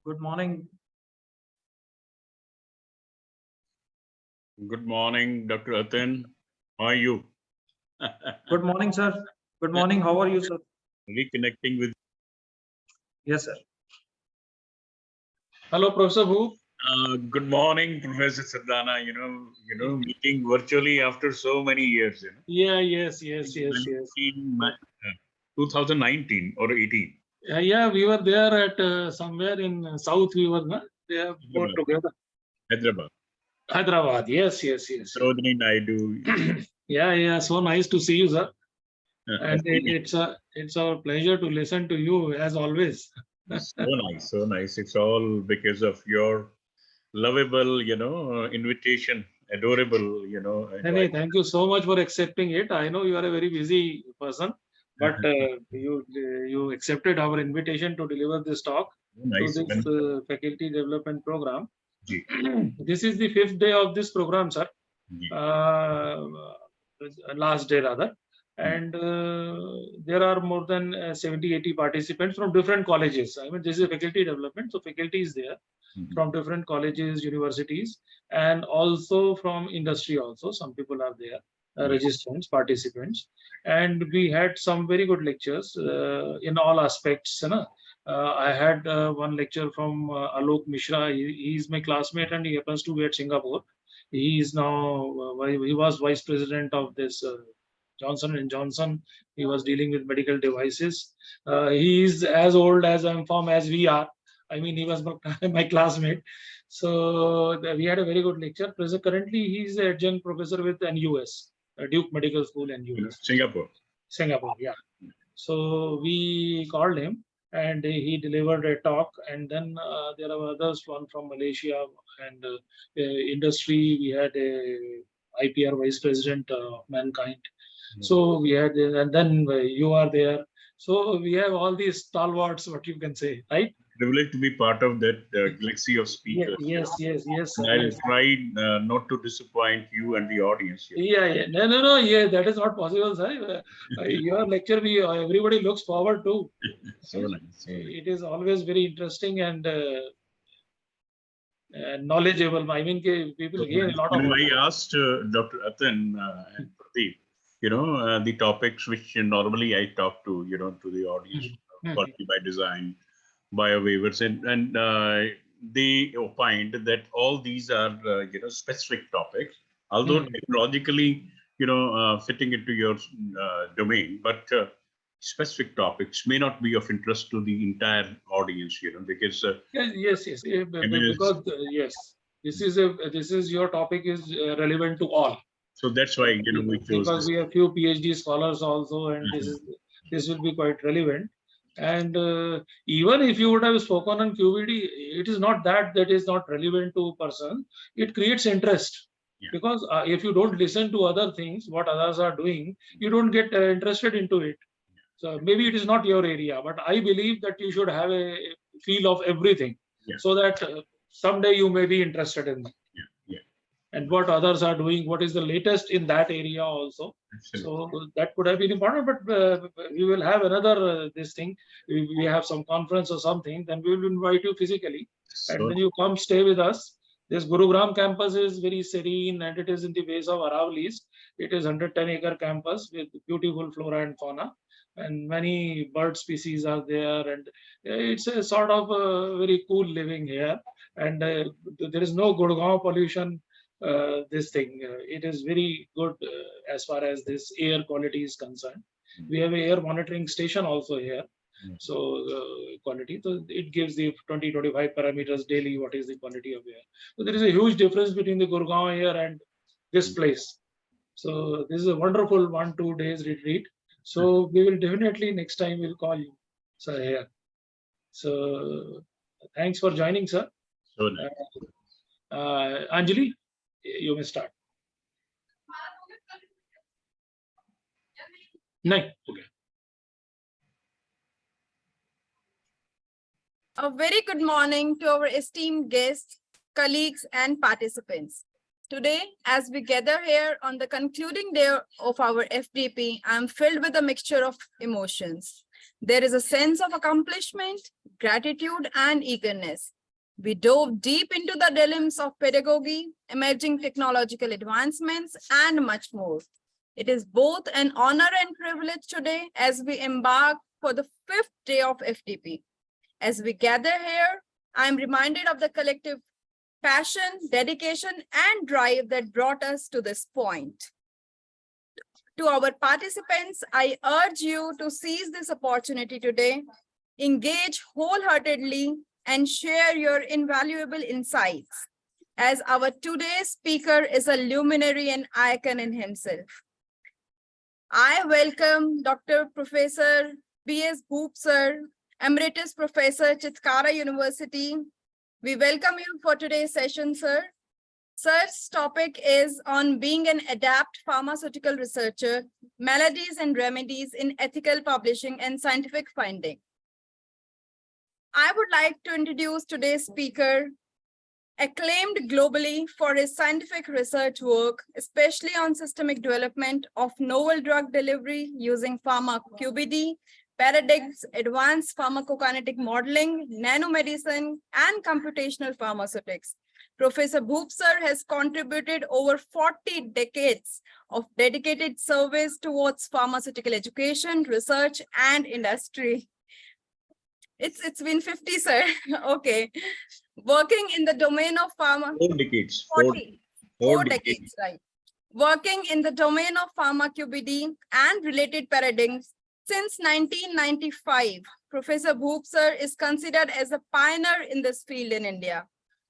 Good morning. Good morning, Dr. Aten. How are you? Good morning, sir. Good morning. How are you, sir? Reconnecting with. Yes, sir. Hello, Professor Bhu. Good morning, Professor Sardana. Meeting virtually after so many years. Yeah, yes. 2019 or 18. Yeah, we were there at somewhere in south. We were there both together. Hyderabad. Hyderabad. Yes. Sarojini Naidu. Yeah. So nice to see you, sir. And it's our pleasure to listen to you as always. So nice. It's all because of your lovable, invitation, adorable, Hey, thank you so much for accepting it. I know you are a very busy person, but you accepted our invitation to deliver this talk nice. to this faculty development program. Ji. This is the 5th day of this program, sir. Ji. Last day rather. And there are more than 70-80 participants from different colleges. I mean, this is a faculty development, so faculty is there from different colleges, universities, and also from industry also. Some people are there, registrants, participants. And we had some very good lectures in all aspects. I had one lecture from Alok Mishra. He is my classmate and he happens to be at Singapore. He is now, he was vice president of this Johnson & Johnson. He was dealing with medical devices. He is as old as I'm from as we are. I mean, he was my classmate. So we had a very good lecture. Currently, he's an adjunct professor with NUS, Duke Medical School, NUS. Singapore, yeah. So we called him and he delivered a talk. And then there are others, one from Malaysia and industry. We had a IPR vice president of Mankind. So we had, and then you are there. So we have all these stalwarts, what you can say, right? Privileged to be part of that galaxy of speakers. Yes. And I will try not to disappoint you and the audience. Yeah. No. Yeah, that is not possible, sir. Your lecture, everybody looks forward to. So nice. It is always very interesting and knowledgeable. I mean, people gain a lot of. I asked Dr. Aten and Pradeep, the topics which normally I talk to, to the audience, quality by design, biowaivers, and they opined that all these are, specific topics, although technologically, fitting into your domain, but specific topics may not be of interest to the entire audience, because yes, because yes, this is your topic is relevant to all. So that's why we chose because this. We have few PhD scholars also, and this will be quite relevant. And even if you would have spoken on QVD, it is not that is not relevant to person. It creates interest. Because if you don't listen to other things, what others are doing, you don't get interested into it. So maybe it is not your area, but I believe that you should have a feel of everything, so that someday you may be interested in it. And what others are doing, what is the latest in that area also. So that could have been important, but we will have another this thing. We have some conference or something, then we will invite you physically. And then you come stay with us. This Gurugram campus is very serene and it is in the base of Aravali's. It is 110-acre campus with beautiful flora and fauna. And many bird species are there. And it's a sort of very cool living here. And there is no Gurgaon pollution. This thing, it is very good as far as this air quality is concerned. We have an air monitoring station also here. So quality, so it gives the 20-25 parameters daily, what is the quality of air. So there is a huge difference between the Gurgaon air and this place. So this is a wonderful 1-2 days retreat. So we will definitely next time we'll call you, sir, here. So thanks for joining, sir. So nice. Anjali, you may start. No. Okay. A very good morning to our esteemed guests, colleagues, and participants. Today, as we gather here on the concluding day of our FDP, I am filled with a mixture of emotions. There is a sense of accomplishment, gratitude, and eagerness. We dove deep into the dilemmas of pedagogy, emerging technological advancements, and much more. It is both an honor and privilege today as we embark for the 5th day of FDP. As we gather here, I am reminded of the collective passion, dedication, and drive that brought us to this point. To our participants, I urge you to seize this opportunity today, engage wholeheartedly, and share your invaluable insights, as our today's speaker is a luminary and icon in himself. I welcome Dr. Professor B.S. Bhoop, sir, Emeritus Professor, Chitkara University. We welcome you for today's session, sir. Sir's topic is on being an adept pharmaceutical researcher, maladies and remedies in ethical publishing and scientific finding. I would like to introduce today's speaker, acclaimed globally for his scientific research work, especially on systemic development of novel drug delivery using pharmacoQBD, paradigms, advanced pharmacokinetic modeling, nanomedicine, and computational pharmaceutics. Professor Bhoop, sir, has contributed over 40 decades of dedicated service towards pharmaceutical education, research, and industry. It's been 50, sir. Okay. Working in the domain of pharma. 4 decades. 40. 4 decades, right. Working in the domain of pharmacoQBD and related paradigms since 1995, Professor Bhoop, sir, is considered as a pioneer in this field in India.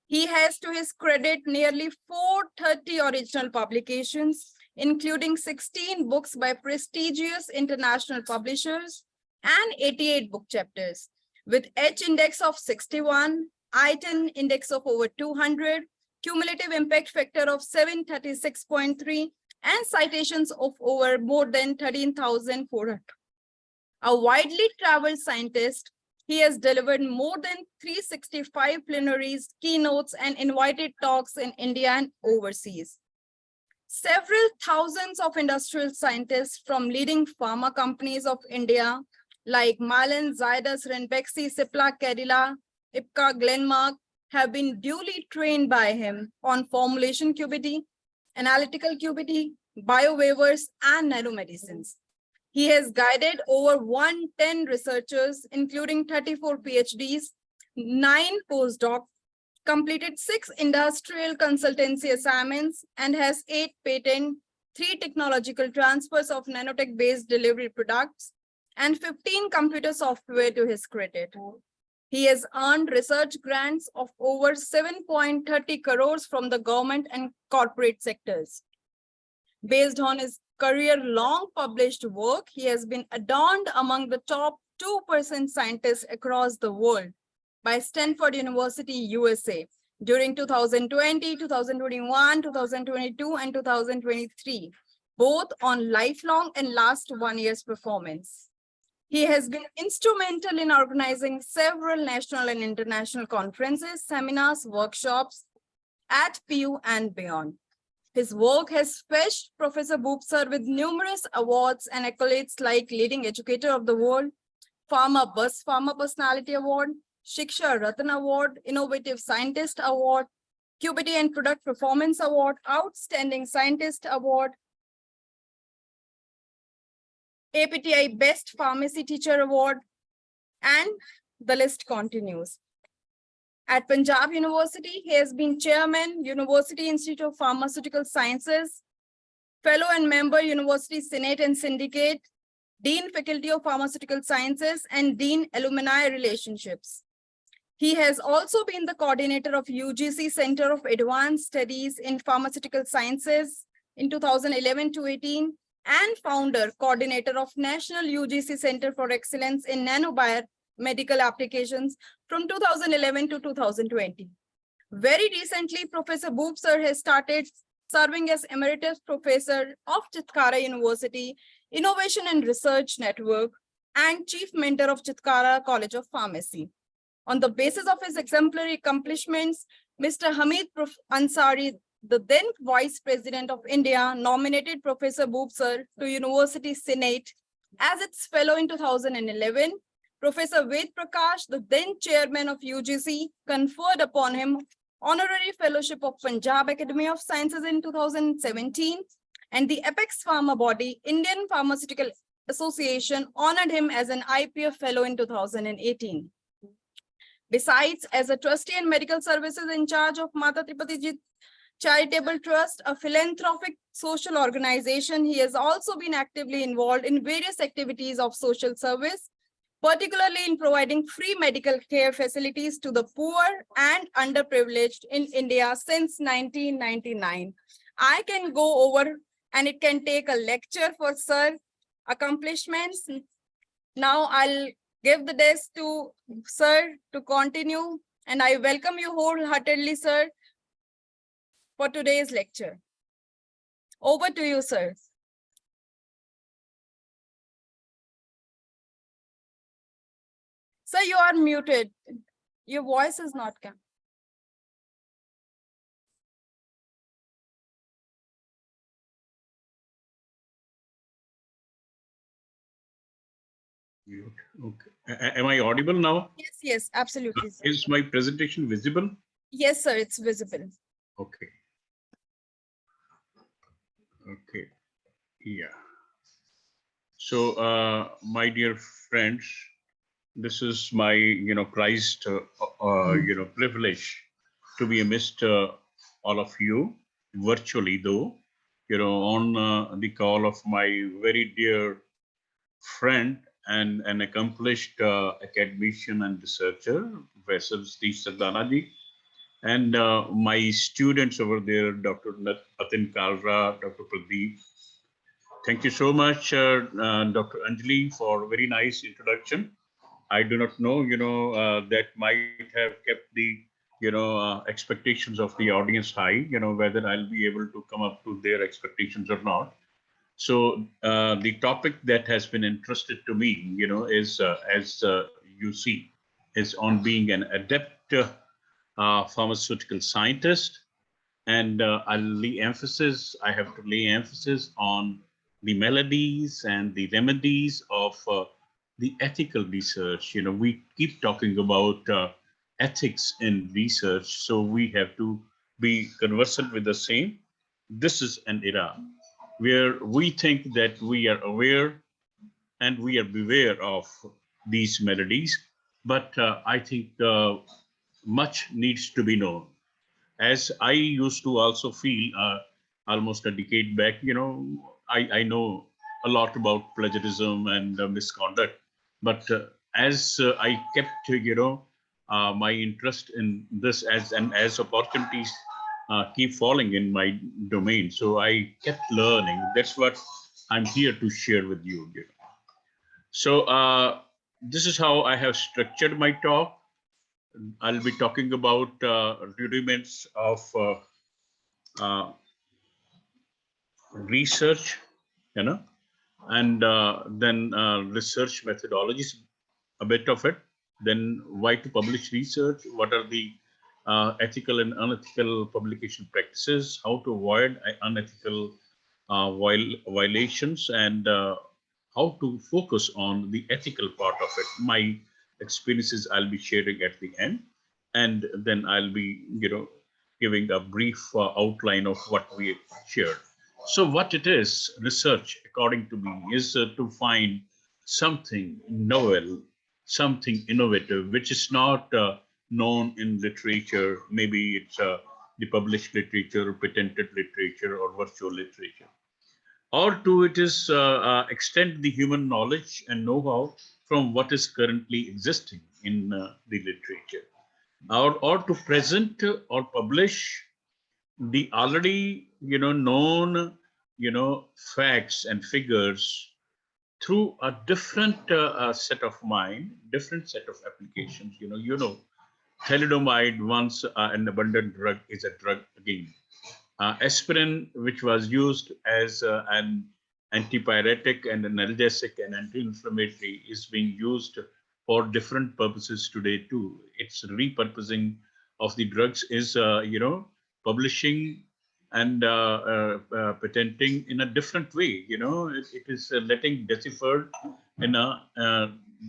He has to his credit nearly 430 original publications, including 16 books by prestigious international publishers and 88 book chapters, with H index of 61, I-10 index of over 200, cumulative impact factor of 736.3, and citations of over more than 13,400. A widely traveled scientist, he has delivered more than 365 plenaries, keynotes, and invited talks in India and overseas. Several thousands of industrial scientists from leading pharma companies of India, like Mylan, Zydus, Ranbaxy, Cipla, Cadila, Ipca, Glenmark, have been duly trained by him on formulation QBD, analytical QBD, biowaivers, and nanomedicines. He has guided over 110 researchers, including 34 PhDs, 9 postdocs, completed 6 industrial consultancy assignments, and has 8 patents, 3 technological transfers of nanotech-based delivery products, and 15 computer software to his credit. He has earned research grants of over 7.30 crores from the government and corporate sectors. Based on his career-long published work, he has been adorned among the top 2% scientists across the world by Stanford University, USA during 2020, 2021, 2022, and 2023, both on lifelong and last 1 year's performance. He has been instrumental in organizing several national and international conferences, seminars, workshops at PU and beyond. His work has fetched Professor Bhoop, sir, with numerous awards and accolades like Leading Educator of the World, Pharma Personality Award, Shiksha Ratan Award, Innovative Scientist Award, QBD and Product Performance Award, Outstanding Scientist Award, APTI Best Pharmacy Teacher Award, and the list continues. At Punjab University, he has been chairman, University Institute of Pharmaceutical Sciences, fellow and member, University Senate and Syndicate, Dean Faculty of Pharmaceutical Sciences, and Dean Alumni Relationships. He has also been the coordinator of UGC Center of Advanced Studies in Pharmaceutical Sciences in 2011 to 18, and founder, coordinator of National UGC Center for Excellence in Nanobiomedical Applications from 2011 to 2020. Very recently, Professor Bhoop, sir, has started serving as Emeritus Professor of Chitkara University, Innovation and Research Network, and Chief Mentor of Chitkara College of Pharmacy. On the basis of his exemplary accomplishments, Mr. Hamid Ansari, the then Vice President of India, nominated Professor Bhoop, sir, to University Senate as its fellow in 2011, Professor Ved Prakash, the then chairman of UGC, conferred upon him honorary fellowship of Punjab Academy of Sciences in 2017, and the apex pharma body, Indian Pharmaceutical Association, honored him as an IPF fellow in 2018. Besides, as a trustee and medical services in charge of Mata Tripati Ji Charitable Trust, a philanthropic social organization, he has also been actively involved in various activities of social service, particularly in providing free medical care facilities to the poor and underprivileged in India since 1999. I can go over and it can take a lecture for Sir accomplishments. Now I'll give the desk to Sir to continue, and I welcome you wholeheartedly, Sir, for today's lecture. Over to you, Sir. Sir, you are muted. Your voice is not coming. Okay. Am I audible now? Yes, yes, absolutely, sir. Is my presentation visible? Yes, sir, it's visible. Okay. Okay. Yeah. So, my dear friends, this is my, prized, privilege to be amidst all of you, virtually though, on the call of my very dear friend and an accomplished academician and researcher, Professor Satish Sardanaji, and my students over there, Dr. Atin Kalra, Dr. Pradeep. Thank you so much, Dr. Anjali, for a very nice introduction. I do not know, that might have kept the, expectations of the audience high, whether I'll be able to come up to their expectations or not. So the topic that has been entrusted to me, is, as you see, is on being an adept pharmaceutical scientist. And I have to lay emphasis on the melodies and the remedies of the ethical research. We keep talking about ethics in research, so we have to be conversant with the same. This is an era where we think that we are aware and we are beware of these melodies, but I think much needs to be known. As I used to also feel almost a decade back, I know a lot about plagiarism and misconduct, but as I kept, my interest in this as opportunities keep falling in my domain, so I kept learning. That's what I'm here to share with you. So this is how I have structured my talk. I'll be talking about rudiments of uh, research, and then research methodologies, a bit of it. Then why to publish research, what are the ethical and unethical publication practices, how to avoid unethical violations, and how to focus on the ethical part of it. My experiences I'll be sharing at the end, and then I'll be, giving a brief outline of what we shared. So what it is, research, according to me, is to find something novel, something innovative, which is not known in literature. Maybe it's the published literature, patented literature, or virtual literature. Or to it is extend the human knowledge and know-how from what is currently existing in the literature. Or to present or publish the already known facts and figures through a different set of mind, different set of applications. Thalidomide, once an abundant drug, is a drug again. Aspirin, which was used as an antipyretic and analgesic and anti-inflammatory, is being used for different purposes today too. Its repurposing of the drugs is, publishing and patenting in a different way. It is letting deciphered in a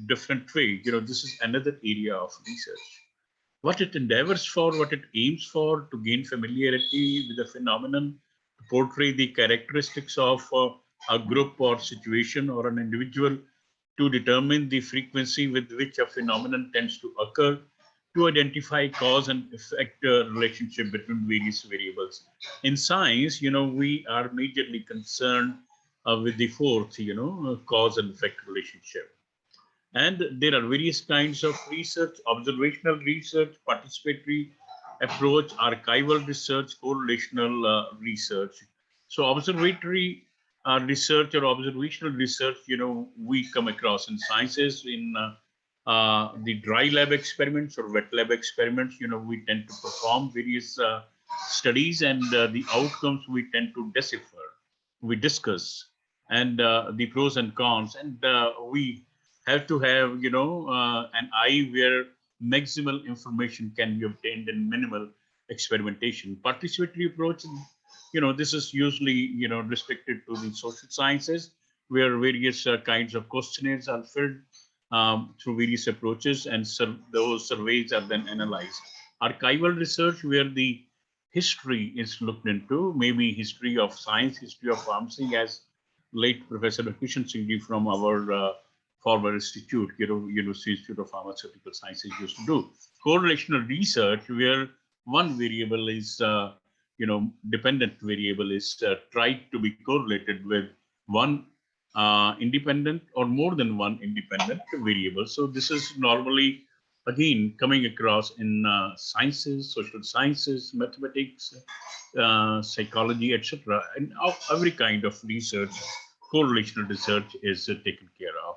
different way. This is another area of research. What it endeavors for, what it aims for, to gain familiarity with the phenomenon, to portray the characteristics of a group or situation or an individual, to determine the frequency with which a phenomenon tends to occur, to identify cause and effect relationship between various variables. In science, we are majorly concerned with the fourth, cause and effect relationship. And there are various kinds of research: observational research, participatory approach, archival research, correlational research. So observatory research or observational research, we come across in sciences in the dry lab experiments or wet lab experiments. We tend to perform various studies, and the outcomes we tend to decipher, we discuss, and the pros and cons, and we have to have an eye where maximal information can be obtained in minimal experimentation. Participatory approach, this is usually restricted to the social sciences, where various kinds of questionnaires are filled through various approaches, and those surveys are then analyzed. Archival research, where the history is looked into, maybe history of science, history of pharmacy, as late Professor Kishan Singh from our former institute, University Institute of Pharmaceutical Sciences, used to do. Correlational research, where one variable is, dependent variable is tried to be correlated with one independent or more than one independent variable. So this is normally, again, coming across in sciences, social sciences, mathematics, psychology, etc. And every kind of research, correlational research is taken care of.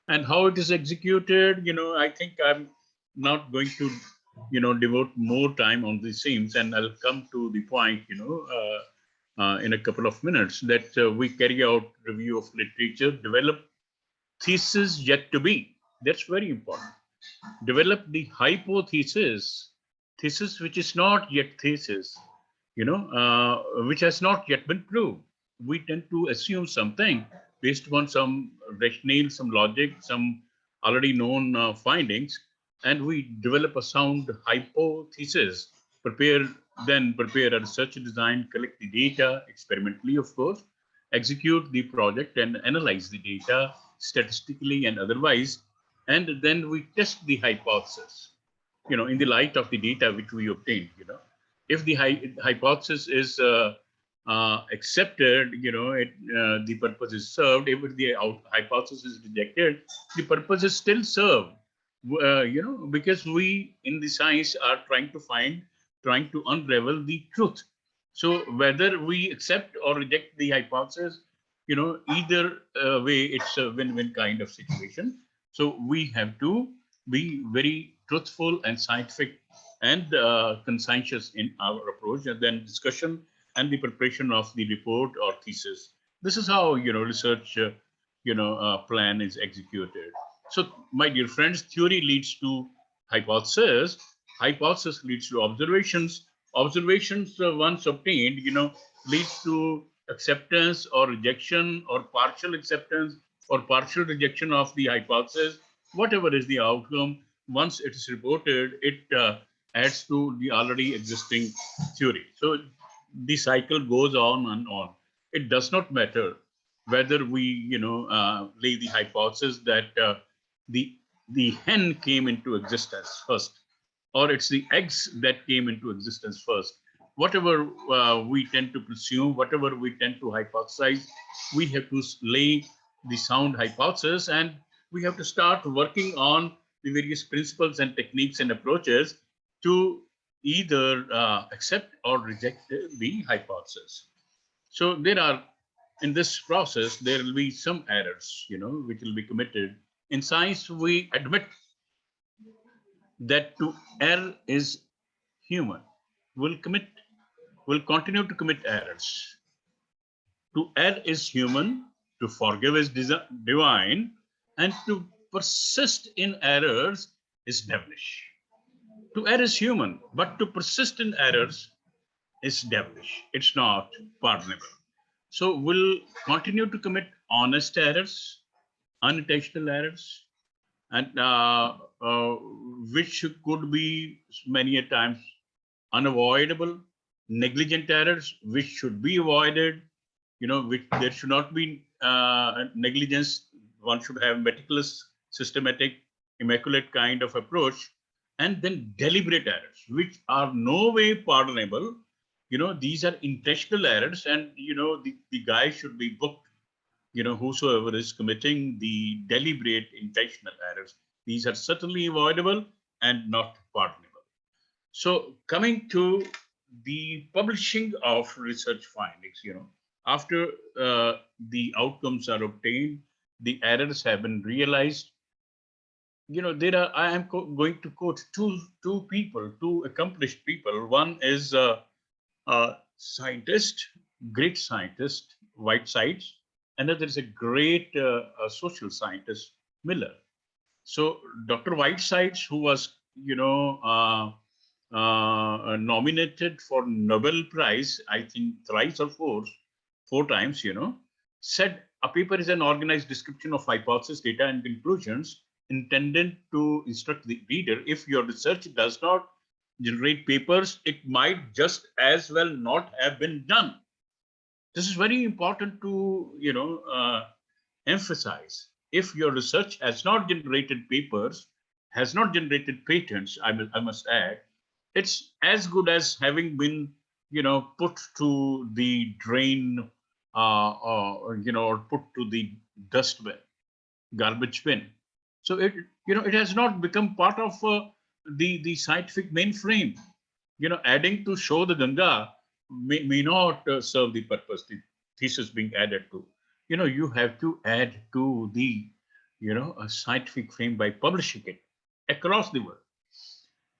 And how it is executed, I think I'm not going to, devote more time on these themes, and I'll come to the point, in a couple of minutes, that we carry out review of literature, develop thesis yet to be. That's very important. Develop the hypothesis, thesis which is not yet thesis, which has not yet been proved. We tend to assume something based upon some rationale, some logic, some already known findings, and we develop a sound hypothesis, prepare a research design, collect the data experimentally, of course, execute the project and analyze the data statistically and otherwise, and then we test the hypothesis, in the light of the data which we obtained. If the hypothesis is accepted, the purpose is served. If the hypothesis is rejected, the purpose is still served. Because we in the science are trying to unravel the truth. So whether we accept or reject the hypothesis, either way, it's a win-win kind of situation. So we have to be very truthful and scientific and conscientious in our approach, and then discussion and the preparation of the report or thesis. This is how research plan is executed. So my dear friends, theory leads to hypothesis. Hypothesis leads to observations. Observations once obtained, leads to acceptance or rejection or partial acceptance or partial rejection of the hypothesis. Whatever is the outcome, once it is reported, it adds to the already existing theory. So the cycle goes on and on. It does not matter whether we, lay the hypothesis that the hen came into existence first, or it's the eggs that came into existence first. Whatever we tend to presume, whatever we tend to hypothesize, we have to lay the sound hypothesis, and we have to start working on the various principles and techniques and approaches to either accept or reject the hypothesis. So there are, in this process, there will be some errors, which will be committed. In science, we admit that to err is human. We'll continue to commit errors. To err is human, to forgive is divine, and to persist in errors is devilish. To err is human, but to persist in errors is devilish. It's not pardonable. So we'll continue to commit honest errors, unintentional errors, and which could be many a times unavoidable, negligent errors which should be avoided, which there should not be negligence. One should have meticulous, systematic, immaculate kind of approach, and then deliberate errors, which are no way pardonable. These are intentional errors, and the guy should be booked. Whosoever is committing the deliberate intentional errors, these are certainly avoidable and not pardonable. So coming to the publishing of research findings, after the outcomes are obtained, the errors have been realized. There are. I am going to quote two people, two accomplished people. One is a scientist, great scientist, Whitesides. Another is a great a social scientist, Miller. So Dr. Whitesides, who was, nominated for Nobel Prize, I think thrice or four times, said a paper is an organized description of hypothesis, data, and conclusions intended to instruct the reader. If your research does not generate papers, it might just as well not have been done. This is very important to, emphasize. If your research has not generated papers, has not generated patents, I must add, it's as good as having been, put to the drain, or put to the dustbin, garbage bin. So it has not become part of the scientific mainframe. Adding to show the Ganga may not serve the purpose. The thesis being added to, you have to add to the, a scientific frame by publishing it across the world.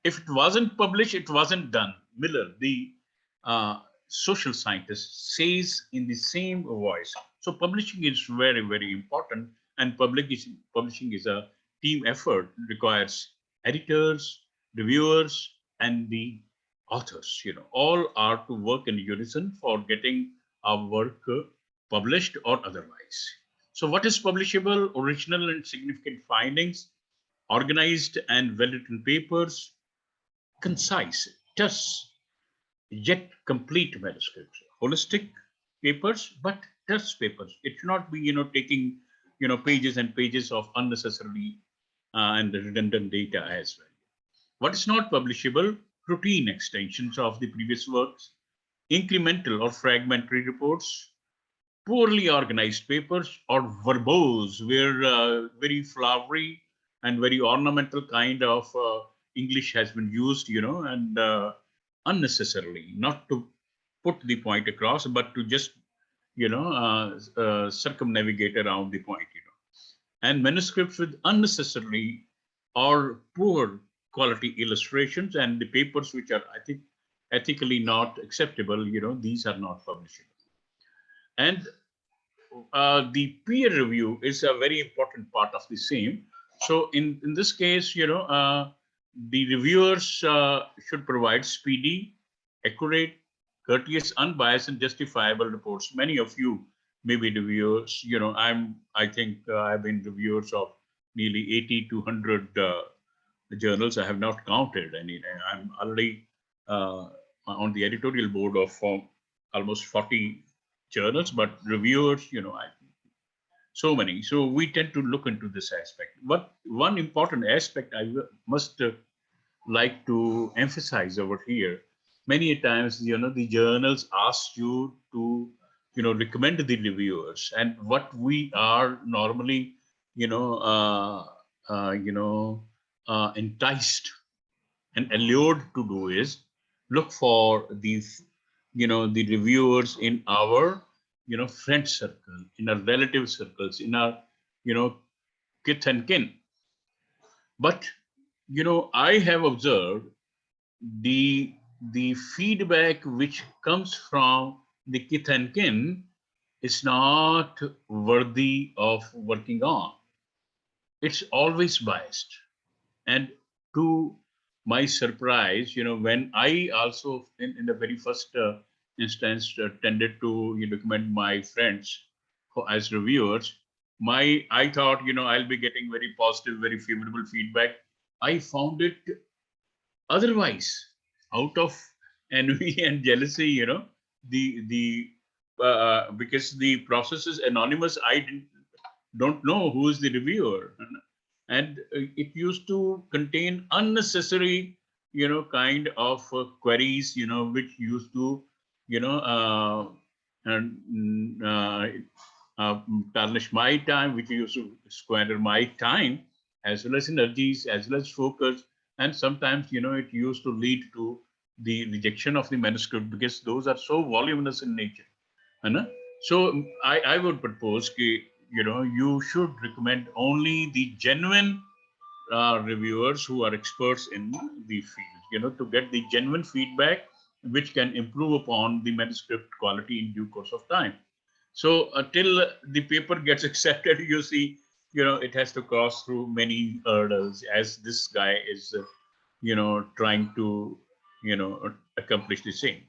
If it wasn't published, it wasn't done. Miller, the social scientist, says in the same voice. So publishing is very, very important, and publishing is a team effort. It requires editors, reviewers, and the authors. All are to work in unison for getting our work published or otherwise. So what is publishable? Original and significant findings, organized and well-written papers, concise, terse, yet complete manuscripts, holistic papers, but terse papers. It should not be, taking, pages and pages of unnecessarily and redundant data as well. What is not publishable? Routine extensions of the previous works, incremental or fragmentary reports, poorly organized papers, or verbose, where very flowery and very ornamental kind of English has been used, and unnecessarily, not to put the point across, but to just, circumnavigate around the point, and manuscripts with unnecessarily or poor quality illustrations, and the papers which are, I think, ethically not acceptable, these are not publishable. And the peer review is a very important part of the same. So in this case, the reviewers should provide speedy, accurate, courteous, unbiased, and justifiable reports. Many of you may be reviewers. I think I've been reviewers of nearly 80 to 100 journals. I have not counted any. I'm already on the editorial board of almost 40 journals, but reviewers, so many. So we tend to look into this aspect. But one important aspect I must like to emphasize over here, many times, the journals ask you to, recommend the reviewers, and what we are normally, enticed and allured to do is look for these, the reviewers in our, friend circle, in our relative circles, in our, kith and kin. But, I have observed the feedback which comes from the kith and kin is not worthy of working on. It's always biased. And to my surprise, when I also, in the very first instance, tended to recommend my friends as reviewers, I thought, I'll be getting very positive, very favorable feedback. I found it otherwise, out of envy and jealousy, because the process is anonymous. Don't know who is the reviewer, and it used to contain unnecessary, kind of queries, which used to, you know, and, tarnish my time, which used to squander my time, as well as energies, as well as focus. And sometimes, it used to lead to the rejection of the manuscript because those are so voluminous in nature. है So I would propose that, you should recommend only the genuine reviewers who are experts in the field, to get the genuine feedback which can improve upon the manuscript quality in due course of time. So until the paper gets accepted, you see, it has to cross through many hurdles, as this guy is, trying to, accomplish the same.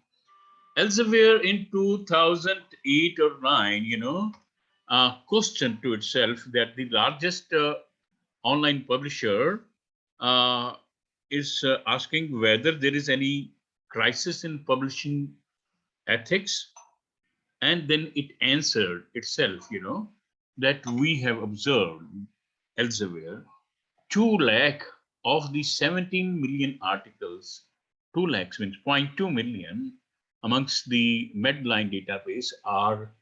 Elsevier in 2008 or 9, questioned to itself that the largest online publisher is asking whether there is any crisis in publishing ethics. And then it answered itself, that we have observed Elsevier 2 lakh of the 17 million articles, 2 lakhs means 0.2 million amongst the Medline database are,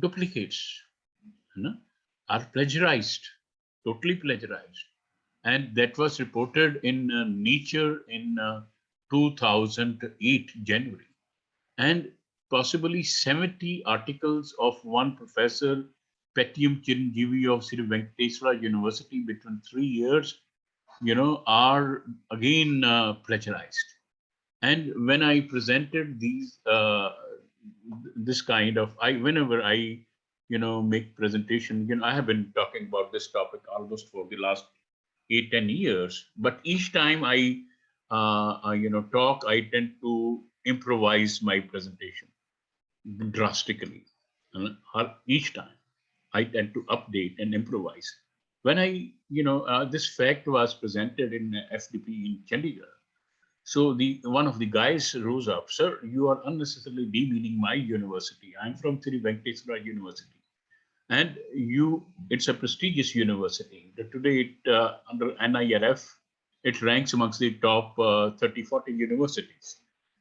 duplicates, are plagiarized, totally plagiarized. And that was reported in Nature in 2008, January. And possibly 70 articles of one professor, Petium Chiranjeevi of Sri Venkateswara University between 3 years, are again plagiarized. And when I presented these, this kind of, whenever I, make presentation, I have been talking about this topic almost for the last 8-10 years. But each time I, talk, I tend to improvise my presentation drastically. Each time I tend to update and improvise. When I, this fact was presented in FDP in Chandigarh. So one of the guys rose up, sir, you are unnecessarily demeaning my university. I'm from Sri Venkateswara University. And it's a prestigious university. Today, under NIRF, it ranks amongst the top 30, 40 universities.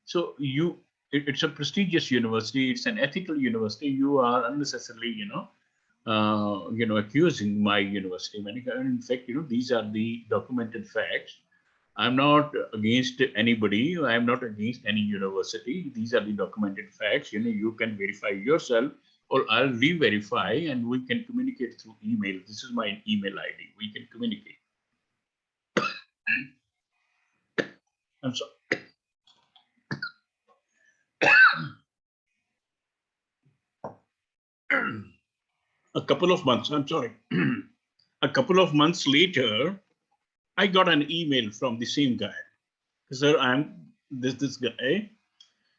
So it's a prestigious university. It's an ethical university. You are unnecessarily, accusing my university. In fact, these are the documented facts. I'm not against anybody. I'm not against any university. These are the documented facts. You can verify yourself, or I'll re-verify, and we can communicate through email. This is my email ID. We can communicate. I'm sorry. A couple of months, I'm sorry. A couple of months later, I got an email from the same guy. Sir, I'm this guy.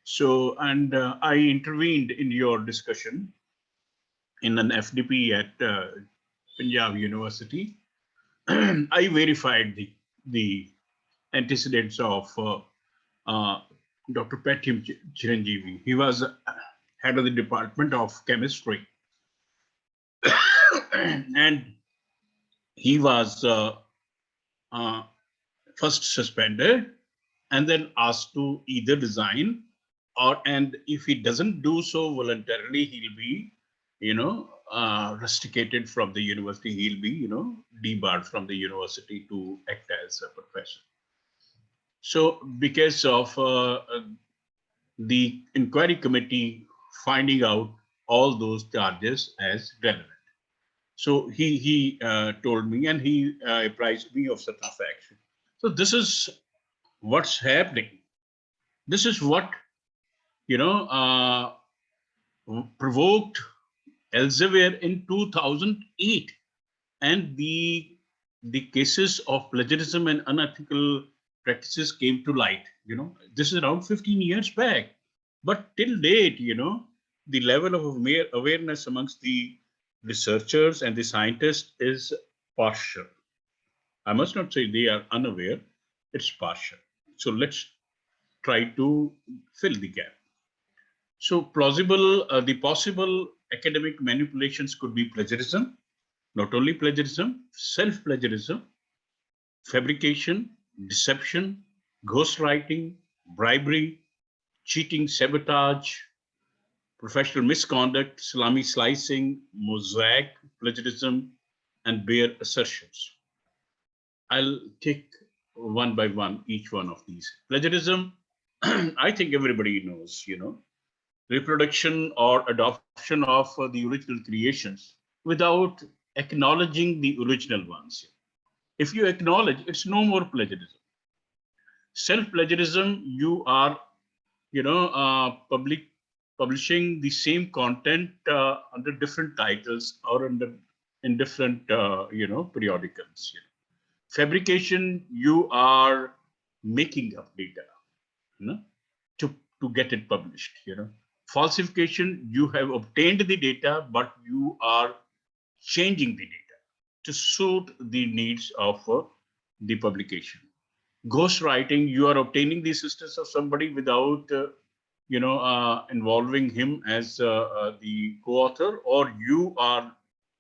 So, and I intervened in your discussion in an FDP at Punjab University. I verified the antecedents of Dr. Petium Chiranjeevi. He was head of the Department of Chemistry. And he was first suspended and then asked to either resign, and if he doesn't do so voluntarily, he'll be, rusticated from the university. He'll be, debarred from the university to act as a professor. So because of the inquiry committee finding out all those charges as relevant. So he told me, and he apprised me of certain facts. So this is what's happening. This is what, provoked Elsevier in 2008. And the cases of plagiarism and unethical practices came to light. This is around 15 years back. But till date, the level of awareness amongst the researchers and the scientists is partial. I must not say they are unaware, it's partial. So let's try to fill the gap. So the possible academic manipulations could be plagiarism, not only plagiarism, self-plagiarism, fabrication, deception, ghostwriting, bribery, cheating, sabotage, professional misconduct, salami slicing, mosaic plagiarism, and bare assertions. I'll take one by one each one of these. Plagiarism, I think everybody knows, reproduction or adoption of the original creations without acknowledging the original ones. If you acknowledge, it's no more plagiarism. Self-plagiarism, you are, publishing the same content under different titles or in different, periodicals. Fabrication, you are making up data, to get it published. Falsification, you have obtained the data, but you are changing the data to suit the needs of the publication. Ghostwriting, you are obtaining the assistance of somebody without, involving him as the co-author, or you are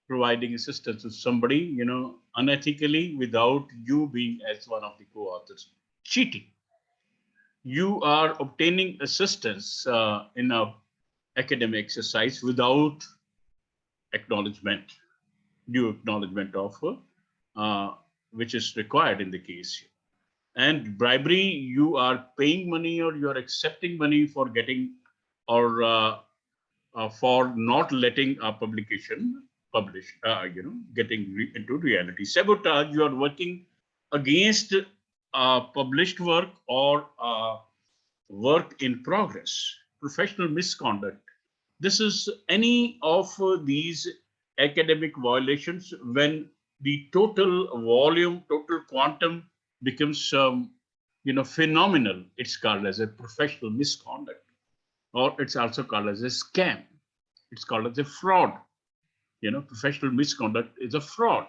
providing assistance to somebody, unethically without you being as one of the co-authors. Cheating, you are obtaining assistance in a academic exercise without acknowledgement, due acknowledgement of which is required in the case. And bribery, you are paying money or you are accepting money for getting or for not letting a publication publish, getting into reality. Sabotage, you are working against published work or work in progress. Professional misconduct, this is any of these academic violations when the total volume, total quantum becomes, phenomenal. It's called as a professional misconduct, or it's also called as a scam. It's called as a fraud. Professional misconduct is a fraud,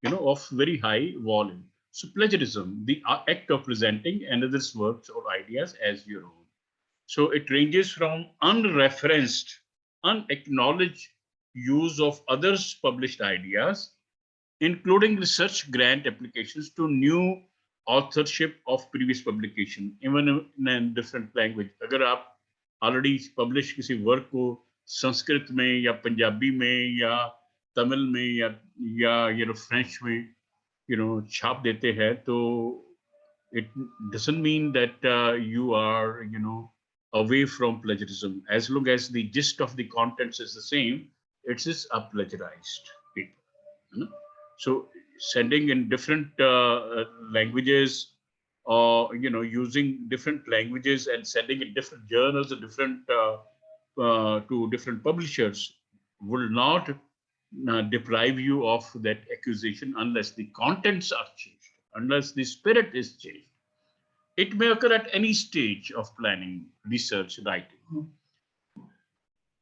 of very high volume. So plagiarism, the act of presenting another's works or ideas as your own. So it ranges from unreferenced, unacknowledged use of others' published ideas, including research grant applications, to new authorship of previous publication, even in a different language. अगर आप already publish किसी work को संस्कृत में या पंजाबी में या तमिल में या French में छाप देते हैं, तो it doesn't mean that you are away from plagiarism. As long as the gist of the contents is the same, it is a plagiarized paper. So sending in different languages, or using different languages and sending in different journals and different to different publishers will not deprive you of that accusation unless the contents are changed, unless the spirit is changed. It may occur at any stage of planning, research, writing.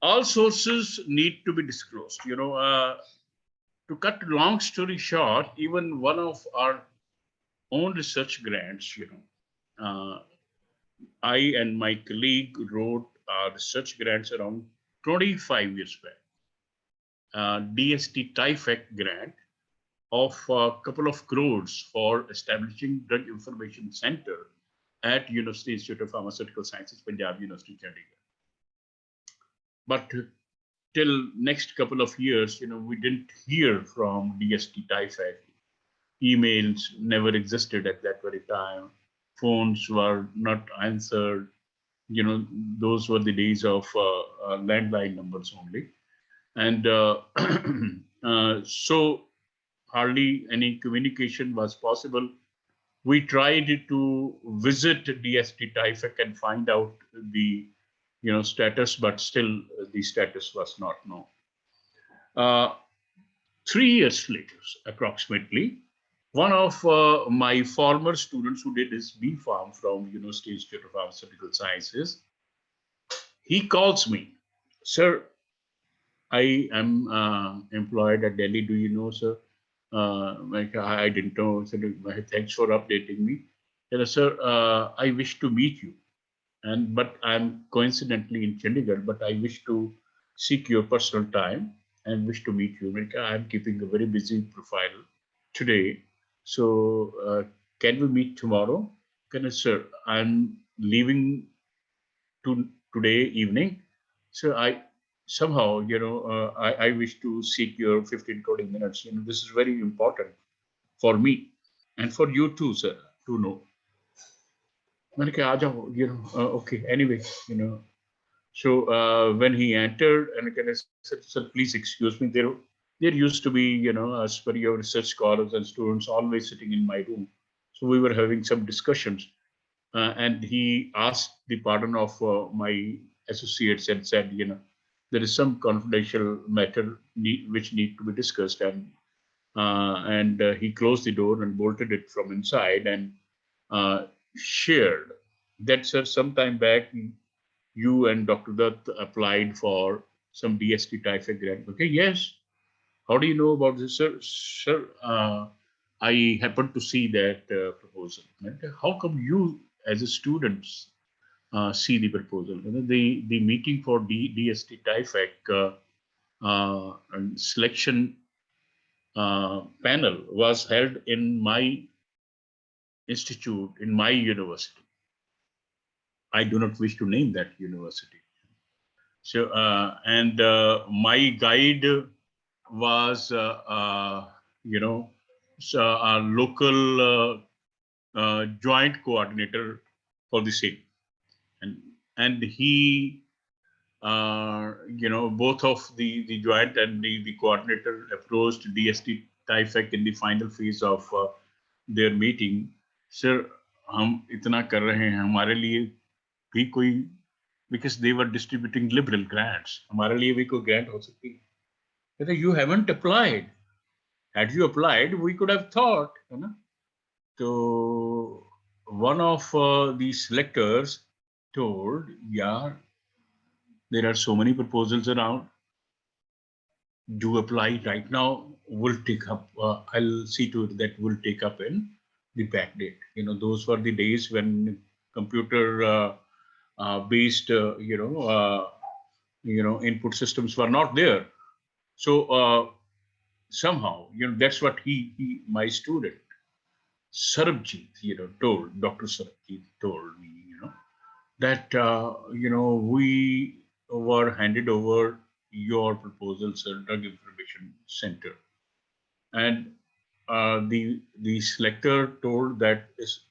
All sources need to be disclosed. To cut long story short, even one of our own research grants, I and my colleague wrote research grants around 25 years back. DST TIFAC grant of a couple of crores for establishing Drug Information Center at University Institute of Pharmaceutical Sciences, Punjab University, Chandigarh. But till next couple of years, we didn't hear from DST TIFAC. Emails never existed at that very time. Phones were not answered. Those were the days of landline numbers only. And so hardly any communication was possible. We tried to visit DST TIFAC and find out the status, but still the status was not known. 3 years later, approximately, one of my former students who did his B.Pharm from University Institute of Pharmaceutical Sciences, he calls me, "Sir, I am employed at Delhi. Do you know, sir? Like, I didn't know. So thanks for updating me. Sir, I wish to meet you, but I'm coincidentally in Chandigarh. But I wish to seek your personal time and wish to meet you. Like, I'm keeping a very busy profile today, so can we meet tomorrow? Can I, sir? I'm leaving today evening. So I somehow, I wish to seek your 15, 20 minutes. This is very important for me and for you too, sir, to know. मैंने कहा आ जाओ, okay, anyway, so when he entered, and I said, sir, please excuse me, there used to be, as per your research scholars and students always sitting in my room. So we were having some discussions, and he asked the pardon of my associates and said, there is some confidential matter which need to be discussed, and he closed the door and bolted it from inside and shared that, sir, sometime back you and Dr. Dutt applied for some DST typhoid grant. Okay, yes. How do you know about this, sir? Sir, I happened to see that proposal. How come you, as a student, see the proposal? The meeting for DST TIFAC and selection panel was held in my institute, in my university. I do not wish to name that university. So, and my guide was, a local joint coordinator for the same, and he, both of the joint and the coordinator approached DST TIFAC in the final phase of their meeting. Sir, हम इतना कर रहे हैं, हमारे लिए भी कोई, because they were distributing liberal grants, हमारे लिए भी कोई grant हो सकती है? कहते, you haven't applied. Had you applied, we could have thought, So one of the selectors told, yeah, there are so many proposals around. Do apply right now. We'll take up, I'll see to it that we'll take up in the back date. Those were the days when computer based, input systems were not there. So somehow, that's what my student, Sarabjit, told, Dr. Sarabjit told me, that, we were handed over your proposals at Drug Information Center. And the selector told that is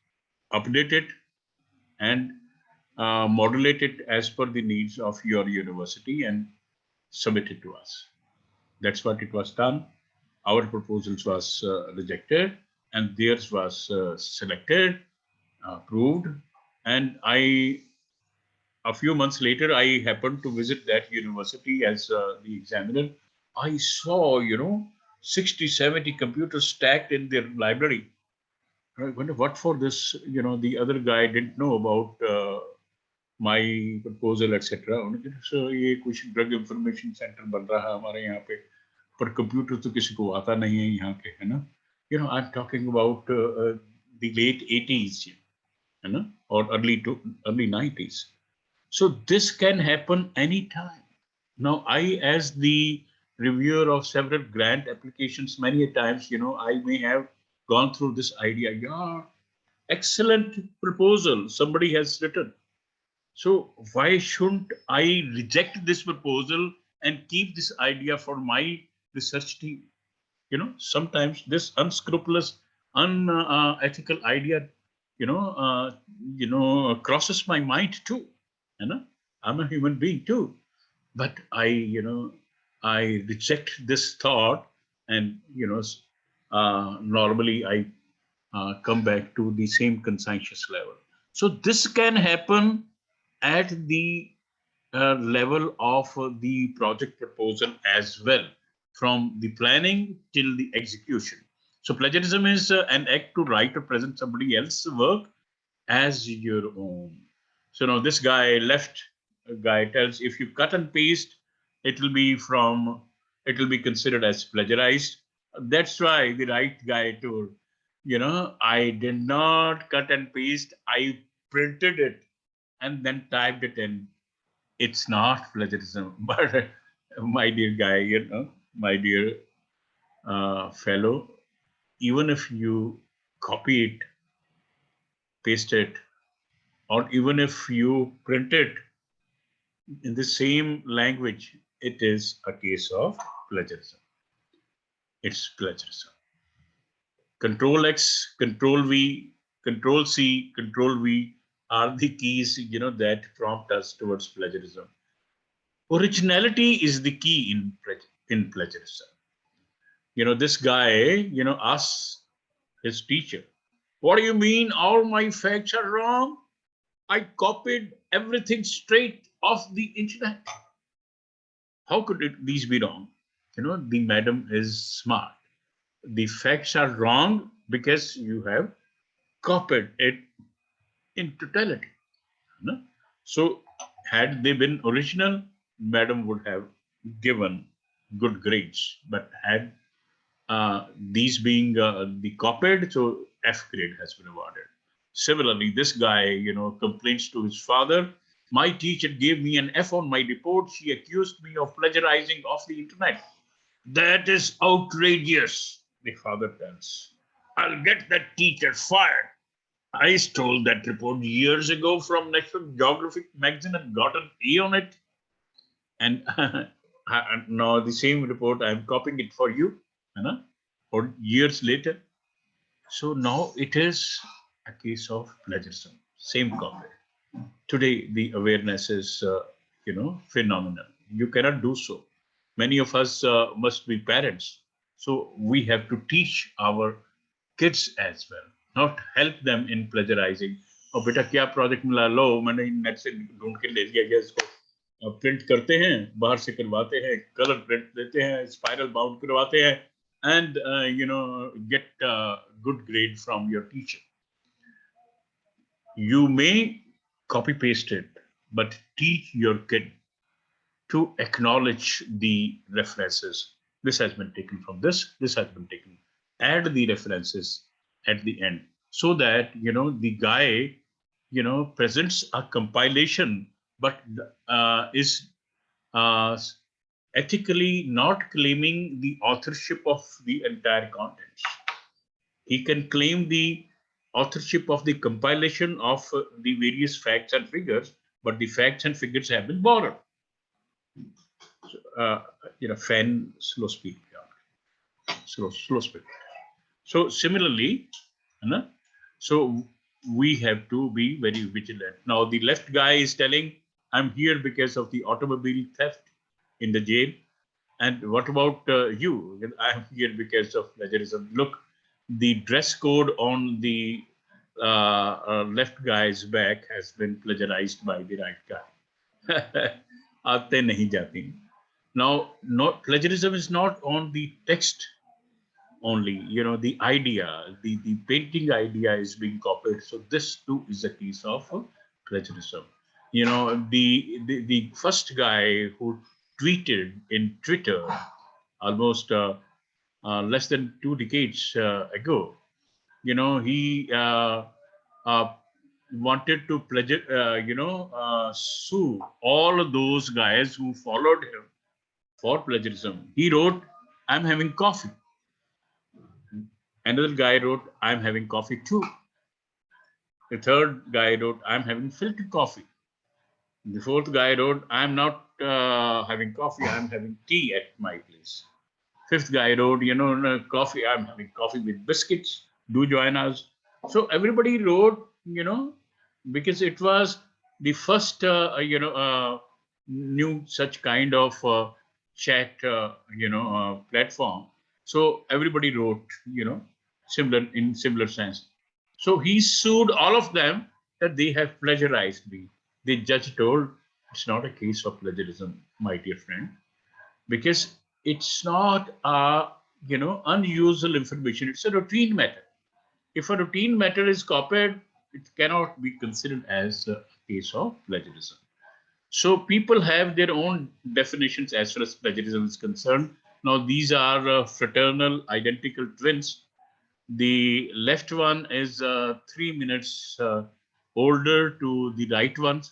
updated and modulated as per the needs of your university and submitted to us. That's what it was done. Our proposals was rejected and theirs was selected, approved. And a few months later, I happened to visit that university as the examiner. I saw, 60, 70 computers stacked in their library. I wonder what for this, the other guy didn't know about my proposal, etc. So ये कुछ drug information center बन रहा है हमारे यहाँ पे, पर computer तो किसी को आता नहीं है यहाँ पे, है ना? I'm talking about the late 80s, or early 90s. So this can happen anytime. Now, I, as the reviewer of several grant applications, many a times, I may have gone through this idea. Yeah, excellent proposal somebody has written. So why shouldn't I reject this proposal and keep this idea for my research team? Sometimes this unscrupulous, unethical idea, crosses my mind too. I'm a human being too, but I reject this thought, and normally I come back to the same conscientious level. So this can happen at the level of the project proposal as well, from the planning till the execution. So plagiarism is an act to write or present somebody else's work as your own. So now this guy tells, if you cut and paste it will be considered as plagiarized. That's why the right guy told, I did not cut and paste. I printed it and then typed it in. It's not plagiarism. But my dear guy, my dear fellow, even if you copy it, paste it, or even if you print it in the same language, it is a case of plagiarism. It's plagiarism. Control X, Control V, Control C, Control V are the keys, that prompt us towards plagiarism. Originality is the key in plagiarism. This guy, asks his teacher, "What do you mean all my facts are wrong? I copied everything straight off the internet. How could these be wrong?" The madam is smart. The facts are wrong because you have copied it in totality. So had they been original, madam would have given good grades. But had these being the copied, so F grade has been awarded. Similarly, this guy, complains to his father, "My teacher gave me an F on my report. She accused me of plagiarizing off the internet." "That is outrageous," the father tells. "I'll get that teacher fired. I stole that report years ago from National Geographic magazine and got an A on it. And now the same report, I'm copying it for you, or years later." So now it is a case of plagiarism, same copy. Today, the awareness is, phenomenal. You cannot do so. Many of us must be parents. So we have to teach our kids as well, not help them in plagiarizing. और बेटा क्या project मिला, लो मैंने net से ढूंढ के ले लिया, इसको प्रिंट करते हैं, बाहर से करवाते हैं, कलर प्रिंट देते हैं, स्पाइरल बाउंड करवाते हैं, and get a good grade from your teacher. You may copy paste it, but teach your kid to acknowledge the references. This has been taken from this has been taken. Add the references at the end so that, the guy, presents a compilation, but is ethically not claiming the authorship of the entire contents. He can claim the authorship of the compilation of the various facts and figures, but the facts and figures have been borrowed. Fan, slow speed. Slow speed. So similarly, so we have to be very vigilant. Now the left guy is telling, "I'm here because of the automobile theft in the jail." And what about you? "I'm here because of plagiarism." Look, the dress code on the left guy's back has been plagiarized by the right guy. आते नहीं जाती. Now, plagiarism is not on the text only. The idea, the painting idea is being copied. So this too is a case of plagiarism. The first guy who tweeted in Twitter almost less than 2 decades ago, he wanted to sue all of those guys who followed him for plagiarism. He wrote, "I'm having coffee." Another guy wrote, "I'm having coffee too." The third guy wrote, "I'm having filtered coffee." The fourth guy wrote, "I'm not having coffee, I'm having tea at my place." Fifth guy wrote, "No, coffee, I'm having coffee with biscuits. Do join us." So everybody wrote, because it was the first, new such kind of chat, platform. So everybody wrote, similar sense. So he sued all of them that they have plagiarized me. The judge told, "It's not a case of plagiarism, my dear friend, because it's not unusual information. It's a routine matter. If a routine matter is copied, it cannot be considered as a case of plagiarism." So people have their own definitions as far as plagiarism is concerned. Now, these are fraternal identical twins. The left one is 3 minutes older to the right one.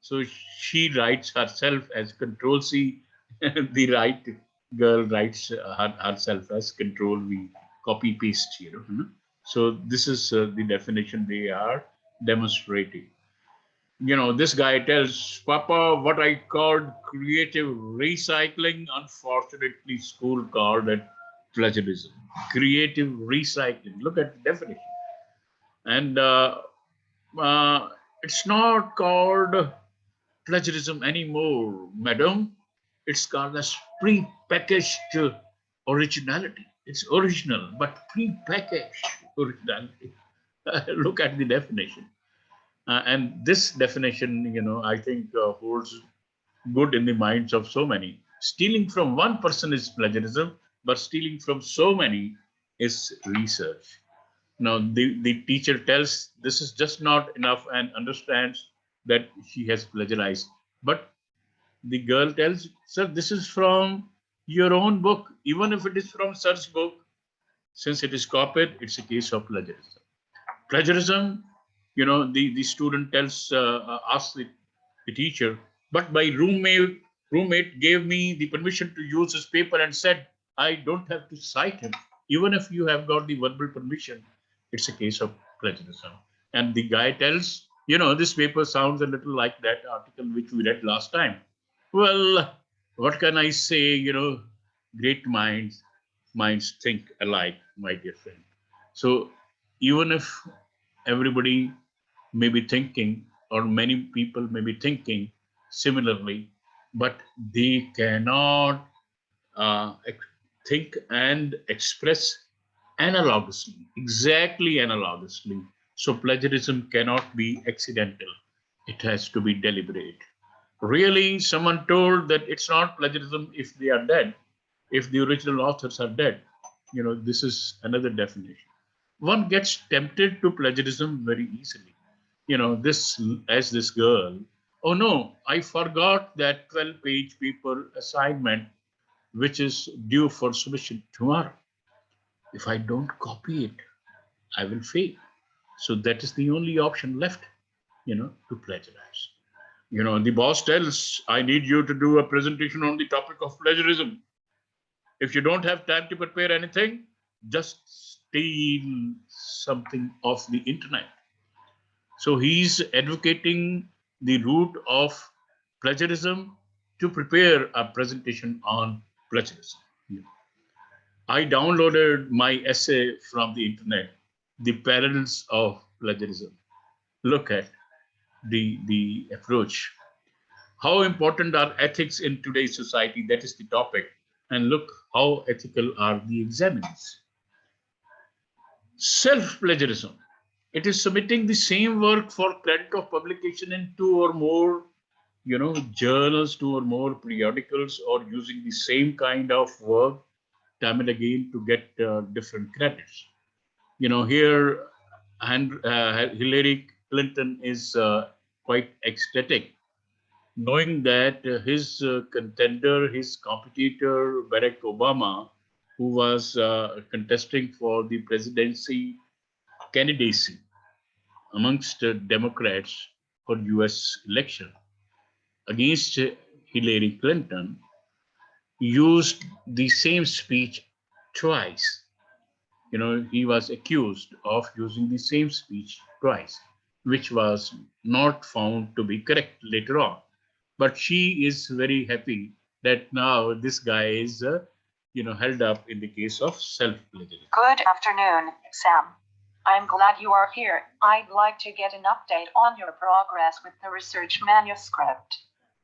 So she writes herself as Control C. The right girl writes herself as Control V. Copy paste, So this is the definition they are demonstrating. This guy tells Papa what I called creative recycling. Unfortunately, school called it plagiarism. Creative recycling. Look at the definition. And it's not called plagiarism anymore, madam. It's called as pre-packaged originality. It's original, but pre-packaged originality. Look at the definition. And this definition, I think holds good in the minds of so many. Stealing from one person is plagiarism, but stealing from so many is research. Now, the teacher tells this is just not enough and understands that she has plagiarized. But the girl tells, sir, this is from your own book. Even if it is from sir's book, since it is copied, it's a case of plagiarism. Plagiarism, the student asks the teacher, but my roommate gave me the permission to use his paper and said, I don't have to cite him. Even if you have got the verbal permission, it's a case of plagiarism. And the guy tells, this paper sounds a little like that article which we read last time. Well, what can I say? Great minds think alike, my dear friend. So even if everybody may be thinking, or many people may be thinking similarly, but they cannot think and express analogously, exactly analogously. So plagiarism cannot be accidental. It has to be deliberate. Really, someone told that it's not plagiarism if they are dead, if the original authors are dead. This is another definition. One gets tempted to plagiarism very easily. This girl, oh no, I forgot that 12-page paper assignment, which is due for submission tomorrow. If I don't copy it, I will fail. So that is the only option left, to plagiarize. The boss tells, I need you to do a presentation on the topic of plagiarism. If you don't have time to prepare anything, just steal something off the internet. So he's advocating the route of plagiarism to prepare a presentation on plagiarism. I downloaded my essay from the internet, The Perils of Plagiarism. Look at the approach. How important are ethics in today's society? That is the topic. And look how ethical are the examines. Self-plagiarism. It is submitting the same work for credit of publication in 2 or more, journals, 2 or more periodicals, or using the same kind of work time and again to get different credits. Here, Hillary Clinton is quite ecstatic, knowing that his contender, his competitor, Barack Obama, who was contesting for the presidency candidacy amongst Democrats for US election against Hillary Clinton, used the same speech twice. He was accused of using the same speech twice, which was not found to be correct later on. But she is very happy that now this guy is, held up in the case of self-plagiarism. Good afternoon, Sam. I'm glad you are here. I'd like to get an update on your progress with the research manuscript.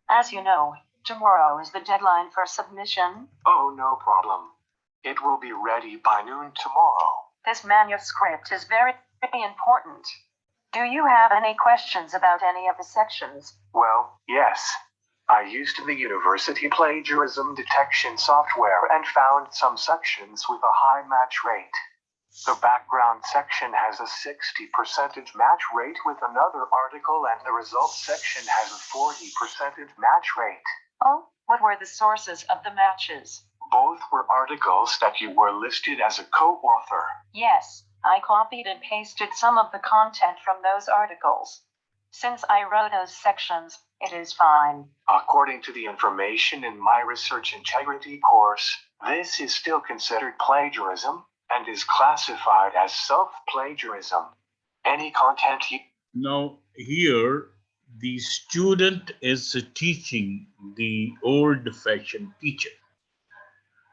As you know, tomorrow is the deadline for submission. Oh, no problem. It will be ready by noon tomorrow. This manuscript is very important. Do you have any questions about any of the sections? Well, yes. I used the university plagiarism detection software and found some sections with a high match rate. The background section has a 60% match rate with another article, and the results section has a 40% match rate. Oh, what were the sources of the matches? Both were articles that you were listed as a co-author. Yes, I copied and pasted some of the content from those articles. Since I wrote those sections, it is fine. According to the information in my research integrity course, this is still considered plagiarism and is classified as self-plagiarism. Any content Now here, the student is teaching the old-fashioned teacher.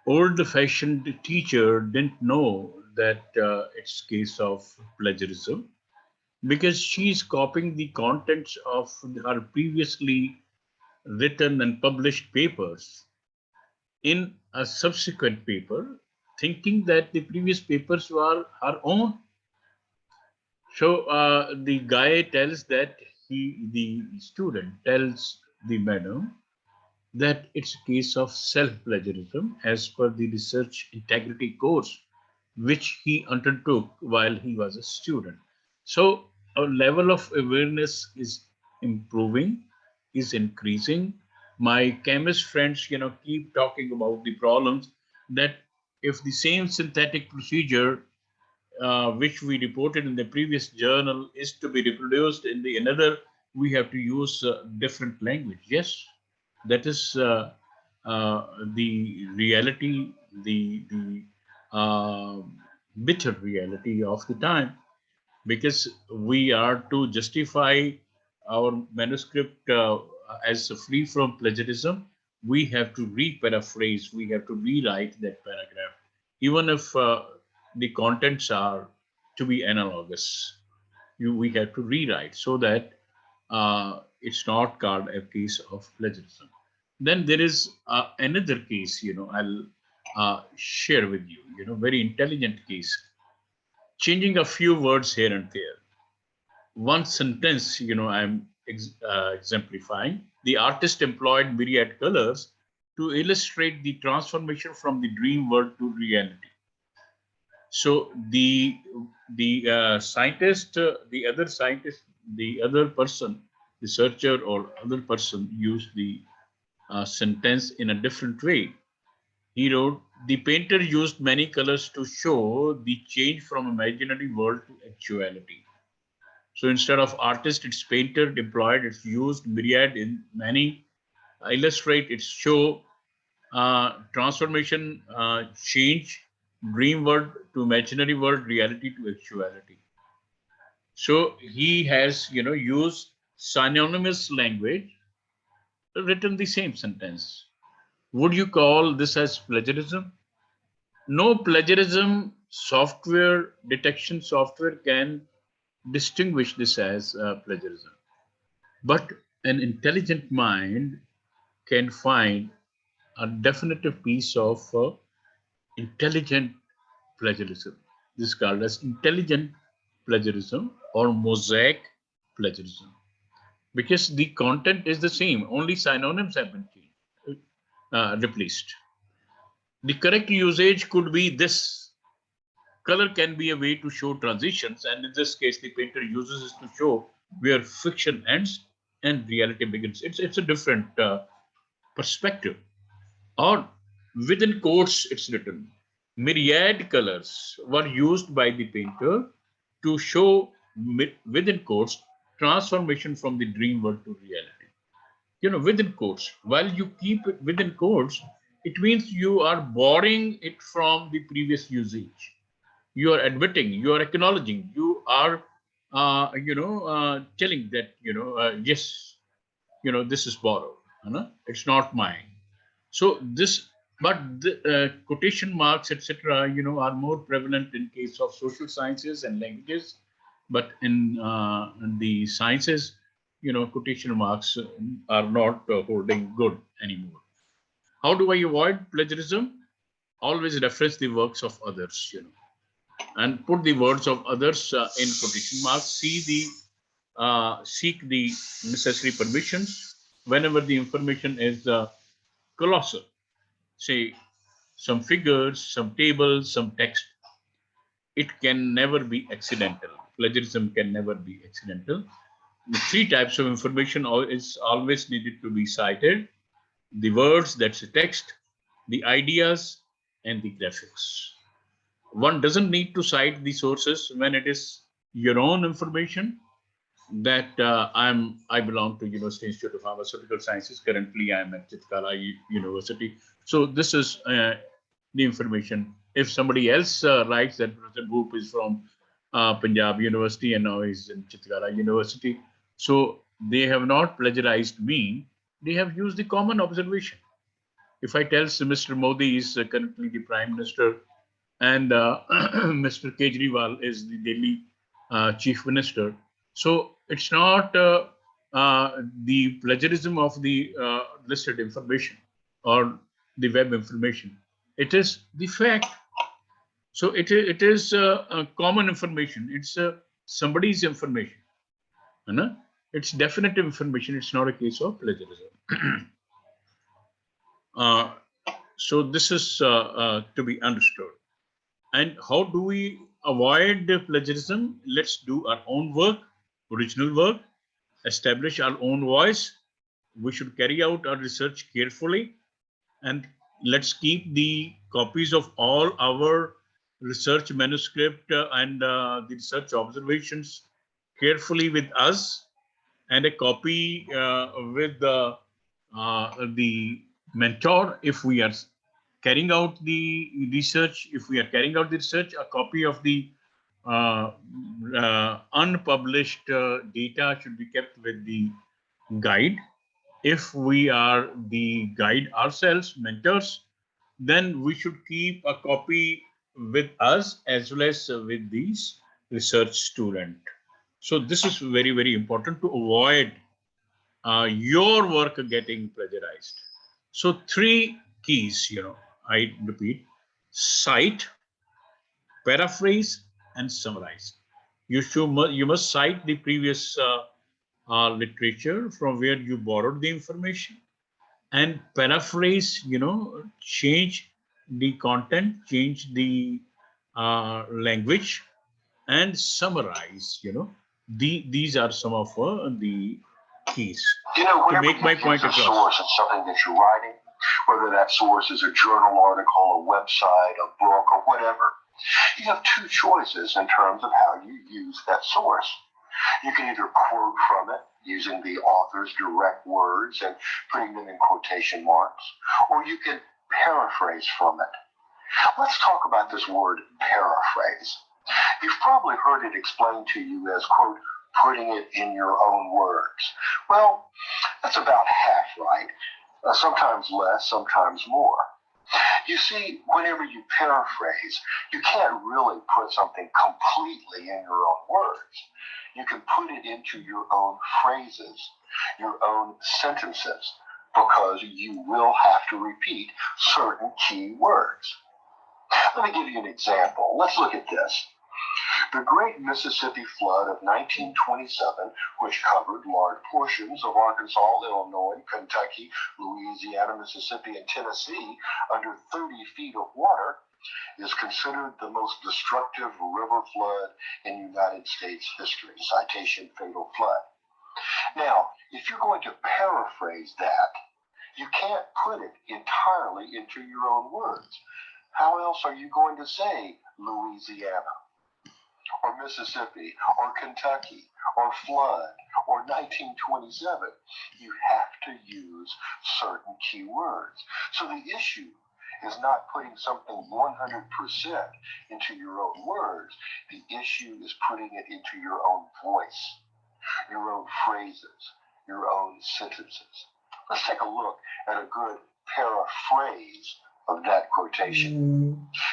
Old-fashioned teacher didn't know that it's case of plagiarism because she's copying the contents of her previously written and published papers in a subsequent paper, thinking that the previous papers were her own. So the guy tells that the student tells the madam that it's a case of self-plagiarism as per the research integrity course, which he undertook while he was a student. So our level of awareness is improving, is increasing. My chemist friends, keep talking about the problems that if the same synthetic procedure which we reported in the previous journal is to be reproduced in the another, we have to use different language. Yes, that is the reality, the bitter reality of the time, because we are to justify our manuscript as free from plagiarism. We have to re-paraphrase, we have to rewrite that paragraph, even if the contents are to be analogous. We have to rewrite so that it's not called a case of plagiarism. Then there is another case, I'll share with you, very intelligent case, changing a few words here and there. One sentence, I'm exemplifying. The artist employed myriad colors to illustrate the transformation from the dream world to reality. So the scientist, the other scientist, the other person, researcher or other person used the sentence in a different way. He wrote, the painter used many colors to show the change from imaginary world to actuality. So instead of artist, it's painter, deployed, it's used, myriad in many, illustrate, it's show, transformation, change, dream world to imaginary world, reality to actuality. So he has, used synonymous language, written the same sentence. Would you call this as plagiarism? No plagiarism software, detection software can distinguish this as plagiarism. But an intelligent mind can find a definitive piece of intelligent plagiarism. This is called as intelligent plagiarism or mosaic plagiarism, because the content is the same, only synonyms have been changed, replaced. The correct usage could be this. Color can be a way to show transitions, and in this case, the painter uses it to show where fiction ends and reality begins. It's a different perspective. Or within quotes, it's written, myriad colors were used by the painter to show within quotes transformation from the dream world to reality. Within quotes. While you keep it within quotes, it means you are borrowing it from the previous usage. You are admitting, you are acknowledging, you are, telling that, yes, this is borrowed. It's not mine. So this, but the quotation marks, etc., are more prevalent in case of social sciences and languages. But in the sciences, quotation marks are not holding good anymore. How do I avoid plagiarism? Always reference the works of others, and put the words of others in quotation marks. Seek the necessary permissions whenever the information is colossal. Say some figures, some tables, some text. it can never be accidental. Plagiarism can never be accidental. The three types of information is always needed to be cited: the words, that's the text, the ideas, and the graphics. One doesn't need to cite the sources when it is your own information. That I belong to University Institute of Pharmaceutical Sciences. Currently, I'm at Chitkala University. So this is the information. If somebody else writes that Professor Bhoop is from Punjab University and now he's in Chitkala University, so they have not plagiarized me. They have used the common observation. If I tell Mr. Modi is currently the Prime Minister and Mr. Kejriwal is the Delhi Chief Minister, so it's not the plagiarism of the listed information or the web information. It is the fact. So it is common information. It's somebody's information. It's definitive information. It's not a case of plagiarism. So this is to be understood. And how do we avoid plagiarism? Let's do our own work, original work, establish our own voice. We should carry out our research carefully, and let's keep the copies of all our research manuscript and the research observations carefully with us, and a copy with the mentor if we are carrying out the research. If we are carrying out the research, a copy of the unpublished data should be kept with the guide. If we are the guide ourselves, mentors, then we should keep a copy with us as well as with these research student. So this is very, very important to avoid your work getting plagiarized. So three keys, I repeat: cite, paraphrase, and summarize. You must cite the previous literature from where you borrowed the information, and paraphrase, change the content, change the language, and summarize. These are some of the keys to make my point across. Source of something that you're writing, whether that source is a journal article, a website, a book, or whatever, you have two choices in terms of how you use that source. You can either quote from it using the author's direct words and putting them in quotation marks, or you can paraphrase from it. Let's talk about this word paraphrase. You've probably heard it explained to you as, quote, putting it in your own words. Well, that's about half right. Sometimes less, sometimes more. You see, whenever you paraphrase, you can't really put something completely in your own words. You can put it into your own phrases, your own sentences, because you will have to repeat certain key words. Let me give you an example. Let's look at this. The Great Mississippi Flood of 1927, which covered large portions of Arkansas, Illinois, Kentucky, Louisiana, Mississippi, and Tennessee under 30 feet of water, is considered the most destructive river flood in United States history. Citation, fatal flood. Now, if you're going to paraphrase that, you can't put it entirely into your own words. How else are you going to say Louisiana, or Mississippi, or Kentucky, or flood, or 1927? You have to use certain key words. So the issue is not putting something 100% into your own words. The issue is putting it into your own voice, your own phrases, your own sentences. Let's take a look at a good paraphrase of that quotation.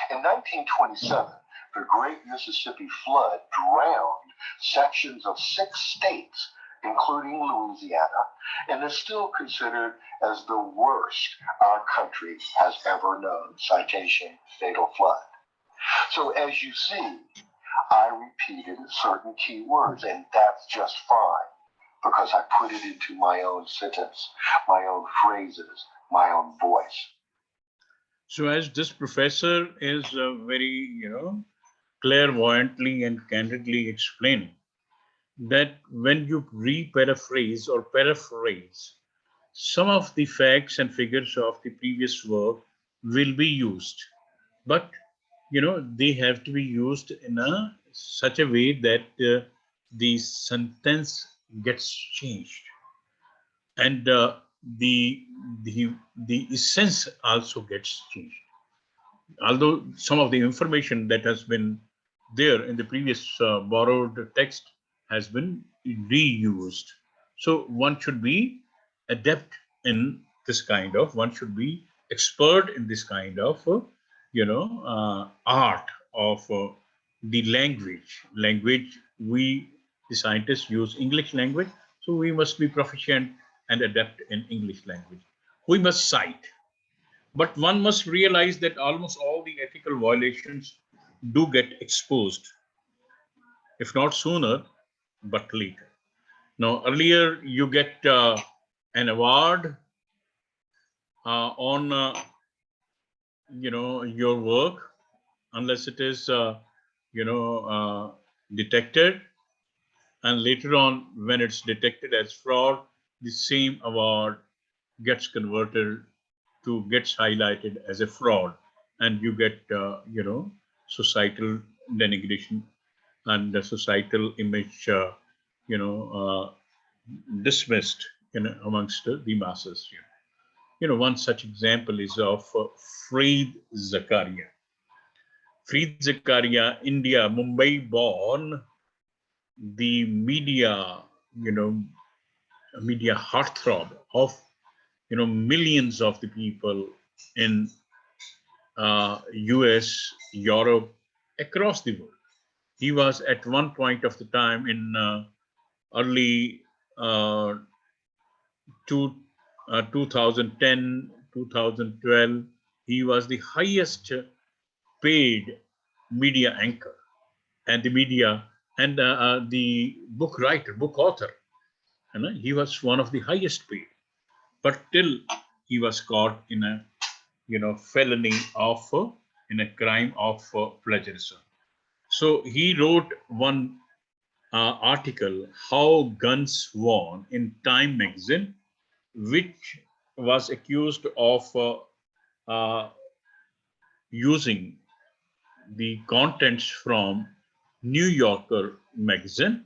In 1927, the Great Mississippi Flood drowned sections of 6 states, including Louisiana, and is still considered as the worst our country has ever known. Citation, fatal flood. So as you see, I repeated certain key words, and that's just fine, because I put it into my own sentence, my own phrases, my own voice. So as this professor is very, clairvoyantly and candidly explaining that when you re-paraphrase or paraphrase, some of the facts and figures of the previous work will be used, but they have to be used in a such a way that the sentence gets changed, and the the the essence also gets changed, although some of the information that has been there in the previous borrowed text has been reused. So one should be adept in this kind of, one should be expert in this kind of, art of the language. Language, we, the scientists, use English language, so we must be proficient and adept in English language. We must cite, but one must realize that almost all the ethical violations do get exposed, if not sooner, but later. Now, earlier you get an award on your work, unless it is detected, and later on, when it's detected as fraud, the same award gets converted to gets highlighted as a fraud, and you get societal denigration and the societal image dismissed amongst the masses. One such example is of Freed Zakaria. Freed Zakaria, India, Mumbai born, the media heartthrob of millions of the people in US, Europe, across the world. He was at one point of the time in early two, 2010, 2012, he was the highest paid media anchor, and the media and the book writer, book author. He was one of the highest paid, but till he was caught in a felony of in a crime of plagiarism. So he wrote one article, How Guns Won, in Time magazine, which was accused of using the contents from New Yorker magazine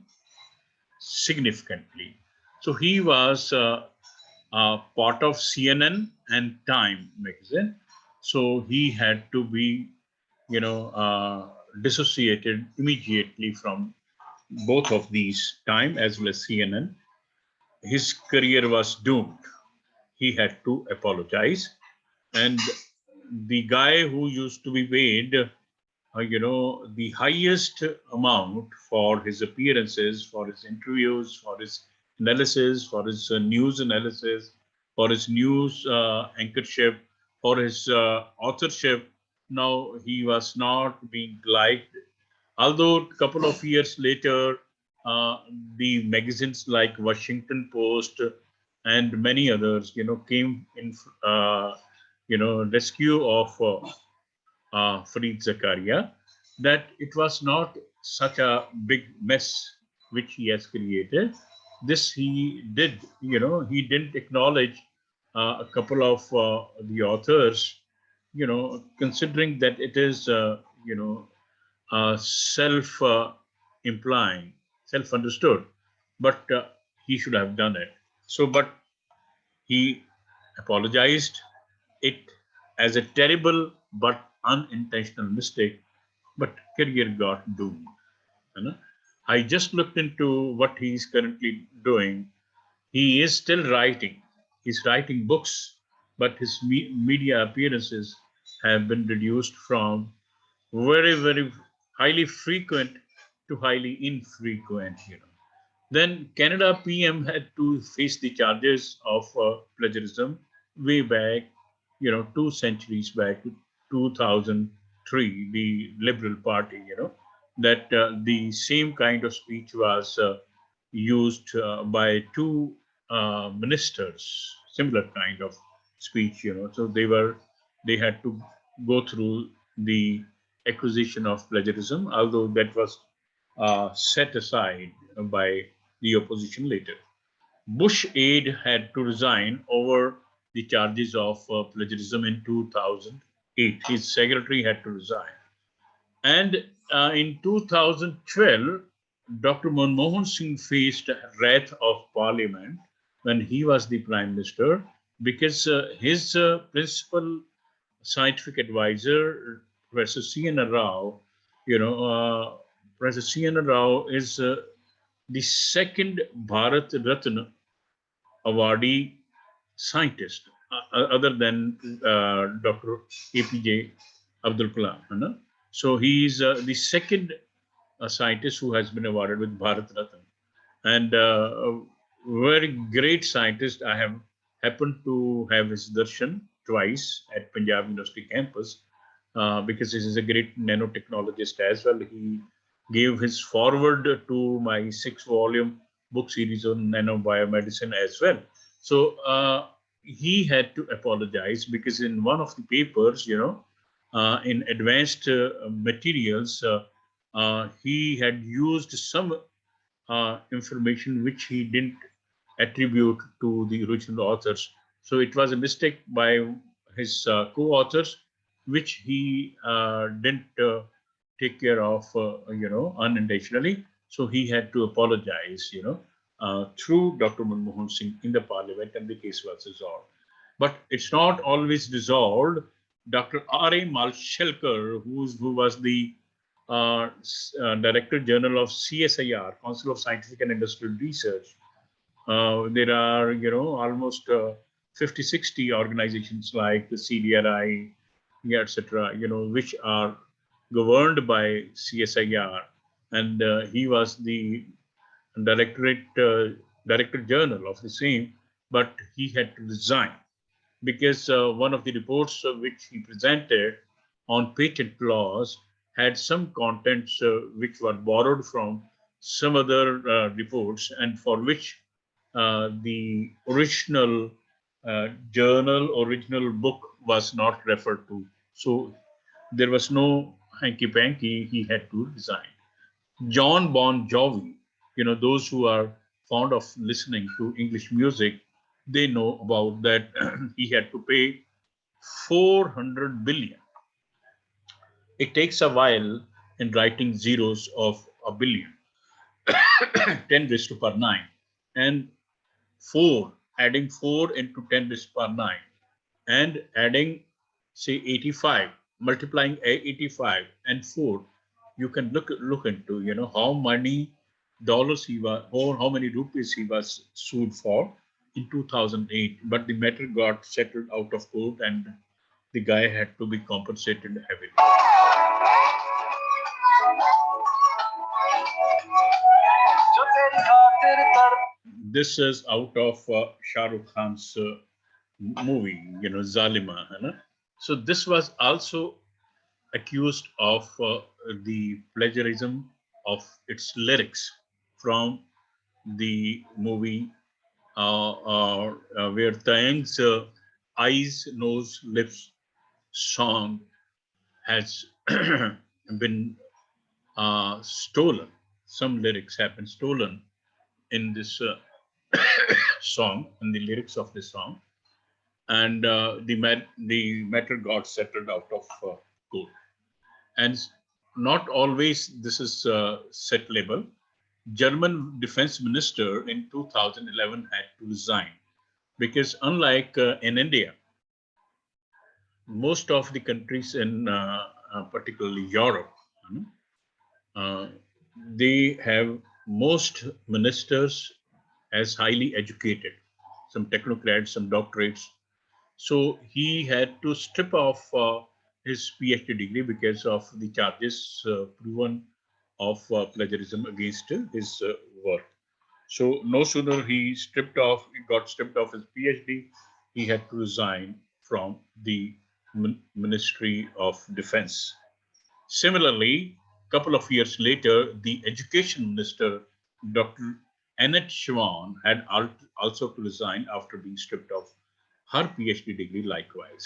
significantly. So he was part of CNN and Time magazine. So he had to be, dissociated immediately from both of these, Time as well as CNN. His career was doomed. He had to apologize. And the guy who used to be paid, the highest amount for his appearances, for his interviews, for his analysis, for his news analysis, for his news anchorship, for his authorship, now he was not being liked. Although a couple of years later, uh, the magazines like Washington Post and many others, came in, rescue of Fareed Zakaria, that it was not such a big mess which he has created. This he did, he didn't acknowledge a couple of the authors, considering that it is, self implying, self understood, but he should have done it. So, but he apologized it as a terrible but unintentional mistake, but career got doomed. I just looked into what he's currently doing. He is still writing. He's writing books, but his media appearances have been reduced from very, very highly frequent to highly infrequent. Then Canada PM had to face the charges of plagiarism way back, 2 centuries back, 2003, the Liberal Party, that the same kind of speech was used by two ministers, similar kind of speech, so they had to go through the accusation of plagiarism, although that was set aside by the opposition later. Bush aide had to resign over the charges of plagiarism in 2008. His secretary had to resign. And in 2012, Dr. Manmohan Singh faced wrath of parliament when he was the prime minister because his principal scientific advisor, Professor C.N. Rao, Professor C.N. Rao is the second Bharat Ratna awardee scientist other than Dr. APJ Abdul Kalam. So he's the second scientist who has been awarded with Bharat Ratna. And a very great scientist. I have happened to have his darshan twice at Punjab University campus because he is a great nanotechnologist as well. He gave his forward to my 6-volume book series on nanobiomedicine as well. So he had to apologize because in one of the papers, in advanced materials, he had used some information which he didn't attribute to the original authors. So it was a mistake by his co-authors, which he didn't take care of, unintentionally. So he had to apologize, through Dr. Manmohan Singh in the parliament, and the case was resolved. But it's not always resolved. Dr. R.A. Malshelkar, who was the Director General of CSIR, Council of Scientific and Industrial Research. There are, almost 50, 60 organizations like the CDRI, etc., which are governed by CSIR. And he was the Director General of the same, but he had to resign because one of the reports which he presented on patent laws had some contents which were borrowed from some other reports, and for which the original original book was not referred to. So there was no hanky panky, he had to resign. John Bon Jovi, those who are fond of listening to English music, they know about that. He had to pay 400 billion. It takes a while in writing zeros of a billion. 10 raised to power 9. And 4, adding 4 into 10 raised to power 9. And adding, say, 85, multiplying 85 and 4, you can look into, how many dollars he was, or how many rupees he was sued for in 2008. But the matter got settled out of court, and the guy had to be compensated heavily. This is out of Shah Rukh Khan's movie, Zalima. So this was also accused of the plagiarism of its lyrics from the movie where Taeng's Eyes, Nose, Lips song has been stolen. Some lyrics have been stolen in this song, in the lyrics of this song, and the matter got settled out of court. And not always this is settleable. German defense minister in 2011 had to resign because, unlike in India, most of the countries in particularly Europe, uh, they have most ministers as highly educated, some technocrats, some doctorates. So he had to strip off his PhD degree because of the charges proven of plagiarism against his work. So no sooner he got stripped off his PhD, he had to resign from the Ministry of Defense. Similarly, a couple of years later, the education minister, Dr. Annette Schwann, had also to resign after being stripped of her PhD degree likewise.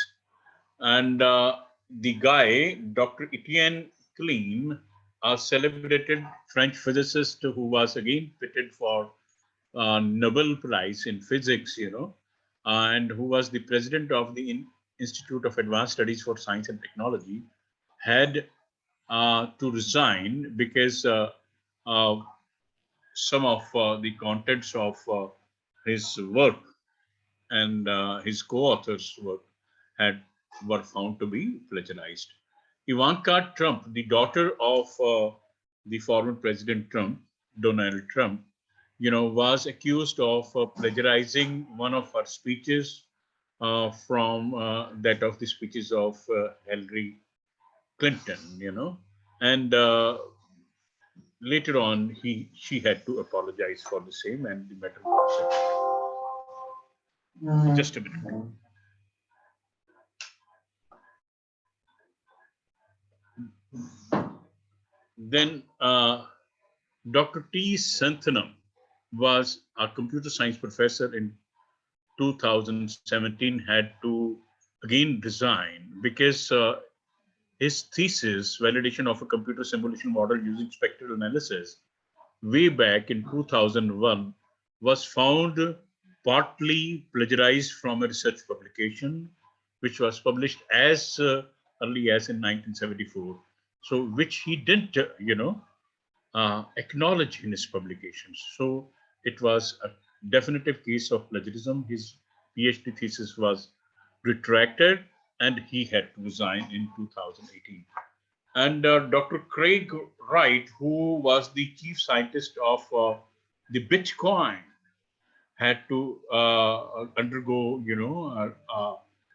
And the guy, Dr. Etienne Klein, a celebrated French physicist who was again pitted for Nobel Prize in Physics, and who was the president of the Institute of Advanced Studies for Science and Technology, had to resign because uh, some of the contents of his work and his co-authors' work had were found to be plagiarized. Ivanka Trump, the daughter of the former President Trump, Donald Trump, was accused of plagiarizing one of her speeches from that of the speeches of Hillary Clinton, and later on she had to apologize for the same, and the matter was settled. Just a minute. Then Dr. T. Santhanam was a computer science professor in 2017, had to again resign because his thesis, validation of a computer simulation model using spectral analysis, way back in 2001, was found partly plagiarized from a research publication, which was published as early as in 1974. So, which he didn't, acknowledge in his publications. So it was a definitive case of plagiarism. His PhD thesis was retracted and he had to resign in 2018. And Dr. Craig Wright, who was the chief scientist of the Bitcoin, had to undergo,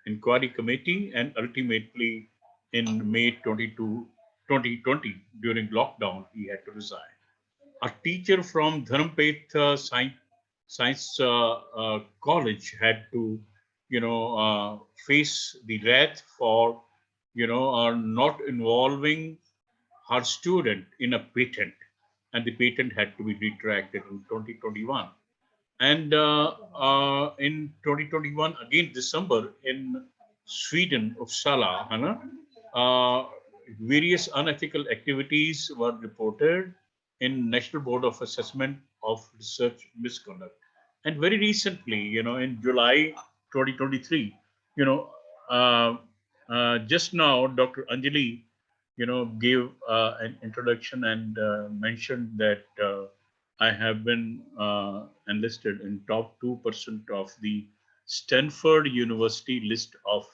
inquiry committee, and ultimately in May 2020, during lockdown, he had to resign. A teacher from Dharmpet Science College had to, face the wrath for, not involving her student in a patent, and the patent had to be retracted in 2021. And in 2021, again December, in Sweden, Uppsala, uh, various unethical activities were reported in National Board of Assessment of Research Misconduct. And very recently, in July 2023, you know, uh, just now, Dr. Anjali, gave an introduction and mentioned that I have been enlisted in top 2% of the Stanford University list of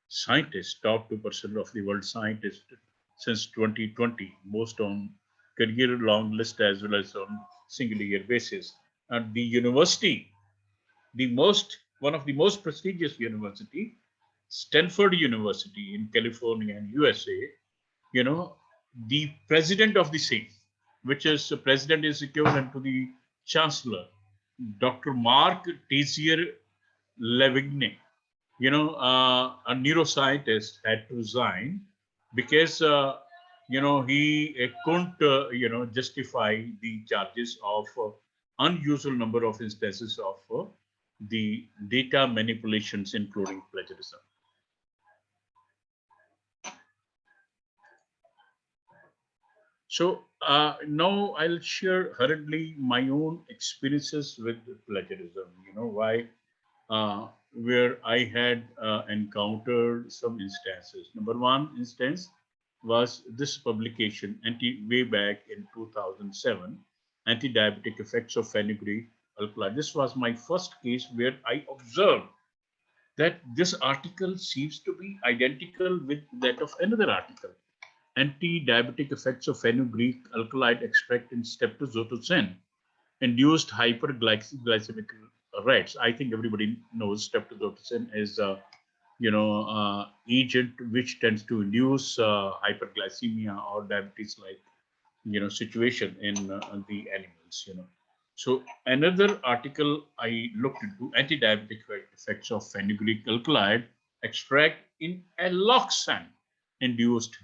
scientists, top 2% of the world scientists since 2020, most on career long list as well as on single year basis. And the university, one of the most prestigious university, Stanford University in California and USA, you know, the president of the same, which is the president is equivalent to the chancellor, Dr. Mark Tessier Levigne, a neuroscientist had to resign because, he couldn't, justify the charges of unusual number of instances of the data manipulations, including plagiarism. So now I'll share hurriedly my own experiences with plagiarism. Why? Where I had encountered some instances. Number one instance was this publication, way back in 2007, anti-diabetic effects of fenugreek alkali. This was my first case where I observed that this article seems to be identical with that of another article. Anti-diabetic effects of fenugreek alkali extract in streptozotocin induced hyperglycemic rates. I think everybody knows streptozotocin is a agent which tends to induce hyperglycemia or diabetes like situation in the animals. So another article I looked into, anti-diabetic effects of fenugreek alkali extract in alloxan induced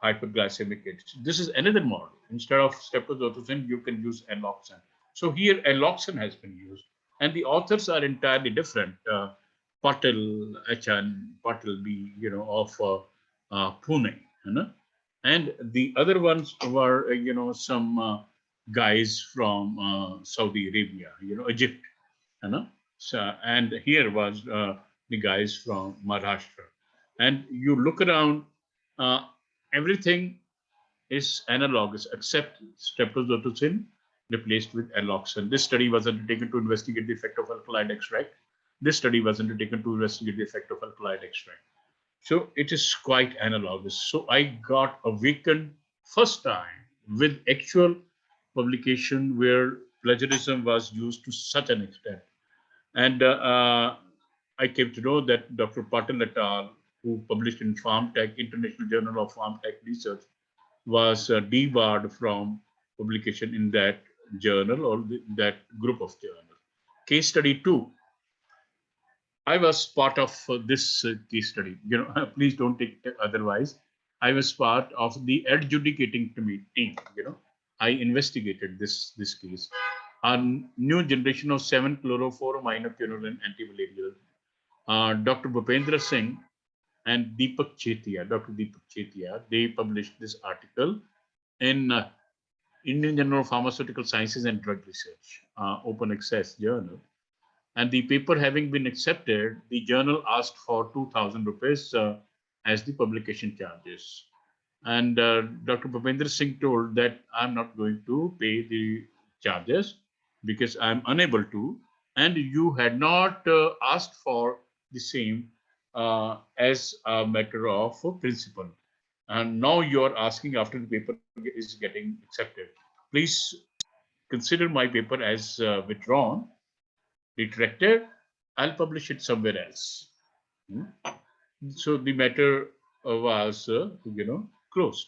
hyperglycemic agents. This is another model. Instead of streptozotocin, you can use alloxan. So here alloxan has been used, and the authors are entirely different. Patel H and Patel B, of Pune, you know? And the other ones were, some guys from Saudi Arabia, Egypt, you know. So, and here was the guys from Maharashtra. And you look around, uh, everything is analogous except streptozotocin replaced with alloxan. This study was undertaken to investigate the effect of alkaloid extract. This study was undertaken to investigate the effect of alkaloid extract. So it is quite analogous. So I got awakened first time with actual publication where plagiarism was used to such an extent. And I came to know that Dr. Patel et al., who published in FarmTech, International Journal of FarmTech Research, was debarred from publication in that journal or that group of journals. Case study 2. I was part of this case study. Please don't take it otherwise. I was part of the adjudicating committee. I investigated this case. A new generation of 7-chlorophorominocuronine antimalarial. Dr. Bhupendra Singh and Deepak Chetia, Dr. Deepak Chetia, they published this article in Indian Journal of Pharmaceutical Sciences and Drug Research, open access journal. And the paper having been accepted, the journal asked for 2,000 rupees as the publication charges. And Dr. Bhupendra Singh told that I'm not going to pay the charges because I'm unable to. And you had not asked for the same as a matter of principle. And now you're asking after the paper is getting accepted. Please consider my paper as withdrawn, retracted. I'll publish it somewhere else. So the matter was, closed.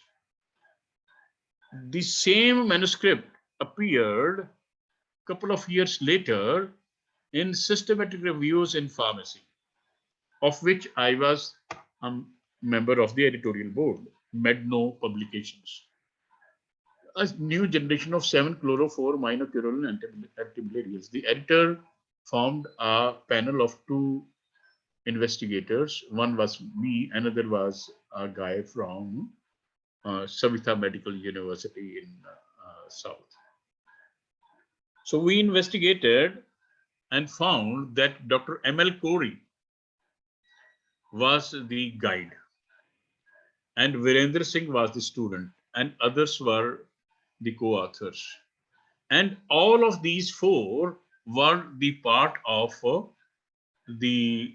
The same manuscript appeared a couple of years later in Systematic Reviews in Pharmacy, of which I was a member of the editorial board, Medno Publications. A new generation of 7-chlorophorominocuronine antimalarials. The editor formed a panel of 2 investigators. One was me, another was a guy from Savitha Medical University in South. So we investigated and found that Dr. M.L. Corey was the guide and Virendra Singh was the student and others were the co-authors. And all of these 4 were the part of the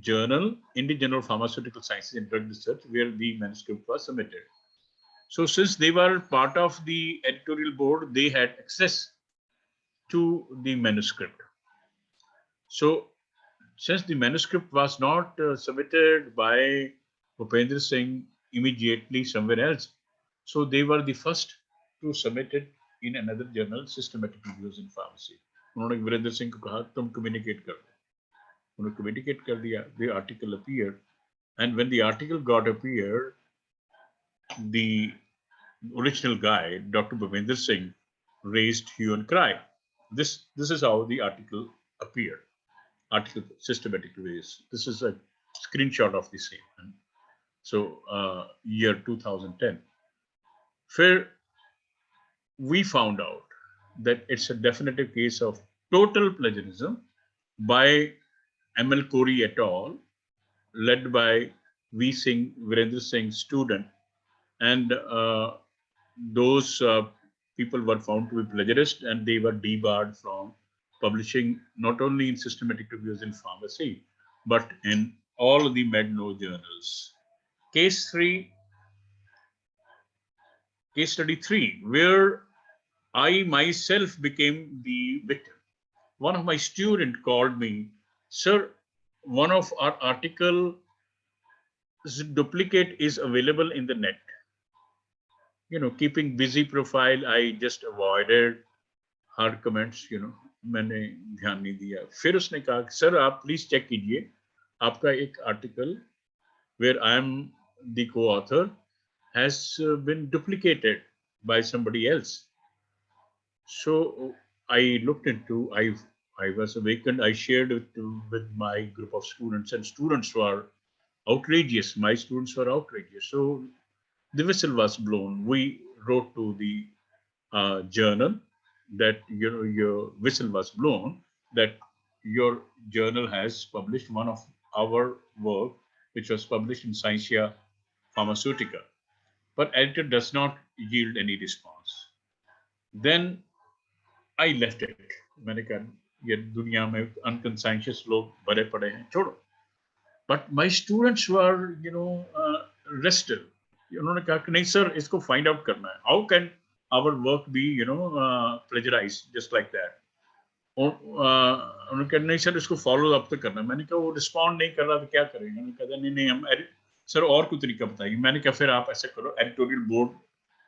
journal, Indian Journal of Pharmaceutical Sciences and Drug Research, where the manuscript was submitted. So since they were part of the editorial board, they had access to the manuscript. So since the manuscript was not submitted by Bhupendra Singh immediately somewhere else, so they were the first to submit it in another journal, Systematic Reviews in Pharmacy. उन्होंने वीरेंद्र सिंह को कहा तुम communicate कर दो. उन्होंने communicate कर दिया. The article appeared, and when the article got appeared, the original guy, Dr. Bhupendra Singh, raised hue and cry. This is how the article appeared. Article Systematic Reviews. This is a screenshot of the same. So year 2010. Where we found out that it's a definitive case of total plagiarism by M.L. Corey et al., led by V. Singh, Virendra Singh, student, and those people were found to be plagiarists and they were debarred from publishing not only in Systematic Reviews in Pharmacy, but in all the Medno journals. Case study 3, where I myself became the victim. One of my students called me, sir, one of our articles duplicate is available in the net. Keeping busy profile, I just avoided her comments, मैंने ध्यान नहीं दिया. फिर उसने कहा sir आप please check कीजिए आपका एक article where I am the co-author has been duplicated by somebody else. So I looked into, I was awakened, I shared it with my group of students, and students were outrageous. My students were outrageous. So the whistle was blown. We wrote to the journal that your whistle was blown, that your journal has published one of our work, which was published in Scientia Pharmaceutica, but editor does not yield any response. Then I left it. मैंने कहा ये दुनिया में unconscientious लोग बड़े पड़े हैं, छोड़ो. But my students were, restive. उन्होंने कहा कि नहीं सर, इसको find out करना है. How can our work be, plagiarized just like that? उन्होंने कहा नहीं सर, इसको follow up तो करना है. मैंने कहा वो respond नहीं कर रहा तो क्या करेंगे? उन्होंने कहा नहीं हम सर और कोई तरीका बताइए. मैंने कहा फिर आप ऐसा करो, editorial board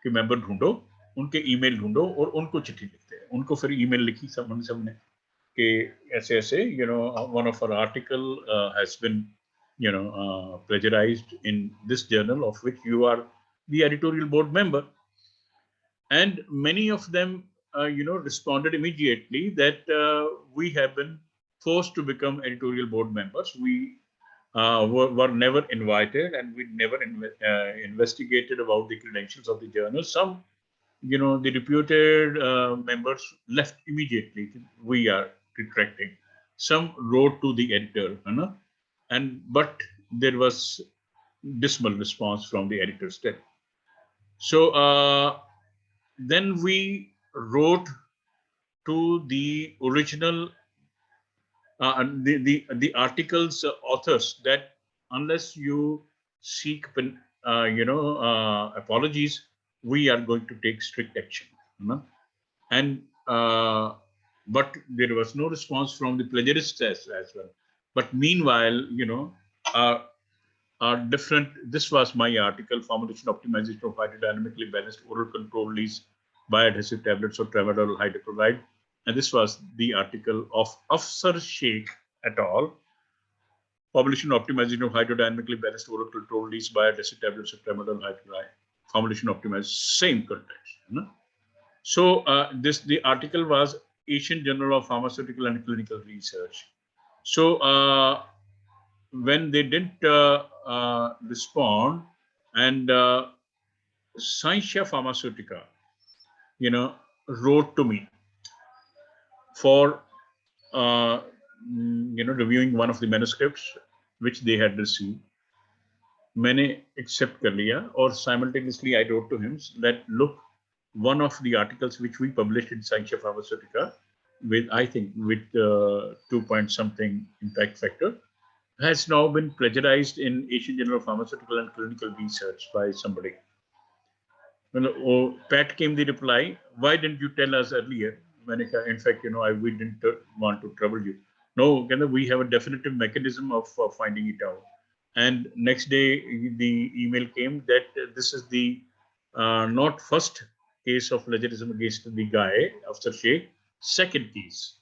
के member ढूंढो, उनके email ढूंढो और उनको चिट्ठी लिखते हैं. उनको फिर email लिखी सबने कि ऐसे ऐसे, one of our article has been plagiarized in this journal of which you are the editorial board member. And many of them, responded immediately that we have been forced to become editorial board members. We were never invited, and we never investigated about the credentials of the journal. Some, the reputed members left immediately. We are retracting. Some wrote to the editor, but there was dismal response from the editor's desk. So then we wrote to the original the article's authors that unless you seek apologies, we are going to take strict action. And but there was no response from the plagiarists as well. But meanwhile, different. This was my article: formulation optimization of hydrodynamically balanced oral control release bioadhesive tablets of tramadol hydrochloride. And this was the article of Afsar Sheikh et al. Formulation optimization of hydrodynamically balanced oral control release bioadhesive tablets of tramadol hydrochloride. Formulation optimized, same context. So the article was Asian Journal of Pharmaceutical and Clinical Research. So when they didn't respond, and Scientia Pharmaceutica, wrote to me for reviewing one of the manuscripts which they had received. मैंने accept कर लिया, और simultaneously I wrote to him that look, one of the articles which we published in Scientia Pharmaceutica with, I think, with 2 point something impact factor, has now been plagiarized in Asian Journal of Pharmaceutical and Clinical Research by somebody. Well, Pat came the reply, why didn't you tell us earlier? In fact, we didn't want to trouble you. No, we have a definitive mechanism of finding it out. And next day, the email came that this is the not first case of plagiarism against the guy, Afsar Sheikh, second case.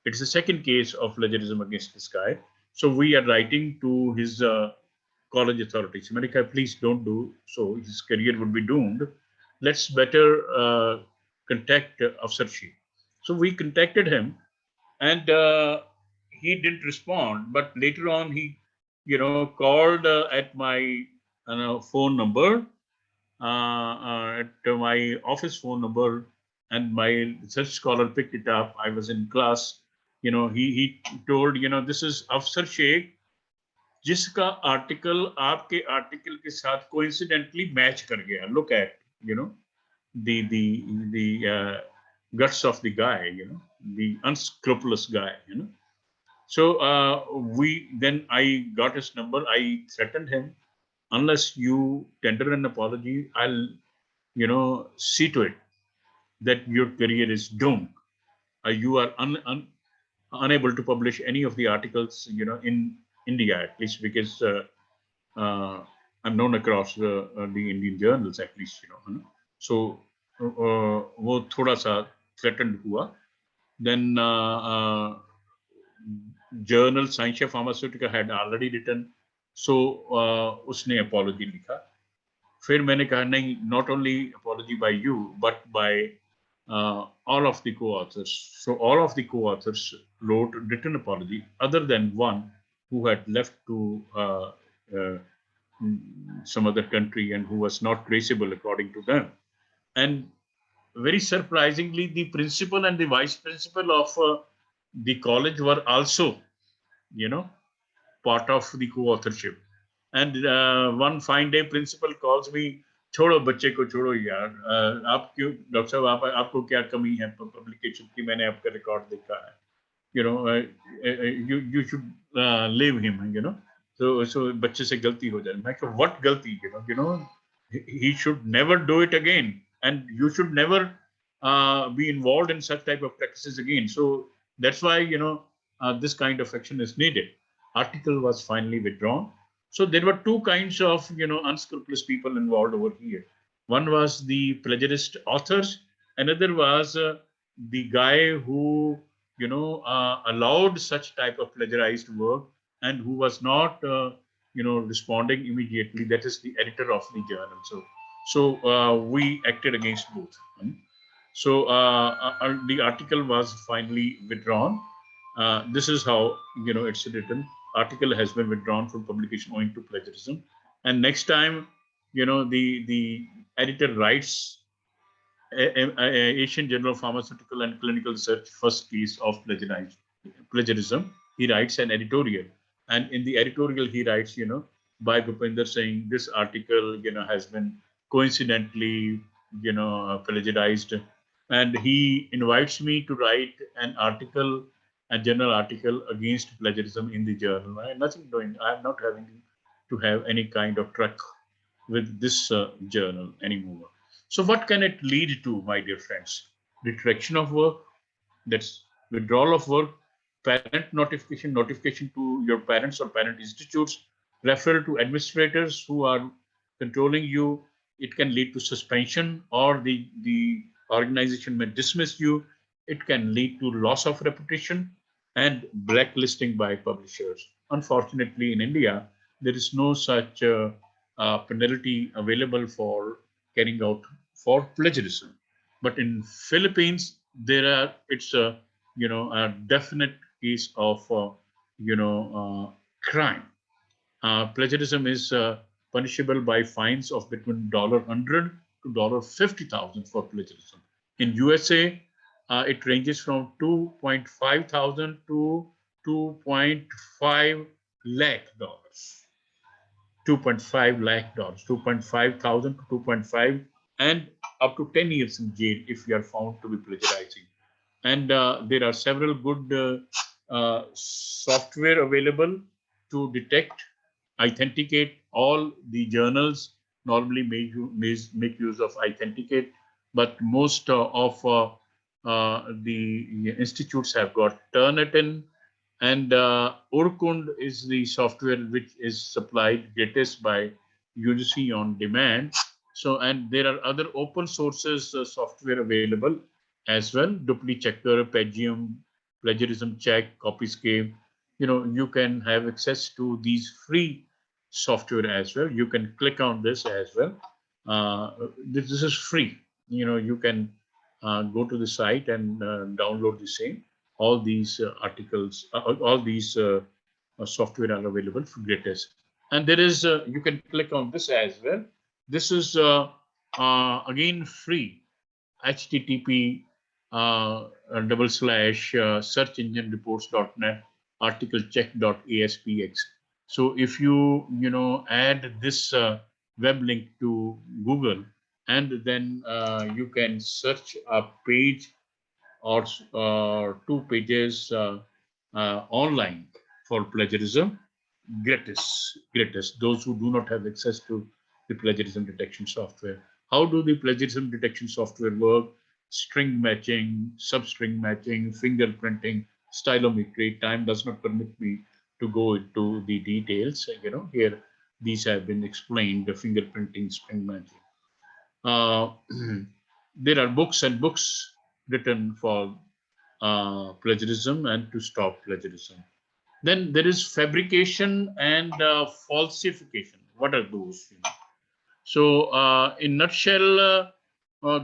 It's the second case of plagiarism against this guy. So we are writing to his college authorities. America, please don't do so. His career would be doomed. Let's better contact Afsar Sheikh. So we contacted him, and he didn't respond. But later on, he, called at my phone number, at my office phone number, and my research scholar picked it up. I was in class. He told, this is Afsar Sheikh, जिसका article आपके article के साथ coincidentally match कर गया. Look at, the guts of the guy, the unscrupulous guy, So I got his number. I threatened him, unless you tender an apology, I'll, see to it that your career is doomed. You are unable to publish any of the articles, in India, at least, because I'm known across the Indian journals, at least, So वो थोड़ा सा threatened हुआ. Then journal Scientia Pharmaceutica had already written, so उसने apology लिखा. फिर मैंने कहा नहीं, not only apology by you, but by all of the co-authors. So all of the co-authors wrote written apology, other than one who had left to some other country and who was not traceable according to them. And very surprisingly, the principal and the vice principal of the college were also, part of the co-authorship. And one fine day, principal calls me, छोड़ो बच्चे को छोड़ो यार, आप क्यों doctor साहब आपको क्या कमी है पब्लिकेशन की, मैंने आपका रिकॉर्ड देखा है, you should leave him, so बच्चे से गलती हो जाए. मैं कहा what गलती, he should never do it again, and you should never be involved in such type of practices again. So that's why this kind of action is needed. Article was finally withdrawn. So there were two kinds of unscrupulous people involved over here. One was the plagiarist authors, another was the guy who allowed such type of plagiarized work and who was not responding immediately. That is the editor of the journal. So we acted against both. So the article was finally withdrawn. This is how it's written. Article has been withdrawn from publication owing to plagiarism. And next time the editor writes Asian Journal of Pharmaceutical and Clinical Research first case of plagiarism, he writes an editorial, and in the editorial he writes by Bhupinder saying this article has been coincidentally plagiarized, and he invites me to write an article, a journal article against plagiarism in the journal. I am nothing doing. I am not having to have any kind of truck with this journal anymore. So what can it lead to, my dear friends? Retraction of work, that's withdrawal of work, parent notification to your parents or parent institutes, referral to administrators who are controlling you. It can lead to suspension, or the organization may dismiss you. It can lead to loss of reputation and blacklisting by publishers. Unfortunately, in India, there is no such penalty available for carrying out for plagiarism. But in Philippines, it's a definite case of crime. Plagiarism is punishable by fines of between $100 to $50,000 for plagiarism. In USA, it ranges from 2.5 thousand to 2.5 lakh dollars. 2.5 lakh dollars, 2.5 thousand to 2.5, and up to 10 years in jail if you are found to be plagiarizing. And there are several good software available to detect, authenticate. All the journals normally make use of authenticate, but most of the institutes have got Turnitin, and Urkund is the software which is supplied greatest by UGC on demand. So, and there are other open sources software available as well. Dupli Checker, Pagium, Plagiarism Check, Copyscape. You can have access to these free software as well. You can click on this as well. This is free. You can go to the site and download the same. All these articles, all these software are available for greatest. And there is, you can click on this as well. This is again free. HTTP /search engine reports.net article check.aspx. So if you add this web link to Google, and then you can search a page or two pages online for plagiarism, greatest. Those who do not have access to the plagiarism detection software. How do the plagiarism detection software work? String matching, substring matching, fingerprinting, stylometry. Time does not permit me to go into the details. Here these have been explained, the fingerprinting, string matching. There are books and books written for plagiarism and to stop plagiarism. Then there is fabrication and falsification. What are those? So, in nutshell,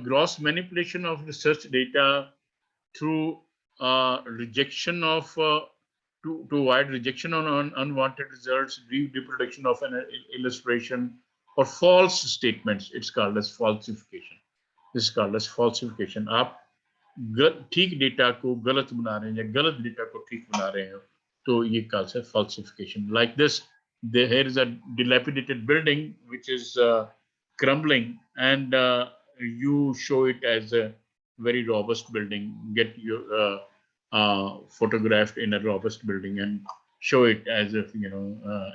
gross manipulation of research data through rejection of to to avoid rejection on unwanted results, reproduction of an illustration, or false statements. It's called as falsification. This is called as falsification. आप ठीक data को गलत बना रहे हैं या गलत data को ठीक बना रहे हैं तो ये calls as falsification. Like this, here is a dilapidated building which is crumbling, and you show it as a very robust building. Get your photographed in a robust building and show it as if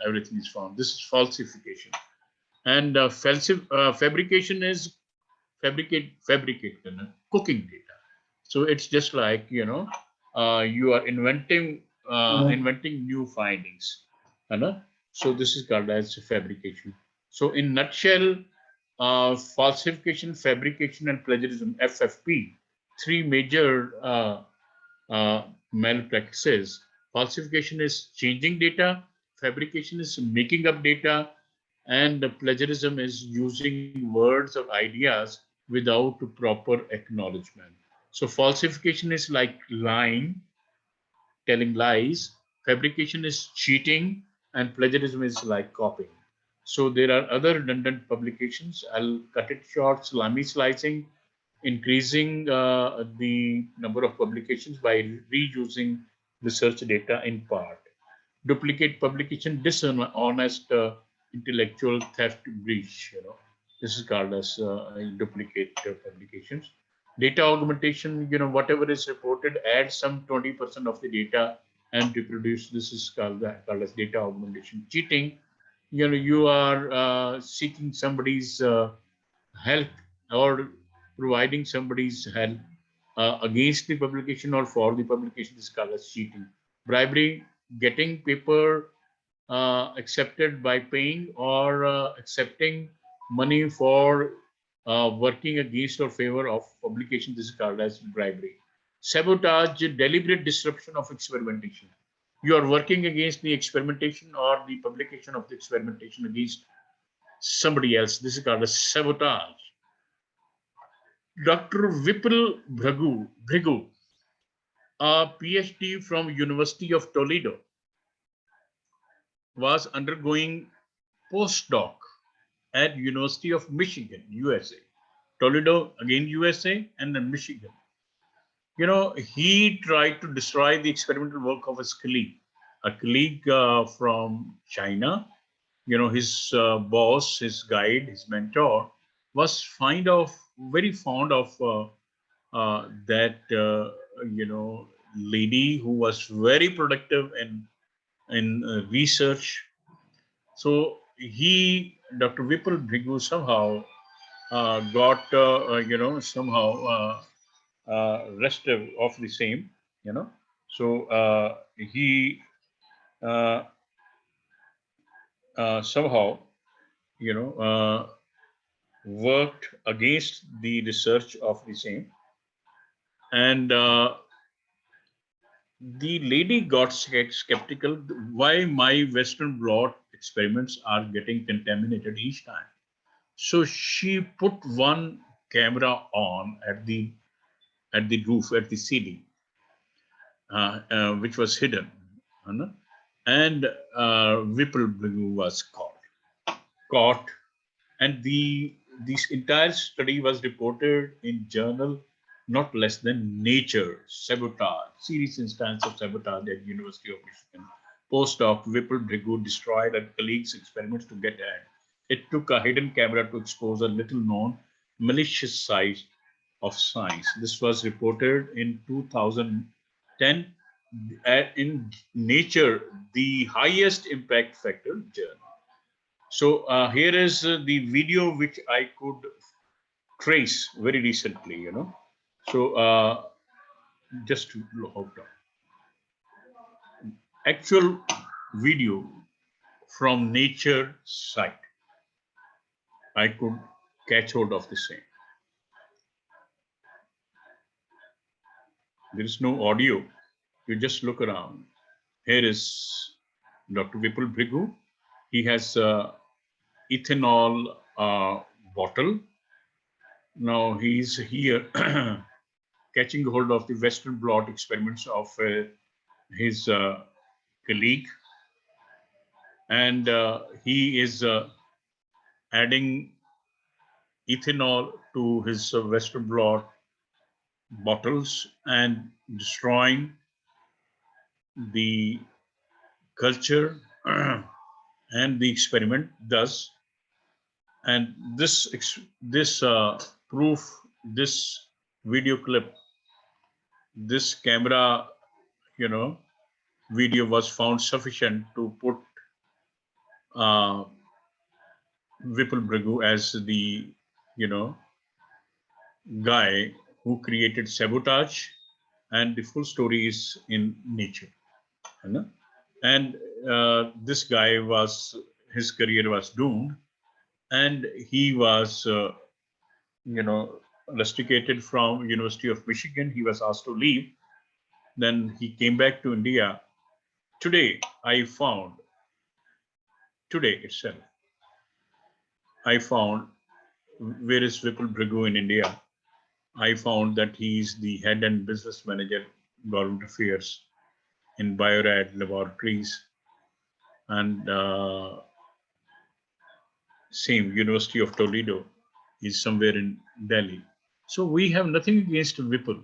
everything is found. This is falsification. And fabrication is fabricate cooking data. So it's just like you are inventing new findings, so this is called as fabrication. So in nutshell, falsification, fabrication, and plagiarism, FFP, three major malpractices. Falsification is changing data, fabrication is making up data, and plagiarism is using words or ideas without proper acknowledgement. So falsification is like lying, telling lies, fabrication is cheating, and plagiarism is like copying. So there are other redundant publications. I'll cut it short. Salami slicing, increasing the number of publications by reusing research data in part. Duplicate publication, dishonest intellectual theft breach. This is called as duplicate publications. Data augmentation, whatever is reported, add some 20% of the data and reproduce. This is called as data augmentation. Cheating, you are seeking somebody's help or providing somebody's help against the publication or for the publication. This is called as cheating. Bribery, getting paper accepted by paying or accepting money for working against or favor of publication. This is called as bribery. Sabotage, deliberate disruption of experimentation. You are working against the experimentation or the publication of the experimentation against somebody else. This is called as sabotage. Dr. Vipul Bhrigu, a PhD from University of Toledo, was undergoing postdoc at University of Michigan, USA. Toledo, again USA, and then Michigan. He tried to destroy the experimental work of his colleague, a colleague from China. His boss, his guide, his mentor was very fond of that lady who was very productive in research. So Dr. Vipul Bhrigu, somehow got somehow restive of the same. So he somehow worked against the research of the same, and the lady got skeptical. Why my Western blot experiments are getting contaminated each time? So she put one camera on at the roof, at the ceiling, which was hidden, and Vipul Bhrigu was caught, and this entire study was reported in journal not less than Nature. Sabotage, serious instance of sabotage at University of Michigan. Postdoc Vipul Bhrigu destroyed a colleague's experiments to get ahead. It took a hidden camera to expose a little-known malicious side of science. This was reported in 2010 in Nature, the highest impact factor journal. So here is the video which I could trace very recently, So just to hold on. Actual video from Nature site. I could catch hold of the same. There is no audio. You just look around. Here is Dr. Vipul Bhrigu. He has ethanol bottle. Now he's here catching hold of the Western blot experiments of his colleague, and he is adding ethanol to his Western blot bottles and destroying the culture and the experiment does. And this proof, this video clip, this camera, video was found sufficient to put Vipul Brighu as the, guy who created sabotage, and the full story is in nature. And this guy his career was doomed, and he was, rusticated from University of Michigan. He was asked to leave. Then he came back to India. Today itself, I found where is Vipul Brighu in India. I found that he is the head and business manager, government affairs in Biorad Laboratories, and same University of Toledo is somewhere in Delhi. So we have nothing against Vipul.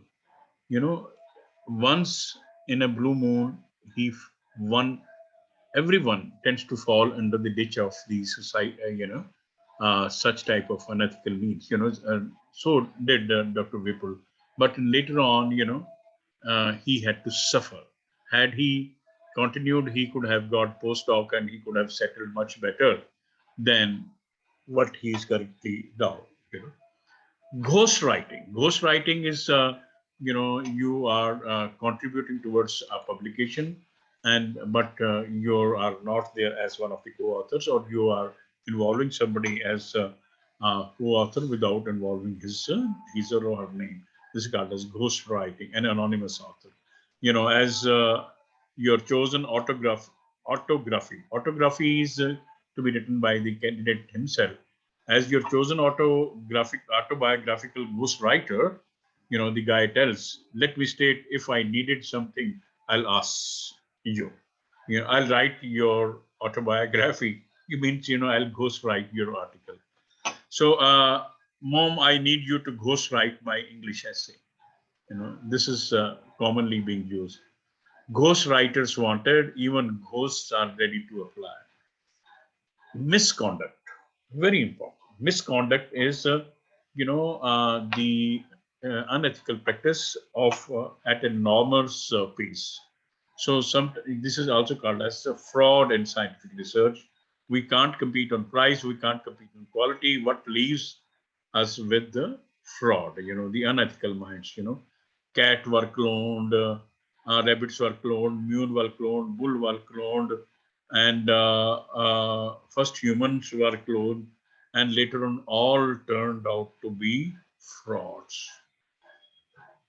Once in a blue moon, he won. Everyone tends to fall under the ditch of the society, such type of unethical means. So did Dr. Vipul. But later on, he had to suffer. Had he continued, he could have got postdoc and he could have settled much better than what he is currently now. Ghostwriting is, you are contributing towards a publication, but you are not there as one of the co-authors, or you are involving somebody as a co-author without involving his or her name. This is called as ghostwriting, an anonymous author. As your chosen autography is to be written by the candidate himself. As your chosen autobiographical ghostwriter, the guy tells, let me state, if I needed something, I'll ask you. I'll write your autobiography. It means, I'll ghostwrite your article. So, Mom, I need you to ghostwrite my English essay. This is commonly being used. Ghostwriters wanted, even ghosts are ready to apply. Misconduct, very important. Misconduct is, the unethical practice of at an enormous pace. So this is also called as a fraud in scientific research. We can't compete on price. We can't compete on quality. What leaves us with the fraud? The unethical minds. Cat were cloned, rabbits were cloned, mule were cloned, bull were cloned, and first humans were cloned, and later on all turned out to be frauds.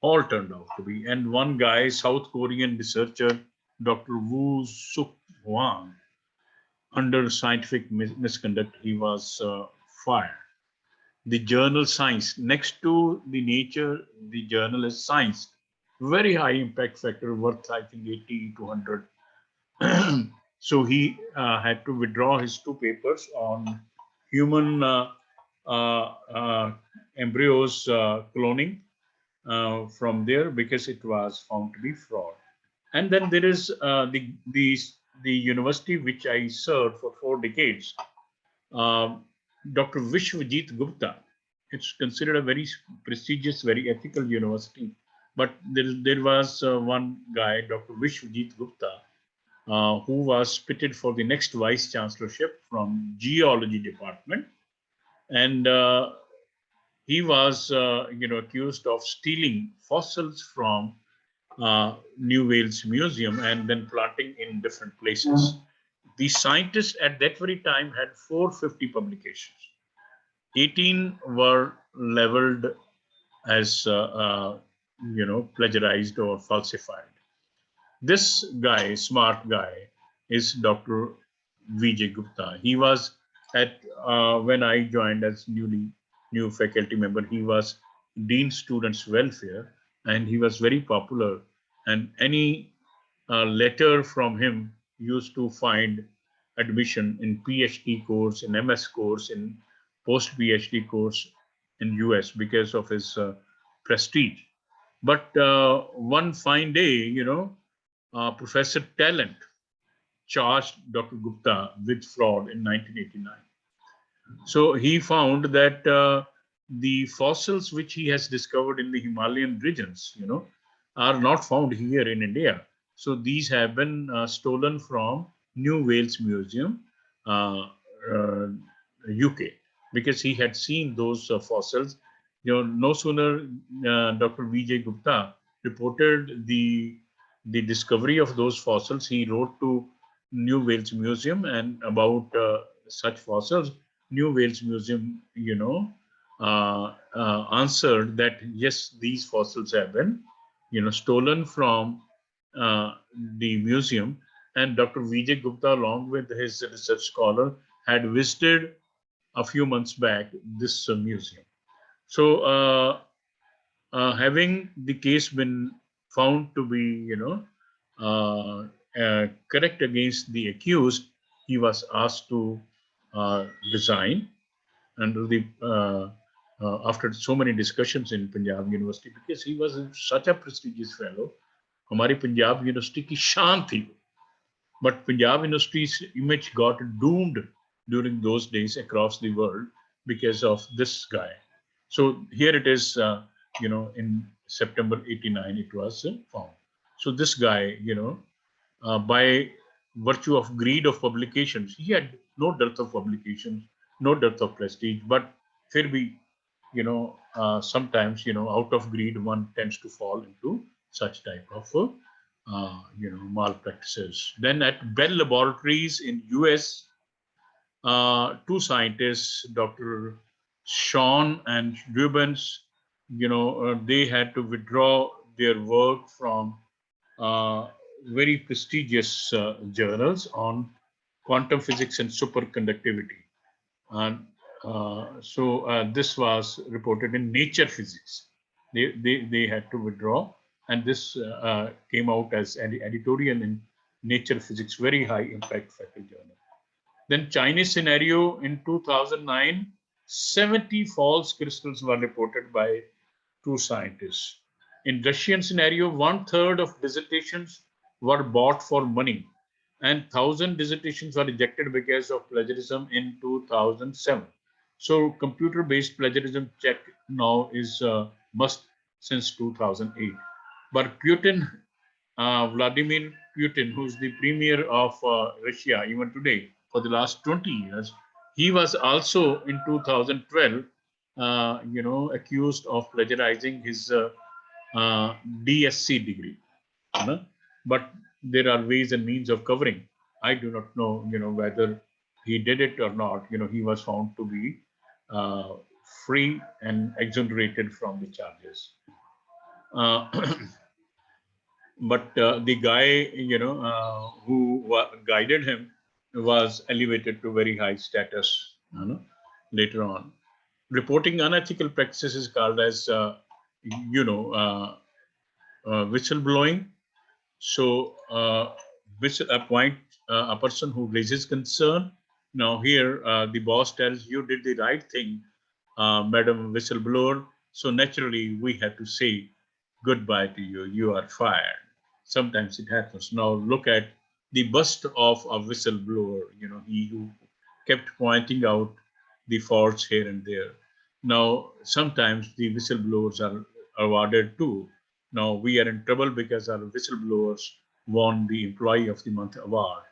All turned out to be. And one guy, South Korean researcher, Dr. Woo Suk Hwang, under scientific misconduct, he was fired. The journal Science, next to the Nature, the journal is Science. Very high impact factor, worth I think 80 to 100. So he had to withdraw his 2 papers on human embryos cloning from there because it was found to be fraud. And then there is the university which I served for 4 decades, Dr. Vishwajit Gupta. It's considered a very prestigious, very ethical university. But there was one guy, Dr. Vishwajit Gupta, who was pitted for the next vice chancellorship from geology department, and he was accused of stealing fossils from New Wales Museum and then planting in different places. The scientists at that very time had 450 publications. 18 were leveled as plagiarized or falsified. This guy, smart guy, is Dr. Vijay Gupta. He was at when I joined as new faculty member, he was Dean Students Welfare, and he was very popular. And any letter from him used to find admission in PhD course, in MS course, in post PhD course in US because of his prestige. But one fine day, Professor Talent charged Dr. Gupta with fraud in 1989. So he found that the fossils which he has discovered in the Himalayan regions, are not found here in India. So these have been stolen from New Wales Museum, uh, uh, UK, because he had seen those fossils. No sooner Dr. Vijay Gupta reported the discovery of those fossils, he wrote to New Wales Museum and about such fossils. New Wales Museum, answered that yes, these fossils have been, stolen from the museum. And Dr. Vijay Gupta, along with his research scholar, had visited a few months back this museum. So, having the case been found to be, correct against the accused, he was asked to resign under the after so many discussions in Punjab University, because he was such a prestigious fellow. हमारी Punjab university की शान थी, but Punjab University's image got doomed during those days across the world because of this guy. So here it is, in September '89 it was found. So this guy, by virtue of greed of publications, he had no dearth of publications, no dearth of prestige, but फिर भी, sometimes, out of greed, one tends to fall into such type of, malpractices. Then at Bell Laboratories in US, two scientists, Dr. Sean and Rubens, they had to withdraw their work from very prestigious journals on quantum physics and superconductivity. And this was reported in Nature Physics. They had to withdraw, and this came out as an editorial in Nature Physics, very high impact faculty journal. Then Chinese scenario in 2009, 70 false crystals were reported by two scientists. In Russian scenario, 1/3 of dissertations were bought for money, and 1,000 dissertations were rejected because of plagiarism in 2007. So computer-based plagiarism check now is must since 2008. But Putin, Vladimir Putin, who's the premier of Russia even today for the last 20 years, he was also in 2012, accused of plagiarizing his DSc degree. But there are ways and means of covering. I do not know, whether he did it or not. He was found to be free and exonerated from the charges. But the guy, who guided him was elevated to very high status, later on. Reporting unethical practices is called as, whistleblowing. So, appoint a person who raises concern. Now here, the boss tells you did the right thing, Madam Whistleblower. So naturally, we have to say goodbye to you. You are fired. Sometimes it happens. Now look at the bust of a whistleblower. He who kept pointing out the faults here and there. Now sometimes the whistleblowers are awarded too. Now we are in trouble because our whistleblowers won the Employee of the Month award.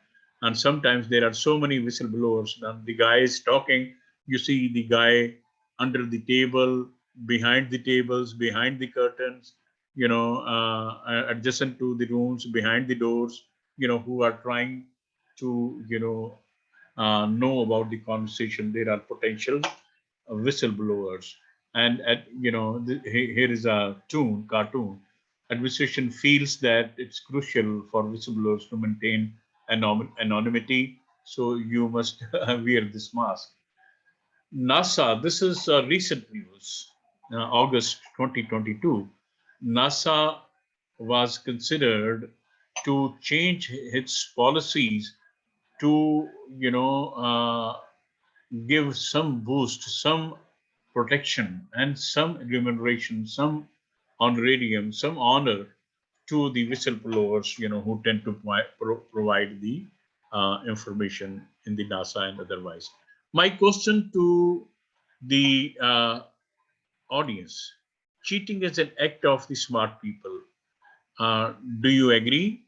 And sometimes there are so many whistleblowers. Now the guy is talking. You see the guy under the table, behind the tables, behind the curtains, adjacent to the rooms, behind the doors, who are trying to, know about the conversation. There are potential whistleblowers. And here is a cartoon. Administration feels that it's crucial for whistleblowers to maintain anonymity, so you must wear this mask. NASA, this is recent news, August 2022. NASA was considered to change its policies to, give some boost, some protection, and some remuneration, some honorarium, some honor to the whistleblowers, who tend to provide the information in the NASA and otherwise. My question to the audience: cheating is an act of the smart people. Do you agree?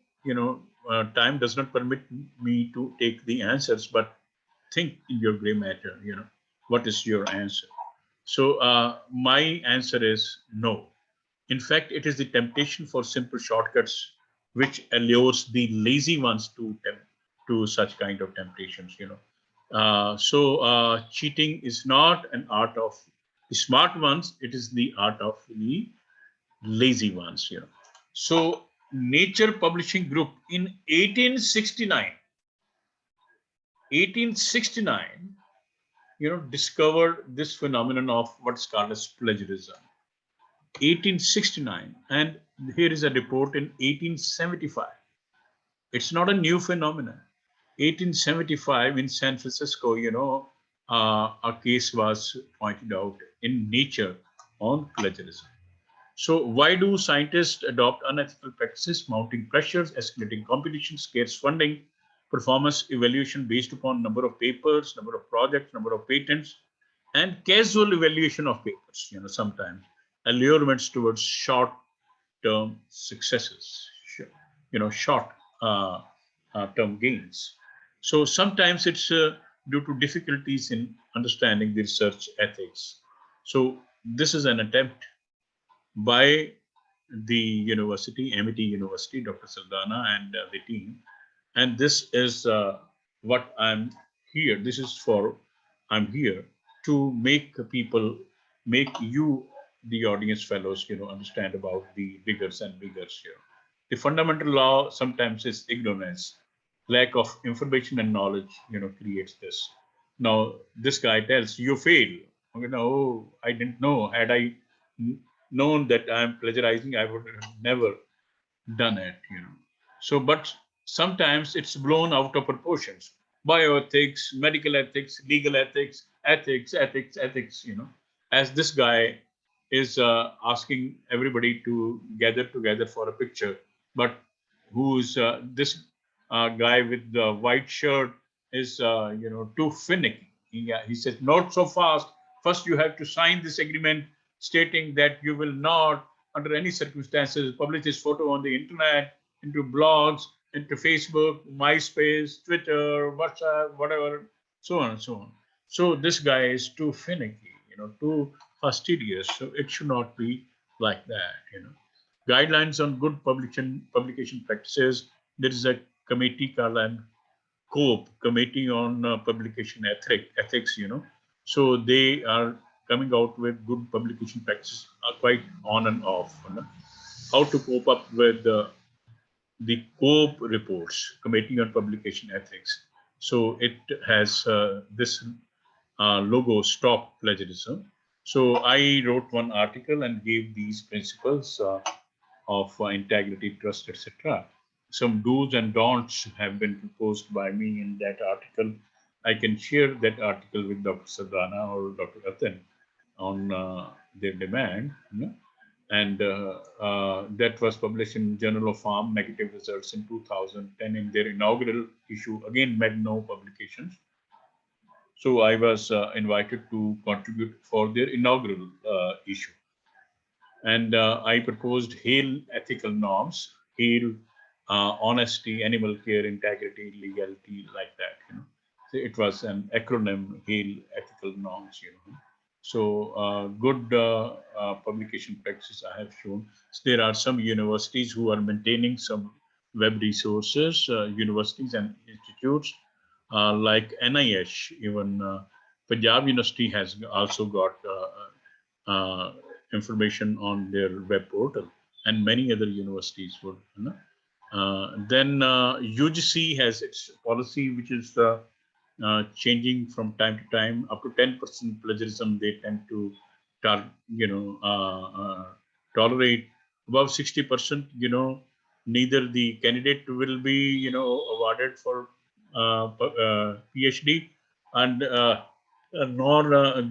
Time does not permit me to take the answers, but think in your gray matter. What is your answer? So my answer is no. In fact, it is the temptation for simple shortcuts which allures the lazy ones to such kind of temptations. So cheating is not an art of the smart ones; it is the art of the lazy ones. So Nature Publishing Group in 1869, discovered this phenomenon of what's called as plagiarism. 1869, and here is a report in 1875. It's not a new phenomenon. 1875 in San Francisco, a case was pointed out in Nature on plagiarism. So why do scientists adopt unethical practices, mounting pressures, escalating competition, scarce funding, performance evaluation based upon number of papers, number of projects, number of patents, and casual evaluation of papers, sometimes allurements towards short-term successes, short-term gains. So sometimes it's due to difficulties in understanding the research ethics. So this is an attempt by the university, MIT University, Dr. Saldana and the team. And this is what I'm here. This is for, I'm here to make people, make you, the audience fellows, understand about the biggers and biggers here. The fundamental law sometimes is ignorance. Lack of information and knowledge, creates this. Now, this guy tells you fail. Oh, I didn't know. Had I known that I'm plagiarizing, I would have never done it. So, but sometimes it's blown out of proportions. Bioethics, medical ethics, legal ethics, ethics. As this guy is asking everybody to gather together for a picture, but who's this guy with the white shirt is too finicky. He says, not so fast. First, you have to sign this agreement stating that you will not, under any circumstances, publish this photo on the internet, into blogs, into Facebook, MySpace, Twitter, WhatsApp, whatever, so on and so on. So this guy is too finicky, too fastidious. So it should not be like that. Guidelines on good publication practices. There is a committee called COPE, Committee on Publication Ethics. So they are coming out with good publication practices, quite on and off. How to cope up with the COPE reports, Committee on Publication Ethics. So it has this logo, Stop Plagiarism. So I wrote one article and gave these principles of integrity, trust, etc. Some do's and don'ts have been proposed by me in that article. I can share that article with Dr. Sadhana or Dr. Ratan on their demand. And that was published in Journal of Farm Negative Results in 2010 in their inaugural issue, again made no publications. So I was invited to contribute for their inaugural issue. And I proposed HAIL ethical norms, HAIL honesty, animal care, integrity, legality, like that. So it was an acronym, HAIL ethical norms. So good publication practices I have shown. So there are some universities who are maintaining some web resources, universities and institutes like NIH, even Punjab University has also got information on their web portal, and many other universities would. Then UGC has its policy, which is changing from time to time. Up to 10% plagiarism they tend to tolerate. Above 60%, neither the candidate will be, awarded for PhD, and nor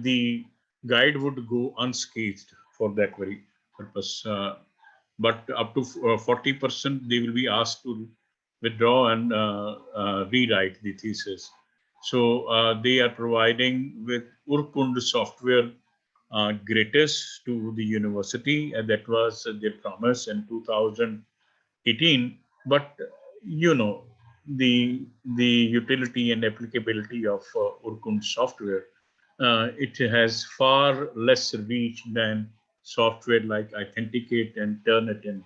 the guide would go unscathed for that very purpose. But up to 40%, they will be asked to withdraw and rewrite the thesis. So they are providing with Urkund software greatest to the university, and that was their promise in 2018. But you know the utility and applicability of Urkund software, it has far less reach than software like Authenticate and Turnitin,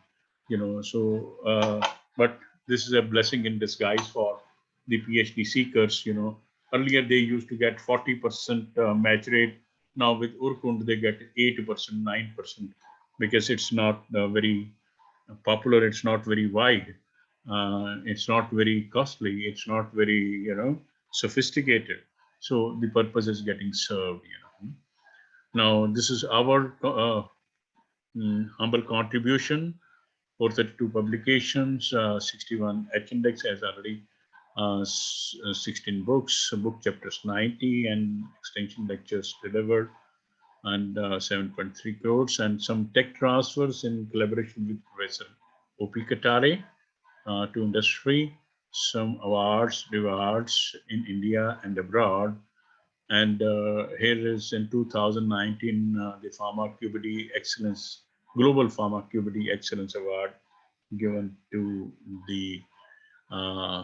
and so but this is a blessing in disguise for the PhD seekers. Earlier they used to get 40% match rate. Now with Urkund they get 8%, 9%, because it's not very popular, it's not very wide, it's not very costly, it's not very sophisticated. So the purpose is getting served. Now this is our humble contribution. 432 publications, 61 H index, as already 16 books, book chapters 90, and extension lectures delivered, and 7.3 crores, and some tech transfers in collaboration with Professor O.P. Katare to industry, some awards, rewards in India and abroad. And here is in 2019, the Pharmaceutical Excellence, Global Pharmaceutical Excellence Award given to the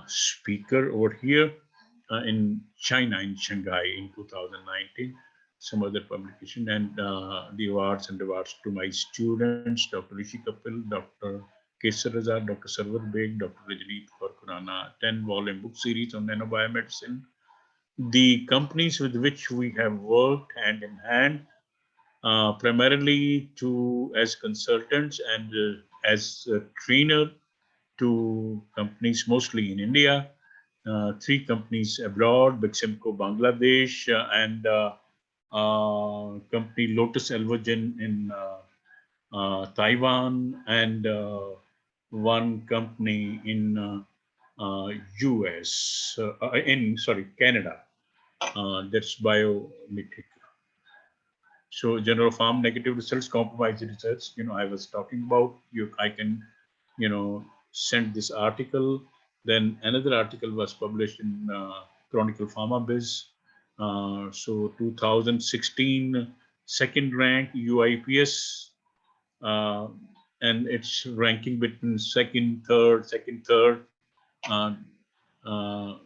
speaker over here in China, in Shanghai in 2019. Some other publication, and the awards and rewards to my students, Dr. Rishi Kapil, Dr. Kesar Raza, Dr. Sarwar Beg, Dr. Rajneet for Kurana, 10-volume book series on nanobiomedicine. The companies with which we have worked hand in hand, primarily as consultants and as a trainer to companies mostly in India, 3 companies abroad, Beximco Bangladesh, and company Lotus Alvogen in Taiwan, and 1 company in US, Canada. That's Biometric. So general farm negative results, compromised results. I was talking about. I can, send this article. Then another article was published in Chronicle Pharma Biz. So 2016, second rank UIPS, and it's ranking between second, third,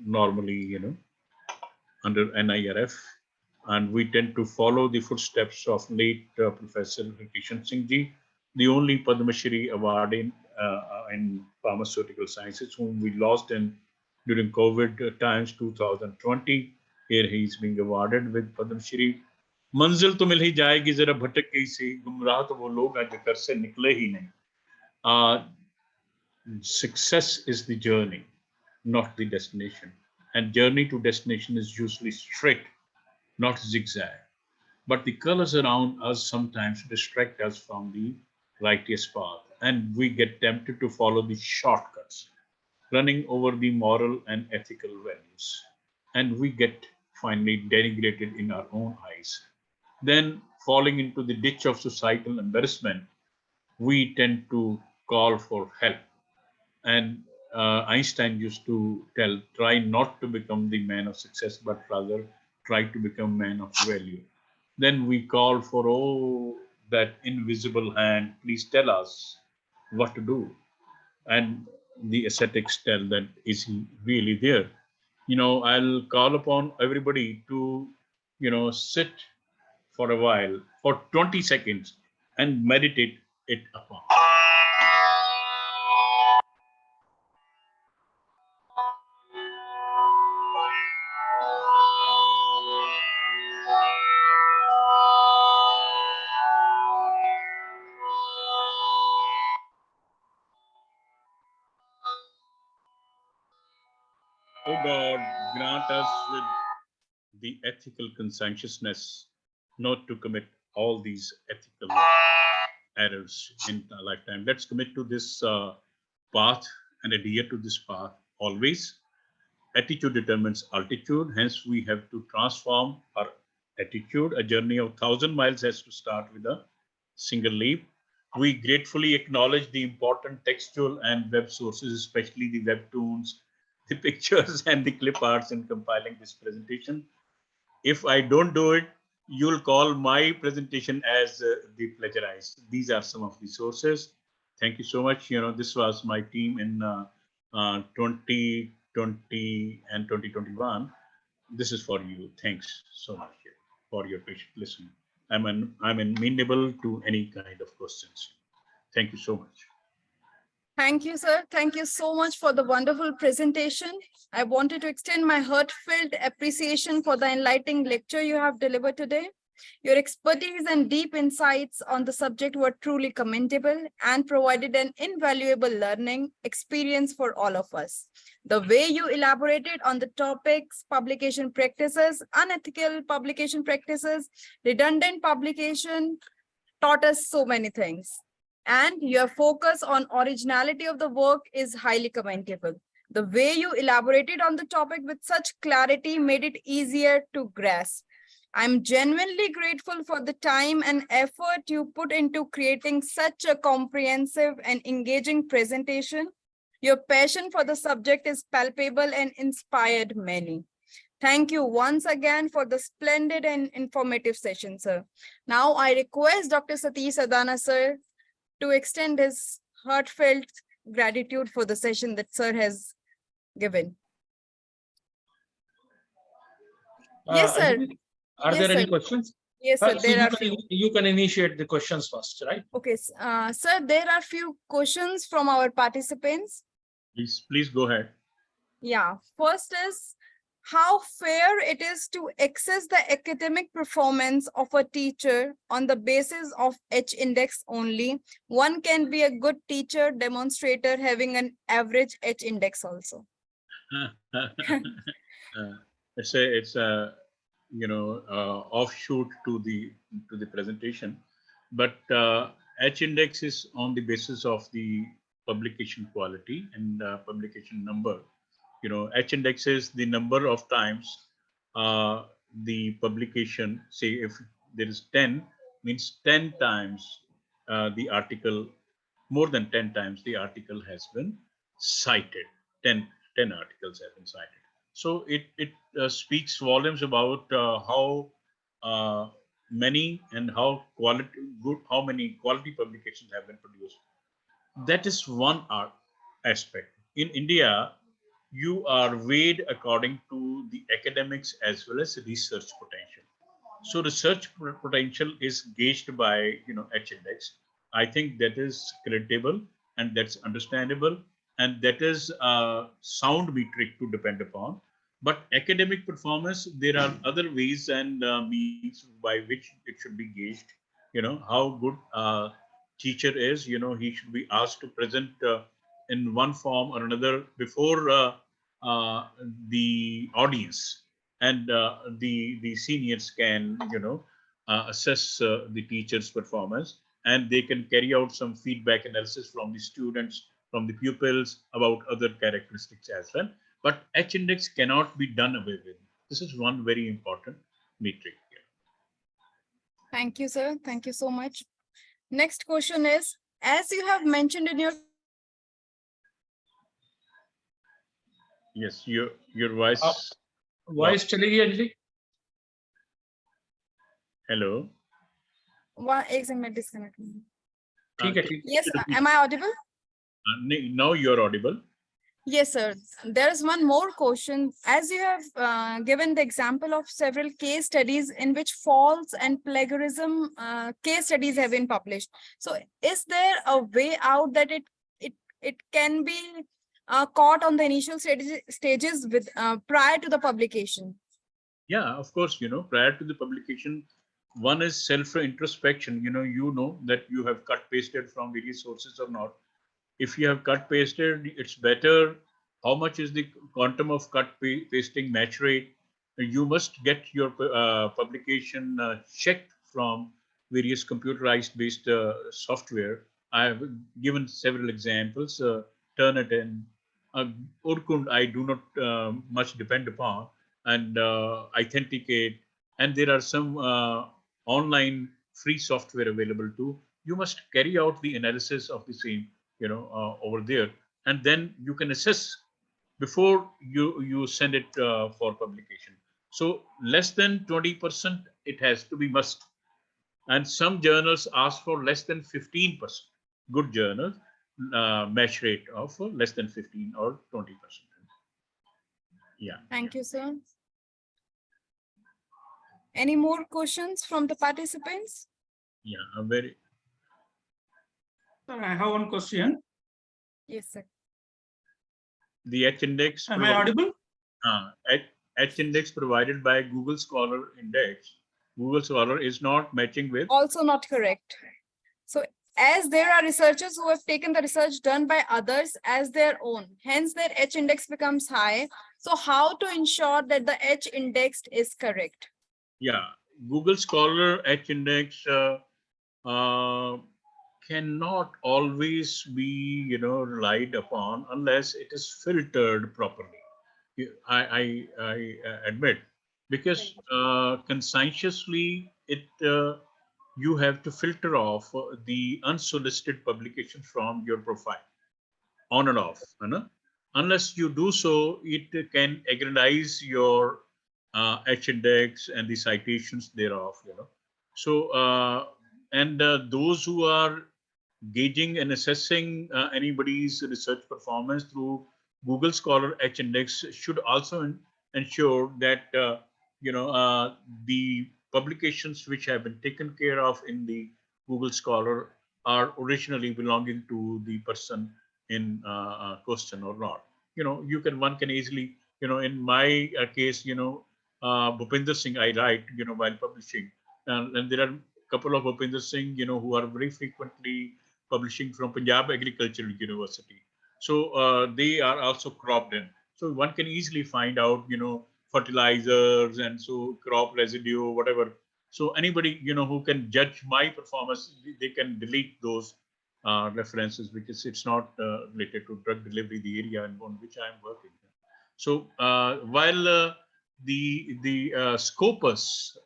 normally, under NIRF. And we tend to follow the footsteps of late Professor Kishan Singh Ji, the only Padma Shri award in pharmaceutical sciences, whom we lost during COVID times 2020. Here he is being awarded with Padma Shri. मंजिल तो मिल ही जाएगी, जरा भटक गई सी, गुमराह तो वो लोग हैं जो घर से निकले ही नहीं. Success is the journey, not the destination. And journey to destination is usually straight, not zigzag. But the colors around us sometimes distract us from the righteous path, and we get tempted to follow the shortcuts, running over the moral and ethical values. And we get finally denigrated in our own eyes. Then, falling into the ditch of societal embarrassment, we tend to call for help. And Einstein used to tell, try not to become the man of success, but rather try to become man of value. Then we call for, oh, that invisible hand, please tell us what to do. And the ascetics tell that, is he really there? I'll call upon everybody to, sit for a while, for 20 seconds, and meditate it upon. Oh God, grant us with the ethical conscientiousness not to commit all these ethical errors in our lifetime. Let's commit to this path and adhere to this path always. Attitude determines altitude. Hence, we have to transform our attitude. A journey of 1,000 miles has to start with a single leap. We gratefully acknowledge the important textual and web sources, especially the webtoons, the pictures, and the clip arts in compiling this presentation. If I don't do it, you'll call my presentation as the plagiarized. These are some of the sources. Thank you so much. This was my team in 2020 and 2021. This is for you. Thanks so much for your patient listening. I'm amenable to any kind of questions. Thank you so much. Thank you, sir. Thank you so much for the wonderful presentation. I wanted to extend my heartfelt appreciation for the enlightening lecture you have delivered today. Your expertise and deep insights on the subject were truly commendable and provided an invaluable learning experience for all of us. The way you elaborated on the topics, publication practices, unethical publication practices, redundant publication, taught us so many things. And your focus on originality of the work is highly commendable. The way you elaborated on the topic with such clarity made it easier to grasp. I'm genuinely grateful for the time and effort you put into creating such a comprehensive and engaging presentation. Your passion for the subject is palpable and inspired many. Thank you once again for the splendid and informative session, sir. Now I request Dr. Satish Adana, sir, to extend his heartfelt gratitude for the session that sir has given. Yes, sir. Are Yes, there any sir. questions? Yes, sir. So you can initiate the questions first, right? Okay, sir, there are few questions from our participants. Please go ahead. Yeah, first is how fair it is to access the academic performance of a teacher on the basis of H index only. One can be a good teacher demonstrator having an average H index also. It's a offshoot to the presentation, but H index is on the basis of the publication quality and publication number. H index is the number of times the publication, say if there is 10, means 10 times the article, more than 10 times the article has been cited. 10 articles have been cited. So it speaks volumes about how many and how many quality publications have been produced. That is one aspect. In India, you are weighed according to the academics as well as research potential. So research potential is gauged by H index. I think that is creditable and that's understandable, and that is a sound metric to depend upon. But academic performance, there are other ways and means by which it should be gauged. How good teacher is. He should be asked to present in one form or another before the audience, and the seniors can assess the teacher's performance, and they can carry out some feedback analysis from the students, from the pupils about other characteristics as well. But H index cannot be done away with. This is one very important metric here. Thank you, sir. Thank you so much. Next question is, as you have mentioned in your Yes, your voice. Voice चली गई Anjali? Hello. एक second disconnect. ठीक है. Yes, am I audible? Now you're audible. Yes, sir. There's one more question. As you have given the example of several case studies in which false and plagiarism case studies have been published. So is there a way out that it can be caught on the initial stages with prior to the publication? Yeah, of course, prior to the publication, one is self-introspection. You know that you have cut pasted from various sources or not. If you have cut pasted, it's better. How much is the quantum of cut pasting match rate? You must get your publication checked from various computerized based software. I have given several examples. Turnitin, Urkund, I do not much depend upon, and Authenticate, and there are some online free software available too. You must carry out the analysis of the same, over there, and then you can assess before you send it for publication. So less than 20%, it has to be must, and some journals ask for less than 15%. Good journals match rate of less than 15 or 20%. Yeah. Thank you, sir. Any more questions from the participants? Yeah, a very. Sir, I have one question. Yes, sir. The H index. Am I audible? H index provided by Google Scholar Index. Google Scholar is not matching with. Also not correct. So as there are researchers who have taken the research done by others as their own, hence their H index becomes high. So how to ensure that the H index is correct? Yeah, Google Scholar H index cannot always be, relied upon unless it is filtered properly. I admit, because conscientiously you have to filter off the unsolicited publications from your profile on and off. Unless you do so, it can aggrandize your H index and the citations thereof. So and those who are gauging and assessing anybody's research performance through Google Scholar H index should also ensure that the publications which have been taken care of in the Google Scholar are originally belonging to the person in question or not. One can easily, in my case, Bhupinder Singh, I write, while publishing, and there are a couple of Bhupinder Singh, who are very frequently publishing from Punjab Agricultural University. So they are also cropped in. So one can easily find out, fertilizers and so crop residue, whatever. So anybody, who can judge my performance, they can delete those references because it's not related to drug delivery, the area on which I'm working. So while the Scopus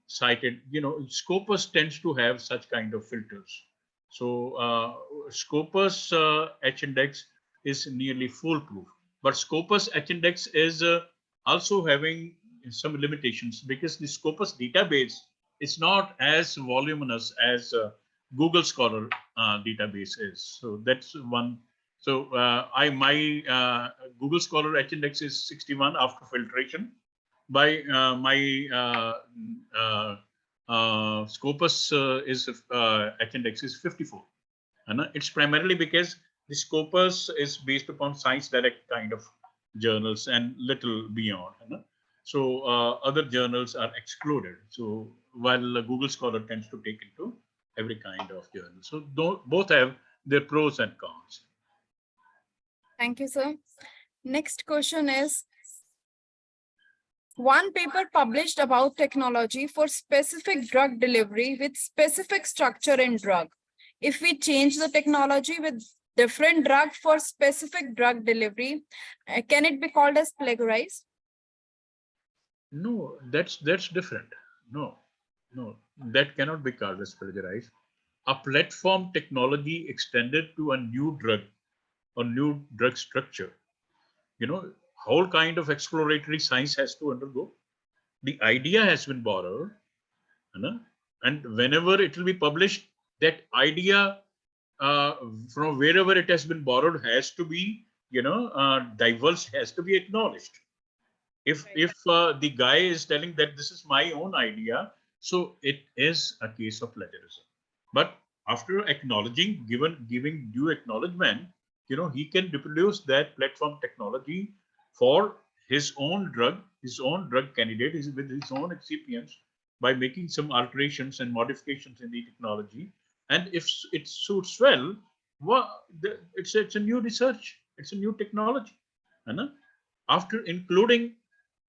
cited, Scopus tends to have such kind of filters. So Scopus H index is nearly foolproof, but Scopus H index is also having some limitations because the Scopus database is not as voluminous as Google Scholar database is. So that's one. So my Google Scholar H index is 61 after filtration. By my Scopus is H index is 54. And it's primarily because the Scopus is based upon Science Direct kind of journals and little beyond. So other journals are excluded. So while Google Scholar tends to take into every kind of journal. So both have their pros and cons. Thank you, sir. Next question is, one paper published about technology for specific drug delivery with specific structure in drug. If we change the technology with different drug for specific drug delivery, can it be called as plagiarized? No, that's different. No, that cannot be called as plagiarized. A platform technology extended to a new drug or new drug structure. Whole kind of exploratory science has to undergo. The idea has been borrowed, and whenever it will be published, that idea from wherever it has been borrowed has to be, divulged, has to be acknowledged. If the guy is telling that this is my own idea, so it is a case of plagiarism. But after acknowledging, giving due acknowledgement, he can reproduce that platform technology for his own drug candidate, with his own excipients, by making some alterations and modifications in the technology. And if it suits well, it's a new research, it's a new technology. After including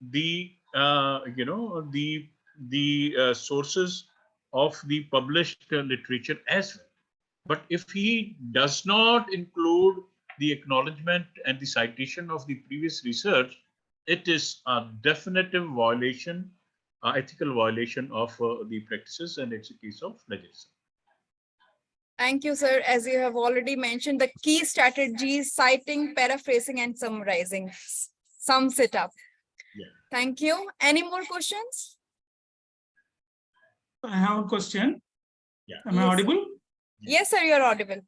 the sources of the published literature as well. But if he does not include the acknowledgement and the citation of the previous research, it is a definitive violation, ethical violation of the practices, and it's a case of plagiarism. Thank you, sir. As you have already mentioned, the key strategies, citing, paraphrasing, and summarizing sums it up. Yeah. Thank you. Any more questions? I have a question. Yeah. Am I Yes. audible? Yes, sir, you're audible.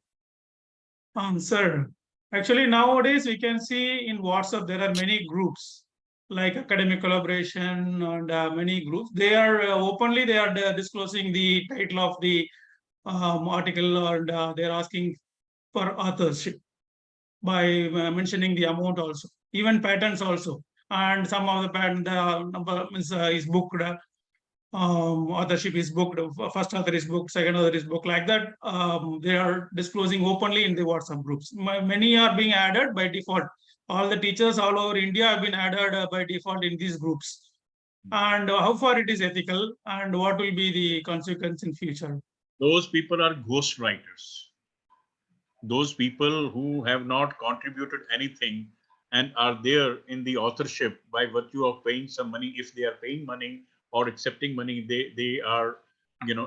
Sir, actually nowadays we can see in WhatsApp there are many groups like academic collaboration and many groups. They are openly they are disclosing the title of the article, and they are asking for authorship by mentioning the amount also, even patents also. And some of the patent number is booked. Authorship is booked, first author is booked, second author is booked, like that. They are disclosing openly in the WhatsApp groups. Many are being added by default. All the teachers all over India have been added by default in these groups. And how far it is ethical, and what will be the consequence in future? Those people are ghost writers. Those people who have not contributed anything and are there in the authorship by virtue of paying some money. If they are paying money or accepting money, they are,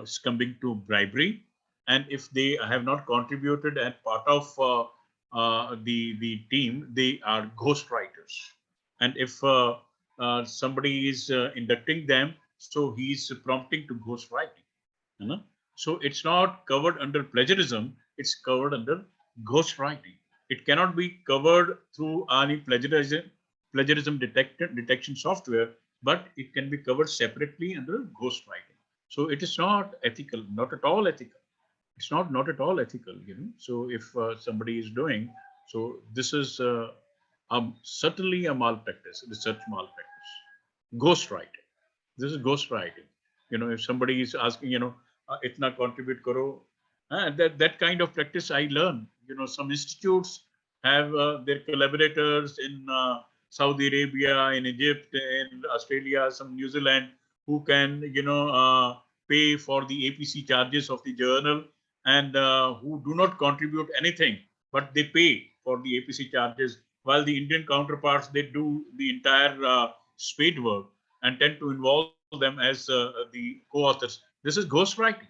succumbing to bribery. And if they have not contributed and part of the team, they are ghost writers. And if somebody is inducting them, so he's prompting to ghost writing. You know? So it's not covered under plagiarism, it's covered under ghost writing. It cannot be covered through any plagiarism detection software, but it can be covered separately under ghost writing. So it is not ethical, not at all ethical. It's not at all ethical, So if somebody is doing, so this is certainly a malpractice, research malpractice, ghost writing. This is ghost writing. If somebody is asking, itna contribute karo, that kind of practice I learn. Some institutes have their collaborators in Saudi Arabia, in Egypt, in Australia, some New Zealand, who can, pay for the APC charges of the journal, and who do not contribute anything, but they pay for the APC charges, while the Indian counterparts, they do the entire spade work and tend to involve them as the co-authors. This is ghostwriting.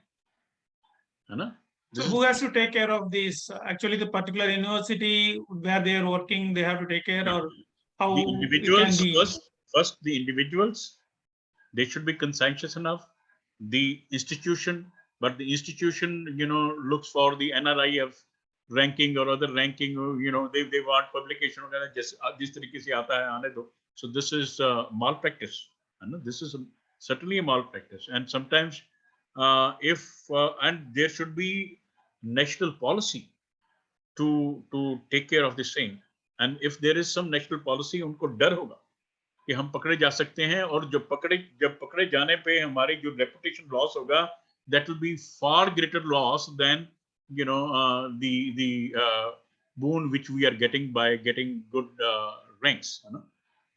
So who has to take care of this? Actually, the particular university where they are working, they have to take care, or how the individuals it can be? first the individuals, they should be conscientious enough. The institution, but the institution, looks for the NRIF ranking or other ranking, they want publication, this tarike se aata hai, aane do. So this is malpractice. This is certainly a malpractice. And sometimes and there should be national policy to take care of this thing. And if there is some national policy, उनको डर होगा कि हम पकड़े जा सकते हैं, और जब पकड़े जाने पे हमारी जो reputation loss होगा, that will be far greater loss than the boon which we are getting by getting good ranks.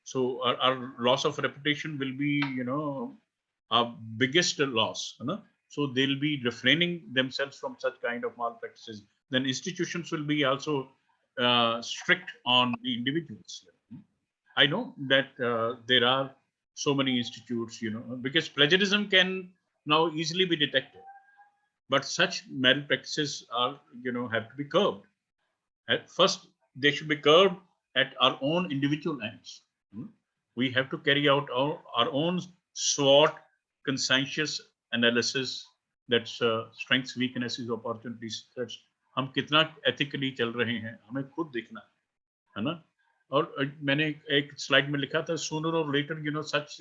So our loss of reputation will be our biggest loss. So they'll be refraining themselves from such kind of malpractices. Then institutions will be also strict on the individuals. I know that there are so many institutes, because plagiarism can now easily be detected, but such malpractices are, have to be curbed. At first, they should be curbed at our own individual ends. We have to carry out our own SWOT, conscientious analysis. That's strengths, weaknesses, opportunities, threats. हम कितना ethically चल रहे हैं, हमें खुद देखना है ना? और मैंने एक स्लाइड में लिखा था, sooner or later, such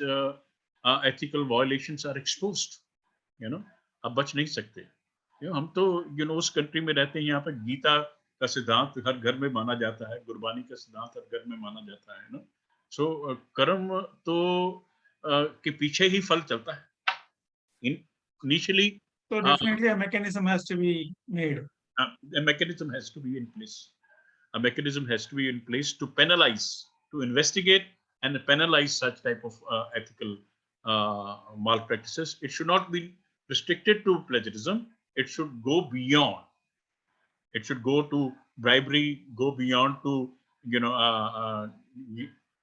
ethical violations are exposed. अब बच नहीं सकते. हम तो उस कंट्री में रहते हैं, यहाँ पे गीता का सिद्धांत हर घर में माना जाता है, गुरबानी का सिद्धांत हर घर में माना जाता है ना. सो कर्म तो के पीछे ही फल चलता है. Initially, So definitely a mechanism has to be made. A mechanism has to be in place. A mechanism has to be in place to penalize, to investigate and penalize such type of ethical malpractices. It should not be restricted to plagiarism. It should go beyond. It should go to bribery go beyond to,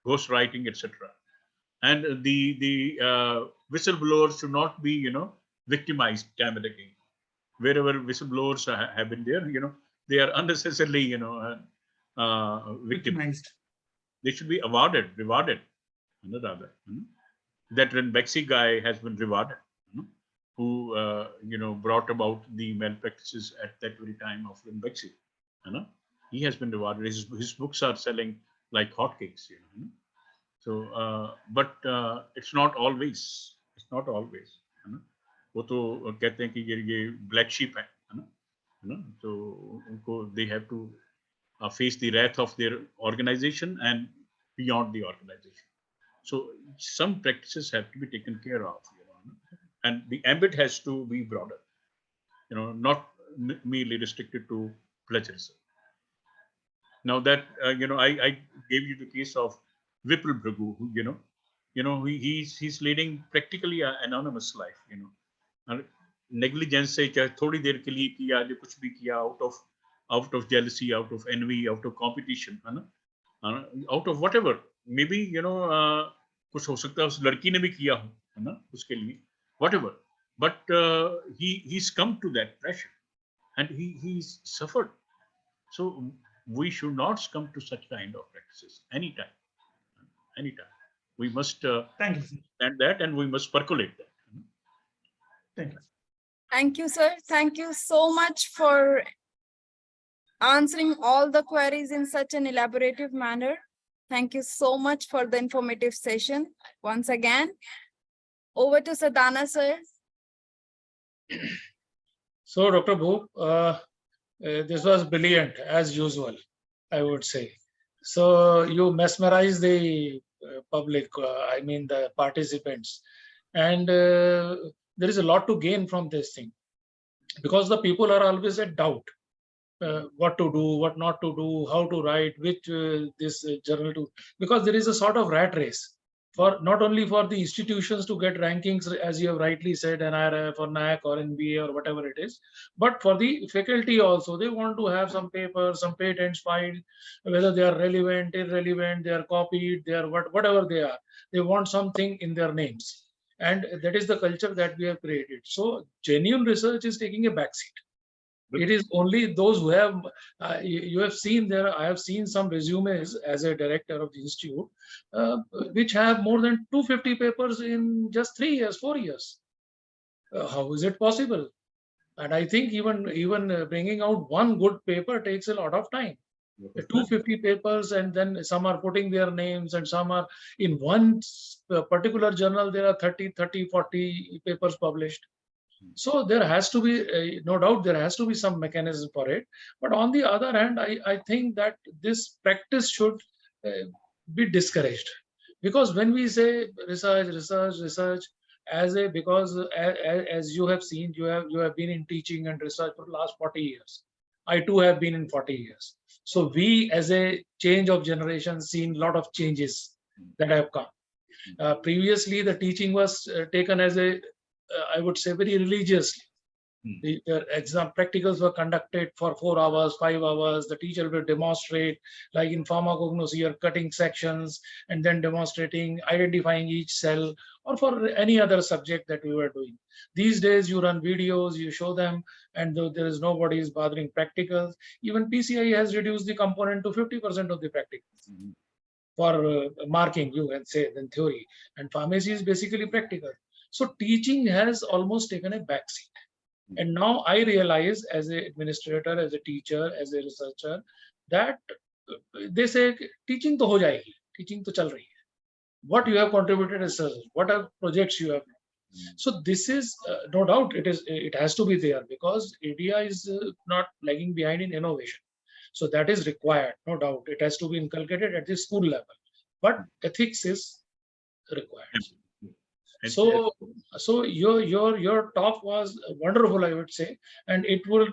ghost writing, etc. And the whistleblowers should not be, victimized time and again. Wherever whistleblowers have been there, they are unnecessarily, victimized. They should be rewarded, rather. That Ranbaxy guy has been rewarded, who brought about the malpractices at that very time of Ranbaxy. He has been rewarded. His books are selling like hotcakes. So, but it's not always. It's not always. वो तो कहते हैं कि ये black sheep है ना, तो उनको they have to face the wrath of their organization and beyond the organization. So some practices have to be taken care of, and the ambit has to be broader, not merely restricted to plagiarism. Now that I gave you the case of Vipul Bhragu, who he's leading practically an anonymous life, negligence से चाहे थोड़ी देर के लिए किया, जो कुछ भी किया out of jealousy, out of envy, out of competition, है ना, out of whatever, maybe कुछ हो सकता है उस लड़की ने भी किया हो, है ना, उसके लिए whatever, but he's come to that pressure and he's suffered. So we should not succumb to such kind of practices anytime. We must Thank you, sir. stand that, and we must percolate that. Thank you. Thank you, sir. Thank you so much for answering all the queries in such an elaborative manner. Thank you so much for the informative session. Once again, over to Sadhana, sir. So, Dr. Bhoop, this was brilliant as usual, I would say. So you mesmerized the public, I mean the participants, and there is a lot to gain from this thing, because the people are always at doubt. What to do, what not to do, how to write, which this journal to, because there is a sort of rat race for not only for the institutions to get rankings, as you have rightly said, NIRF or NAC or NBA or whatever it is, but for the faculty also. They want to have some papers, some patents filed, whether they are relevant, irrelevant, they are copied, they are whatever they are. They want something in their names. And that is the culture that we have created. So genuine research is taking a backseat. It is only those who have, you have seen there, I have seen some resumes as a director of the institute, which have more than 250 papers in just 3 years, 4 years. How is it possible? And I think even bringing out one good paper takes a lot of time. 250 papers, and then some are putting their names, and some are in one particular journal, there are 30, 40 papers published. So there has to be, no doubt, there has to be some mechanism for it. But on the other hand, I think that this practice should be discouraged, because when we say research, because as you have seen, you have been in teaching and research for the last 40 years. I too have been in 40 years. So we, as a change of generation, seen a lot of changes that have come. Previously, the teaching was taken as a I would say very religiously. The exam practicals were conducted for 4 hours, 5 hours. The teacher will demonstrate, like in pharmacognosy, you're cutting sections and then demonstrating, identifying each cell, or for any other subject that we were doing. These days, you run videos, you show them, and though there is nobody is bothering practicals. Even PCI has reduced the component to 50% of the practicals. For marking, you can say, than theory. And pharmacy is basically practical. So teaching has almost taken a backseat. And now I realize, as an administrator, as a teacher, as a researcher, that they say teaching to ho jayegi, teaching to chal rahi hai. What you have contributed as research, what are projects you have. So this is no doubt it has to be there, because India is not lagging behind in innovation. So that is required, no doubt. It has to be inculcated at the school level, but ethics is required. So your talk was wonderful, I would say, and it will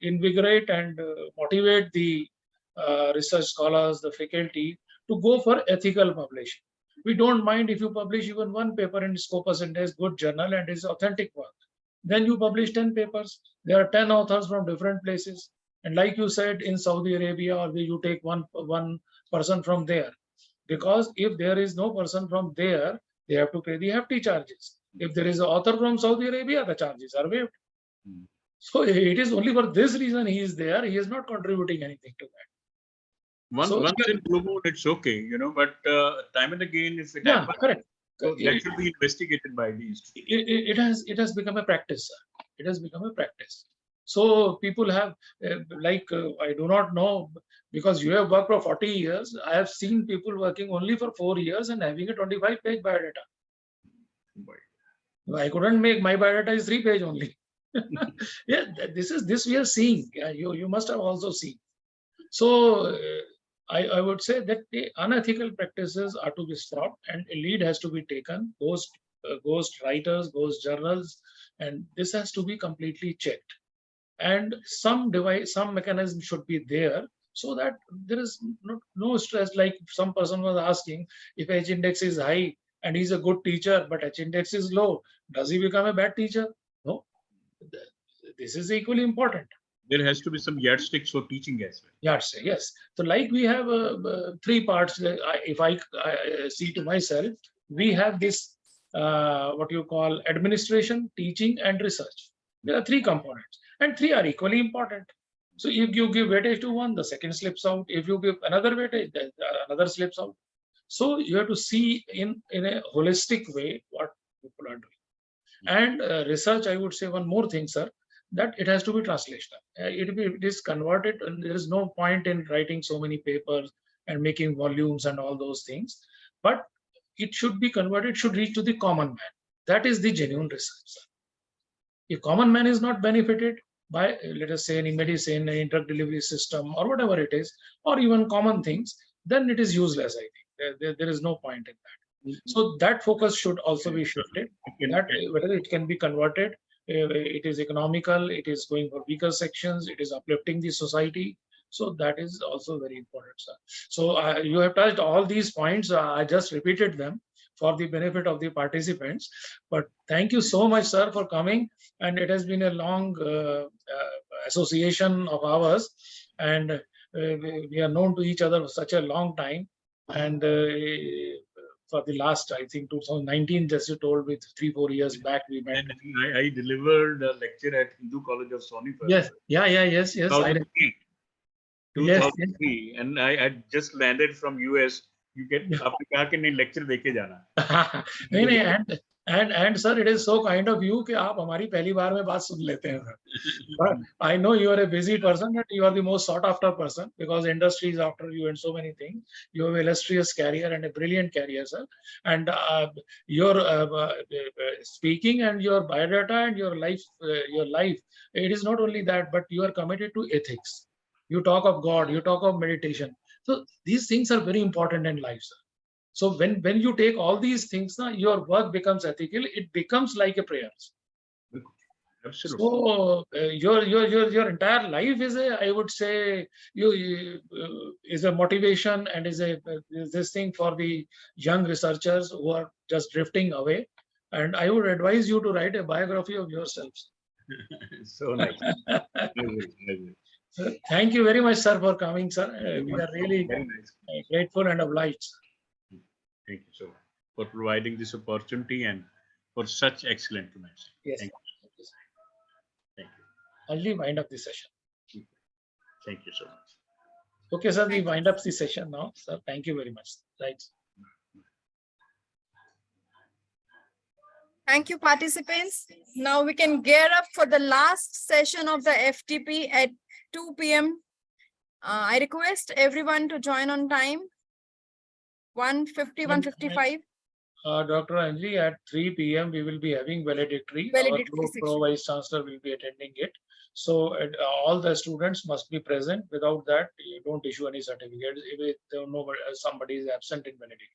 invigorate and motivate the research scholars, the faculty, to go for ethical publishing. We don't mind if you publish even one paper in Scopus Index, good journal, and is authentic work. Then you publish 10 papers. There are 10 authors from different places, And like you said, in Saudi Arabia, or you take one person from there, because if there is no person from there, they have to pay the hefty charges. If there is an author from Saudi Arabia, the charges are waived. So it is only for this reason he is there. He is not contributing anything to that. Once in blue moon, it's okay, but time and again, if it happens, correct. so that should be investigated by these. It has become a practice, sir. It has become a practice. So people have I do not know, because you have worked for 40 years. I have seen people working only for 4 years and having a 25-page biodata. I couldn't make my biodata is 3-page only. Yeah, this we are seeing. You must have also seen. So I would say that the unethical practices are to be stopped, and a lead has to be taken. Ghost writers, ghost journals, and this has to be completely checked. And some mechanism should be there so that there is no stress. Like some person was asking, if H index is high and he's a good teacher, but H index is low, does he become a bad teacher? No. This is equally important. There has to be some yardsticks for teaching as well. Yardstick, yes. So like we have 3 parts. If I see to myself, we have this what you call administration, teaching, and research. There are 3 components, and 3 are equally important. So if you give weightage to one, the second slips out. If you give another weightage, another slips out. So you have to see in a holistic way what people are doing. And research, I would say one more thing, sir, that it has to be translational. It is converted, and there is no point in writing so many papers and making volumes and all those things. But it should be converted, should reach to the common man. That is the genuine research, sir. If common man is not benefited by, let us say, any medicine, any drug delivery system, or whatever it is, or even common things, then it is useless, I think. There is no point in that. So that focus should also be shifted, that whether it can be converted, it is economical, it is going for weaker sections, it is uplifting the society. So that is also very important, sir. So you have touched all these points. I just repeated them for the benefit of the participants. But thank you so much, sir, for coming. And it has been a long association of ours. And we are known to each other for such a long time. And for the last, I think 2019, just you told me 3-4 years back, we met. I delivered a lecture at Hindu College of Sonipat. Yes, yes. 2003. Yes. And I just landed from US. You get आपने कहा कि नहीं lecture देके जाना. नहीं, and sir, it is so kind of you कि आप हमारी पहली बार में बात सुन लेते हैं. But I know you are a busy person, but you are the most sought after person because industry is after you and so many things. You have an illustrious career and a brilliant career, sir. And your speaking and your biodata and your life, it is not only that, but you are committed to ethics. You talk of God, you talk of meditation. So these things are very important in life, sir. So when you take all these things, your work becomes ethical. It becomes like a prayer. Absolutely. So your entire life is I would say, is a motivation and is this thing for the young researchers who are just drifting away. And I would advise you to write a biography of yourselves. So nice. Thank you very much, sir, for coming, sir. We are really nice. Grateful and obliged. Thank you so much for providing this opportunity and for such excellent comments. Yes. Thank you. Thank you. I'll wind up the session. Thank you so much. Okay, sir, we wind up the session now. Sir, thank you very much. Right. Thank you, participants. Now we can gear up for the last session of the FDP at 2 p.m. I request everyone to join on time. 1:50, 1:55. Dr. Anjali, at 3 p.m. we will be having valedictory. Our Pro Vice Chancellor will be attending it. So all the students must be present. Without that, you don't issue any certificates if somebody is absent in valedictory.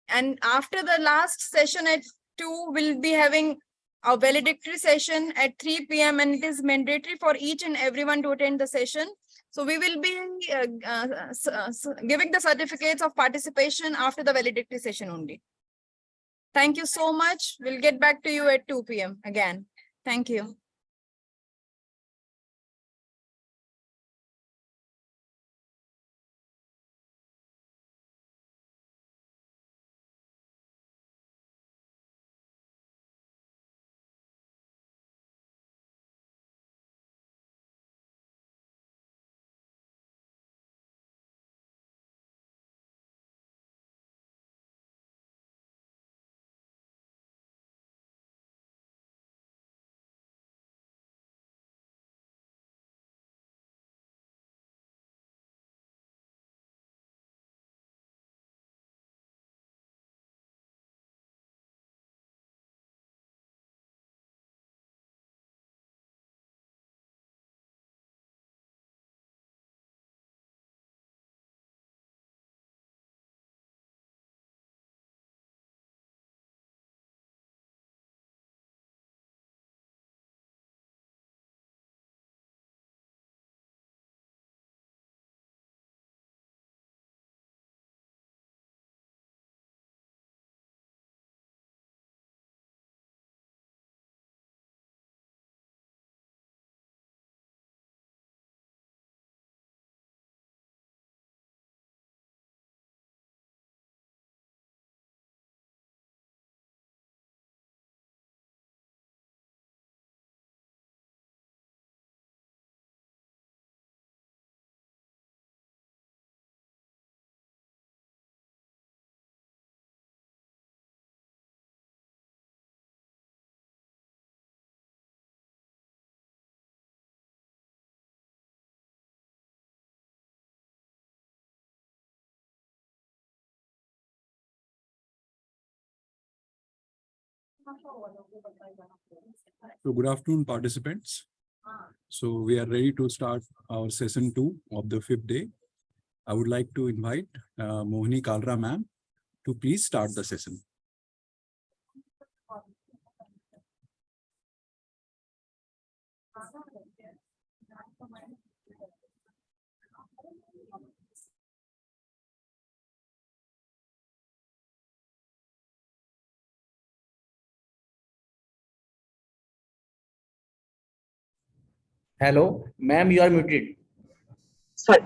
And after the last session at 2, we'll be having a valedictory session at 3 p.m. and it is mandatory for each and everyone to attend the session. So we will be giving the certificates of participation after the valedictory session only. Thank you so much. We'll get back to you at 2 p.m. again. Thank you. So good afternoon, participants. So we are ready to start our session 2 of the 5th day. I would like to invite Mohini Kalra ma'am to please start the session. Hello, ma'am, you are muted. Sorry.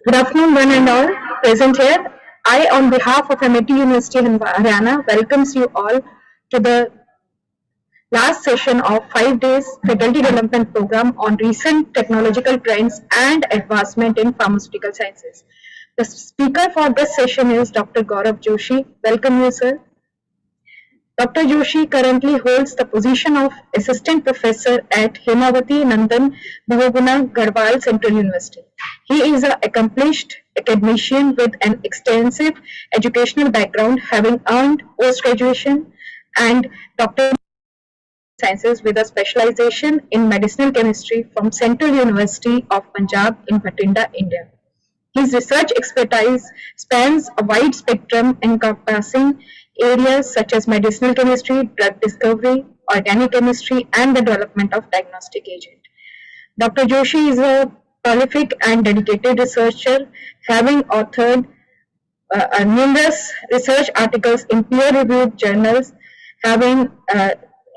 Good afternoon, one and all present here. I, on behalf of MIT University Haryana, welcomes you all to the last session of 5 days faculty development program on recent technological trends and advancement in pharmaceutical sciences. The speaker for this session is Dr. Gaurav Joshi. Welcome you, sir. Dr. Joshi currently holds the position of Assistant Professor at Hemavati Nandan Bahuguna Garhwal Central University. He is an accomplished academician with an extensive educational background, having earned post-graduation and doctorate sciences with a specialization in medicinal chemistry from Central University of Punjab in Bathinda, India. His research expertise spans a wide spectrum encompassing areas such as medicinal chemistry, drug discovery, organic chemistry, and the development of diagnostic agent. Dr. Joshi is a prolific and dedicated researcher, having authored numerous research articles in peer-reviewed journals, having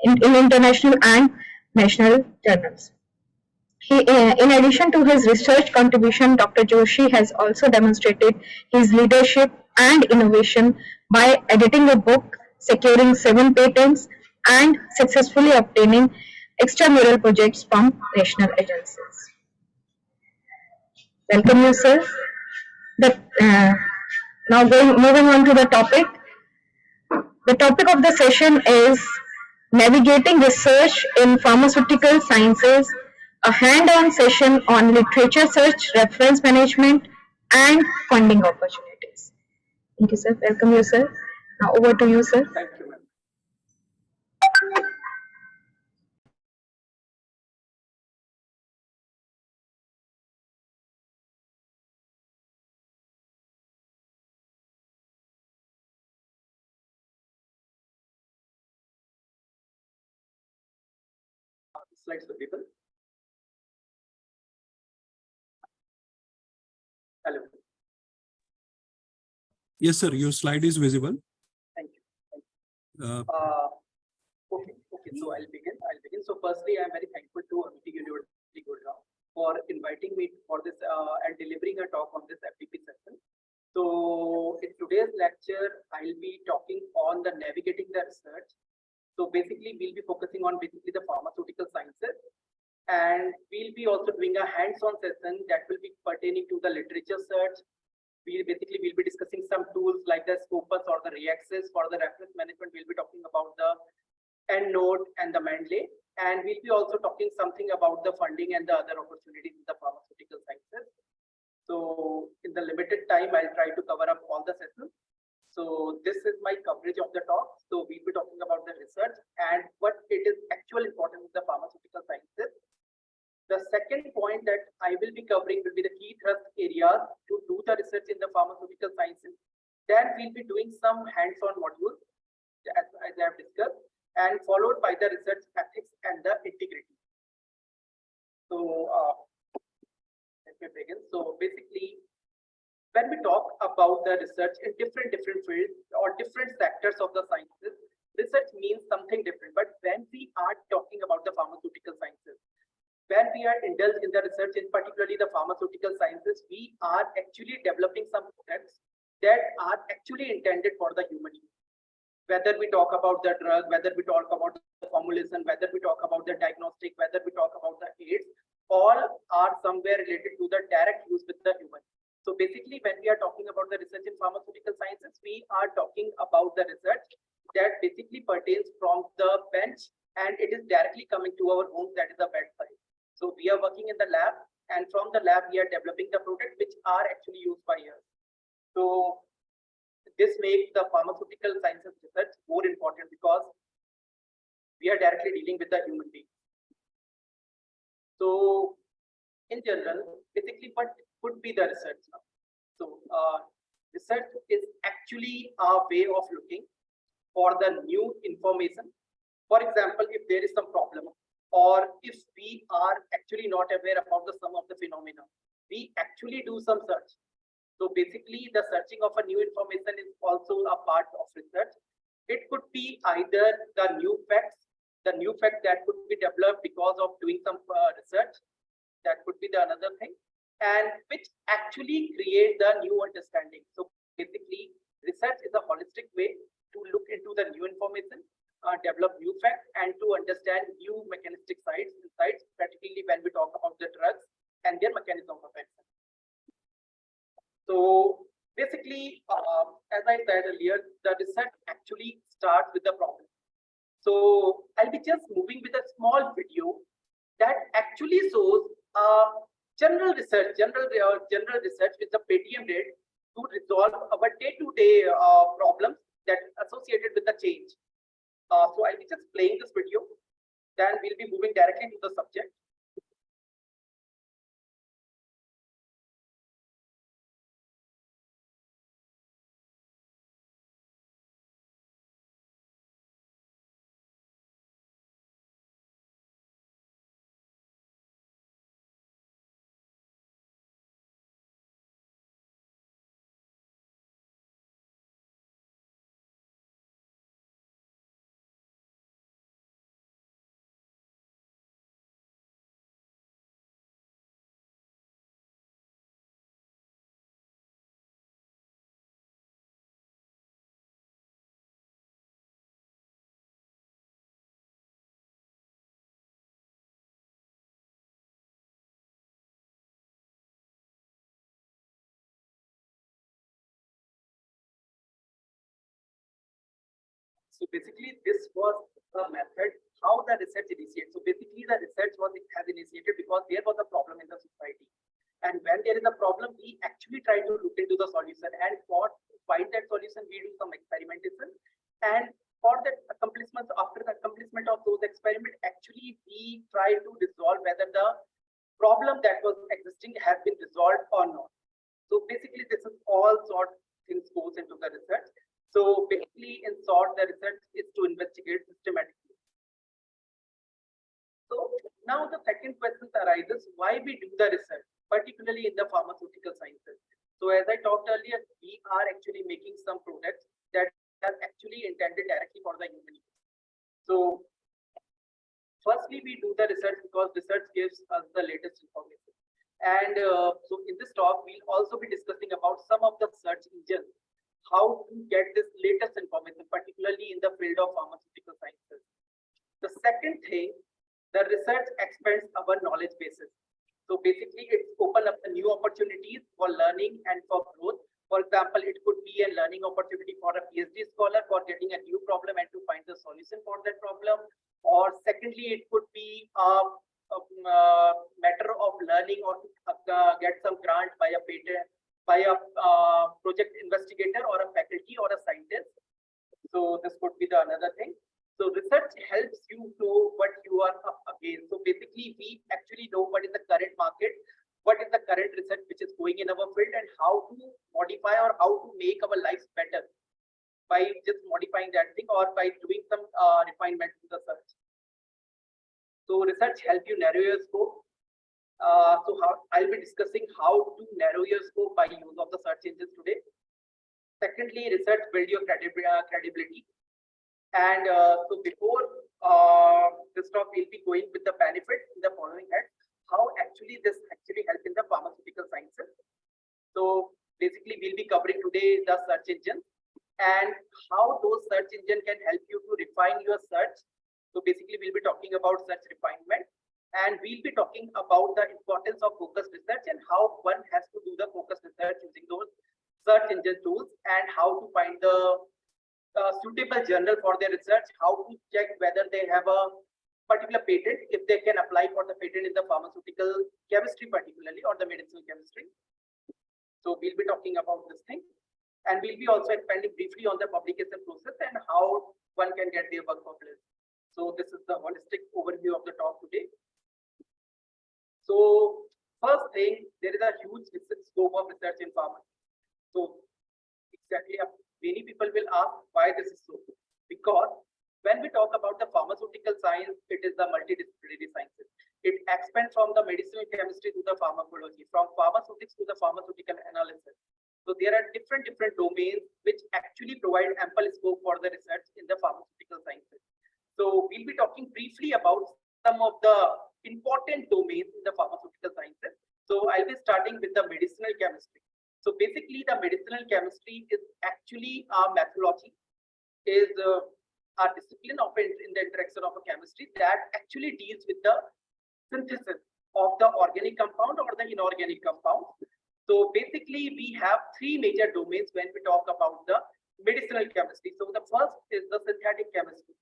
in international and national journals. In addition to his research contribution, Dr. Joshi has also demonstrated his leadership and innovation by editing a book, securing 7 patents, and successfully obtaining extramural projects from national agencies. Welcome you, sir. Now moving on to the topic. The topic of the session is Navigating Research in Pharmaceutical Sciences, a hand-on session on literature search, reference management, and funding opportunities. Thank you, sir. Welcome you, sir. Now over to you, sir. Thank you, ma'am. Slides for people. Hello. Yes, sir. Your slide is visible. Thank you. Okay. So I'll begin. So firstly, I'm very thankful to MIT University Gurgaon for inviting me for this and delivering a talk on this FDP session. So in today's lecture, I'll be talking on the navigating the research. So basically, we'll be focusing on basically the pharmaceutical sciences, and we'll be also doing a hands-on session that will be pertaining to the literature search. We'll be discussing some tools like the Scopus or the Reaxis. For the reference management, we'll be talking about the EndNote and the Mendeley, and we'll be also talking something about the funding and the other opportunities in the pharmaceutical sciences. So in the limited time, I'll try to cover up all the sessions. So this is my coverage of the talk. So we'll be talking about the research and what it is actually important in the pharmaceutical sciences. The second point that I will be covering will be the key thrust areas to do the research in the pharmaceutical sciences. Then we'll be doing some hands-on modules as I have discussed, and followed by the research ethics and the integrity. So let me begin. So basically, when we talk about the research in different fields or different sectors of the sciences, research means something different. But when we are talking about the pharmaceutical sciences, when we are indulged in the research, in particularly the pharmaceutical sciences, we are actually developing some products that are actually intended for the human use. Whether we talk about the drug, whether we talk about the formulation, whether we talk about the diagnostic, whether we talk about the aids, all are somewhere related to the direct use with the human. So basically, when we are talking about the research in pharmaceutical sciences, we are talking about the research that basically pertains from the bench, and it is directly coming to our homes, that is the bedside. So we are working in the lab, and from the lab, we are developing the products which are actually used by us. So this makes the pharmaceutical sciences research more important because we are directly dealing with the human being. So in general, basically what could be the research now? So research is actually a way of looking for the new information. For example, if there is some problem, or if we are actually not aware about the sum of the phenomena, we actually do some search. So basically the searching of a new information is also a part of research. It could be either the new facts that could be developed because of doing some research. That could be the another thing, and which actually create the new understanding. So basically research is a holistic way to look into the new information, develop new facts, and to understand new mechanistic insights, particularly when we talk about the drugs and their mechanism of action. So basically, as I said earlier, the research actually starts with the problem. So I'll be just moving with a small video that actually shows general research which the Paytm did to resolve our day-to-day problems that associated with the change. So I'll be just playing this video, then we'll be moving directly to the subject. So basically, this was the method how the research initiated. So basically, the research has initiated because there was a problem in the society, and when there is a problem, we actually try to look into the solution. And for to find that solution, we do some experimentation. And for that accomplishment, after the accomplishment of those experiments, actually we try to resolve whether the problem that was existing has been resolved or not. So basically, this is all sort of things goes into the research. So basically, in short, the research is to investigate systematically. So now the second question arises, why we do the research, particularly in the pharmaceutical sciences. So as I talked earlier, we are actually making some products that are actually intended directly for the human use. So firstly, we do the research because research gives us the latest information. And so in this talk, we'll also be discussing about some of the search engines, how to get this latest information, particularly in the field of pharmaceutical sciences. The second thing, the research expands our knowledge bases. So basically, it's open up the new opportunities for learning and for growth. For example, it could be a learning opportunity for a PhD scholar for getting a new problem and to find the solution for that problem. Or secondly, it could be a matter of learning or to get some grant by a patent, by a project investigator or a faculty or a scientist. So this could be the another thing. So research helps you know what you are up against. So basically, we actually know what is the current market, what is the current research which is going in our field, and how to modify or how to make our lives better by just modifying that thing or by doing some refinement to the search. So research helps you narrow your scope. So I'll be discussing how to narrow your scope by use of the search engines today. Secondly, research build your credibility. And so before this talk, we'll be going with the benefit in the following head, how actually this actually helps in the pharmaceutical sciences. So basically, we'll be covering today the search engine and how those search engine can help you to refine your search. So basically, we'll be talking about search refinement. And we'll be talking about the importance of focused research and how one has to do the focused research using those search engine tools, and how to find the suitable journal for their research, how to check whether they have a particular patent, if they can apply for the patent in the pharmaceutical chemistry particularly or the medicinal chemistry. So we'll be talking about this thing. And we'll be also expanding briefly on the publication process and how one can get their work published. So this is the holistic overview of the talk today. So first thing, there is a huge scope of research in pharma. So exactly, many people will ask why this is so. Because when we talk about the pharmaceutical science, it is the multidisciplinary sciences. It expands from the medicinal chemistry to the pharmacology, from pharmaceutics to the pharmaceutical analysis. So there are different domains which actually provide ample scope for the research in the pharmaceutical sciences. So we'll be talking briefly about some of the important domains in the pharmaceutical sciences. So I'll be starting with the medicinal chemistry. So basically the medicinal chemistry is actually a methodology, is a discipline of in the interaction of a chemistry that actually deals with the synthesis of the organic compound or the inorganic compound. So basically we have three major domains when we talk about the medicinal chemistry. So the first is the synthetic chemistry.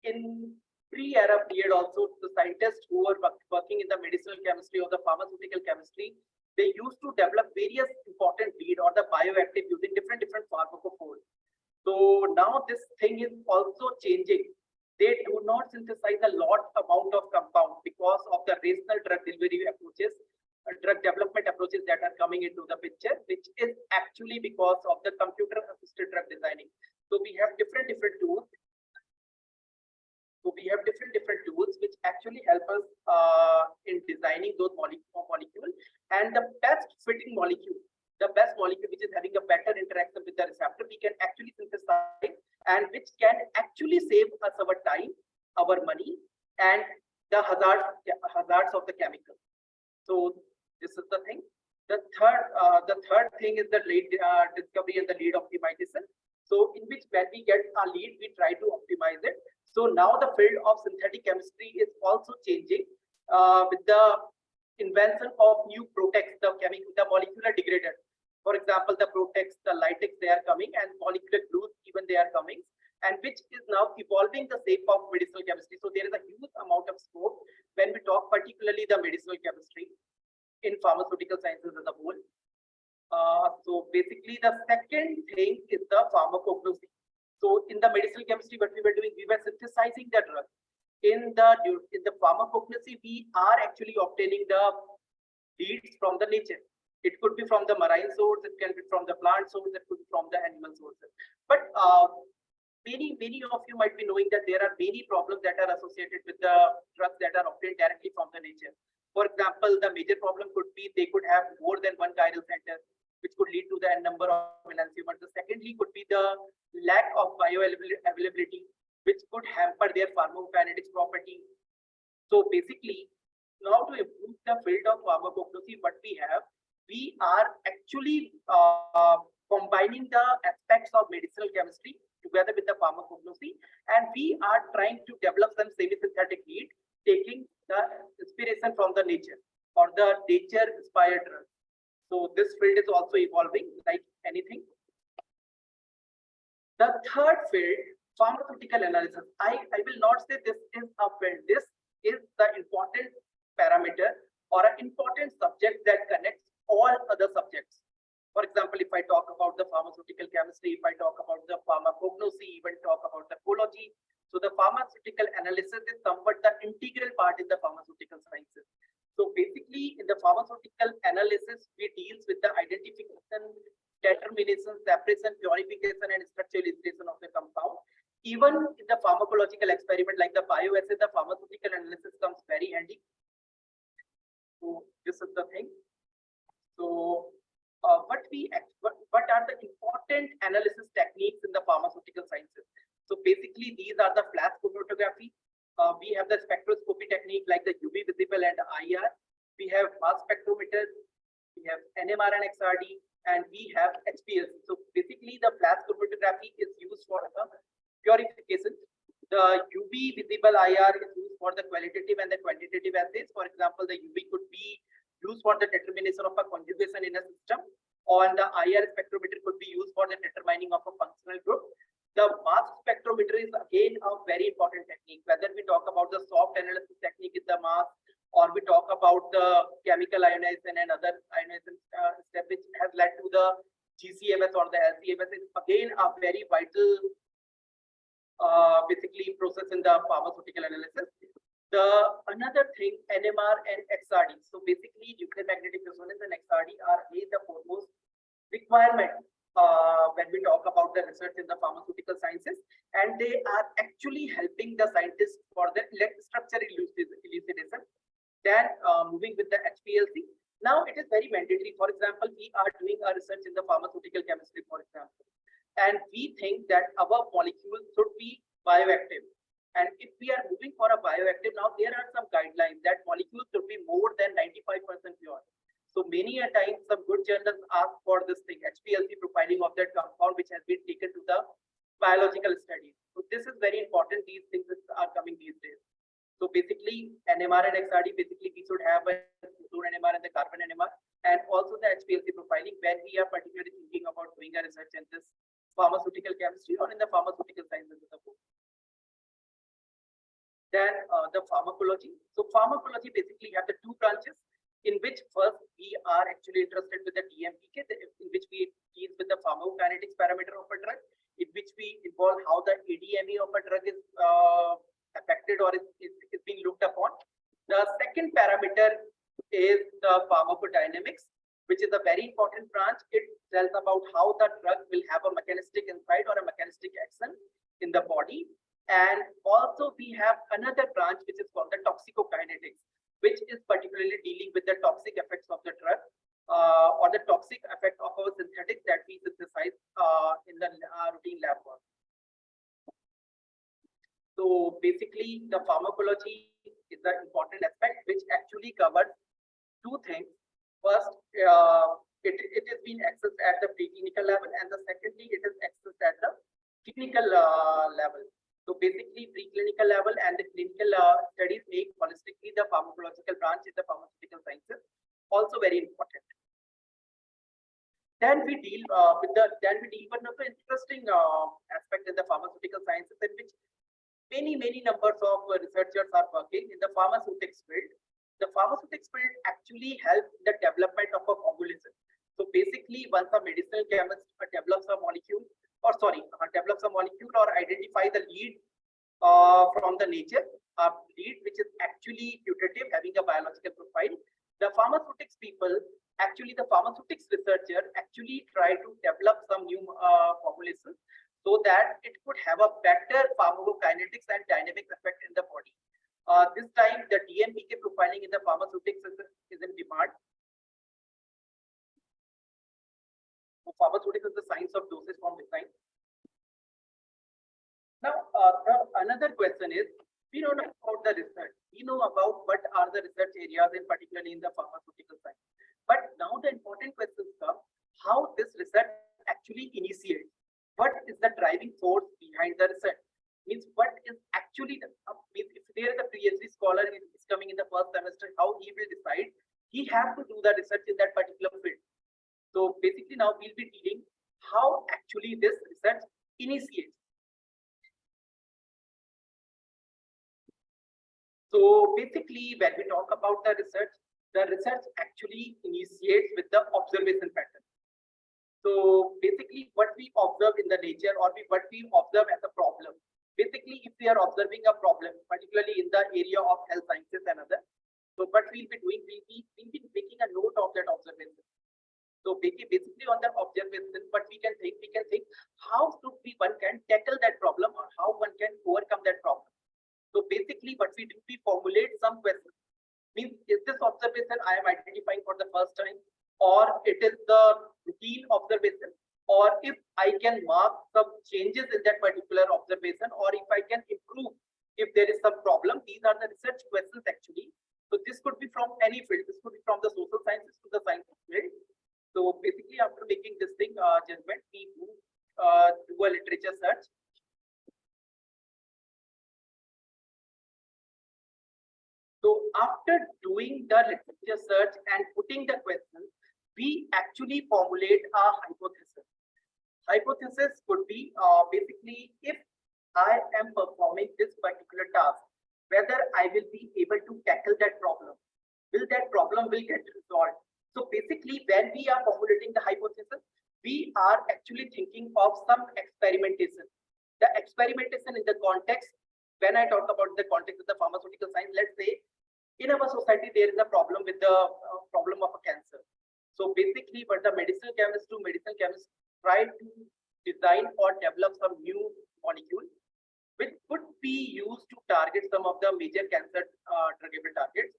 In pre-era period also, the scientists who were working in the medicinal chemistry or the pharmaceutical chemistry, they used to develop various important lead or the bioactive using different pharmacophores. So now this thing is also changing. They do not synthesize a lot amount of compound because of the rational drug delivery approaches, drug development approaches that are coming into the picture, which is actually because of the computer assisted drug designing. So we have different tools. So we have different tools which actually help us in designing those molecules, and the best fitting molecule, the best molecule which is having a better interaction with the receptor, we can actually synthesize, and which can actually save us our time, our money, and the hazards of the chemical. So this is the thing. The third thing is the lead discovery and the lead optimization. So in which when we get a lead, we try to optimize it. So now the field of synthetic chemistry is also changing with the invention of new proteins, the molecular degraders. For example, the proteins, the lytics, they are coming, and molecular glues, even they are coming, and which is now evolving the shape of medicinal chemistry. So there is a huge amount of scope when we talk particularly the medicinal chemistry in pharmaceutical sciences as a whole. So basically the second thing is the pharmacognosy. So in the medicinal chemistry, what we were doing, we were synthesizing the drug. In the pharmacognosy, we are actually obtaining the leads from the nature. It could be from the marine source, it can be from the plant source, it could be from the animal sources. But many of you might be knowing that there are many problems that are associated with the drugs that are obtained directly from the nature. For example, the major problem could be they could have more than one chiral center, which could lead to the number of enantiomers. The secondly could be the lack of bioavailability, which could hamper their pharmacokinetics property. So basically, now to improve the field of pharmacognosy, what we are actually combining the aspects of medicinal chemistry together with the pharmacognosy, and we are trying to develop some semi-synthetic lead, taking the inspiration from the nature or the nature-inspired drugs. So this field is also evolving like anything. The third field, pharmaceutical analysis. I will not say this is a field. This is the important parameter or an important subject that connects all other subjects. For example, if I talk about the pharmaceutical chemistry, if I talk about the pharmacognosy, even talk about the ecology. So the pharmaceutical analysis is somewhat the integral part in the pharmaceutical sciences. So basically, in the pharmaceutical analysis, we deals with the identification, determination, separation, purification, and structuralization of the compound. Even in the pharmacological experiment like the bioassay, the pharmaceutical analysis comes very handy. So this is the thing. So what are the important analysis techniques in the pharmaceutical sciences? So basically, these are the flash chromatography. We have the spectroscopy technique like the UV visible and IR. We have mass spectrometers. We have NMR and XRD, and we have HPLC. So basically, the flash chromatography is used for the purification. The UV visible IR is used for the qualitative and the quantitative assays. For example, the UV could be used for the determination of a conjugation in a system, or the IR spectrometer could be used for the determining of a functional group. The mass spectrometer is again a very important technique. Whether we talk about the soft analysis technique in the mass, or we talk about the chemical ionization and other ionization step which has led to the GCMS or the LCMS is again a very vital basically process in the pharmaceutical analysis. The another thing, NMR and XRD. So basically, nuclear magnetic resonance and XRD are the foremost requirement when we talk about the research in the pharmaceutical sciences, and they are actually helping the scientists for the structure elucidation. Then moving with the HPLC. Now it is very mandatory. For example, we are doing a research in the pharmaceutical chemistry, for example, and we think that our molecules should be bioactive. And if we are moving for a bioactive, now there are some guidelines that molecules should be more than 95% pure. So many a time, some good journals ask for this thing, HPLC profiling of that compound, which has been taken to the biological studies. So this is very important. These things are coming these days. So basically, NMR and XRD, basically we should have a fluorine NMR and the carbon NMR, and also the HPLC profiling when we are particularly thinking about doing a research in this pharmaceutical chemistry or in the pharmaceutical sciences as a whole. Then the pharmacology. So pharmacology basically have the two branches, in which first we are actually interested with the DMPK, in which we deal with the pharmacokinetics parameter of a drug, in which we involve how the ADME of a drug is affected or is being looked upon. The second parameter is the pharmacodynamics, which is a very important branch. It tells about how the drug will have a mechanistic insight or a mechanistic action in the body. And also we have another branch which is called the toxicokinetics, which is particularly dealing with the toxic effects of the drug or the toxic effect of our synthetics that we synthesize in the routine lab work. So basically the pharmacology is the important aspect which actually covers two things. First, it is being accessed at the preclinical level, and the secondly, it is accessed at the clinical level. So basically, preclinical level and the clinical studies make holistically the pharmacological branch in the pharmaceutical sciences also very important. Then we deal with one of the interesting aspect in the pharmaceutical sciences in which many numbers of researchers are working in the pharmaceutics field. The pharmaceutics field actually helps the development of a formulation. So basically, once a medicinal chemist develops a molecule, or identify the lead from the nature, a lead which is actually putative, having a biological profile. The pharmaceutics people, actually the pharmaceutics researcher, actually try to develop some new formulations so that it could have a better pharmacokinetics and dynamics effect in the body. This time, the DMPK profiling in the pharmaceutics is in demand. So pharmaceutics is the science of dosage form design. Now, another question is, we don't know about the research. We know about what are the research areas, in particularly in the pharmaceutical science. But now the important questions come, how this research actually initiates. What is the driving force behind the research? Means what is actually the, if there is a PhD scholar is coming in the first semester, how he will decide he has to do the research in that particular field. So basically now we'll be dealing how actually this research initiates. So basically when we talk about the research actually initiates with the observation pattern. So basically what we observe in the nature or what we observe as a problem. Basically, if we are observing a problem, particularly in the area of health sciences and other, so what we'll be doing, we'll be making a note of that observation. So basically on the observation, what we can think how one can tackle that problem or how one can overcome that problem. So basically what we do, we formulate some questions. Means, is this observation I am identifying for the first time, or it is the routine observation, or if I can mark some changes in that particular observation, or if I can improve if there is some problem. These are the research questions actually. So this could be from any field. This could be from the social sciences to the science field. So basically after making this thing judgment, we do a literature search. So after doing the literature search and putting the questions, we actually formulate a hypothesis. Hypothesis could be basically if I am performing this particular task, whether I will be able to tackle that problem. Will that problem will get resolved? So basically when we are formulating the hypothesis, we are actually thinking of some experimentation. The experimentation in the context, when I talk about the context of the pharmaceutical science, let's say in our society there is a problem with the problem of a cancer. So basically, what the medicinal chemists do, medicinal chemists try to design or develop some new molecule which could be used to target some of the major cancer druggable targets.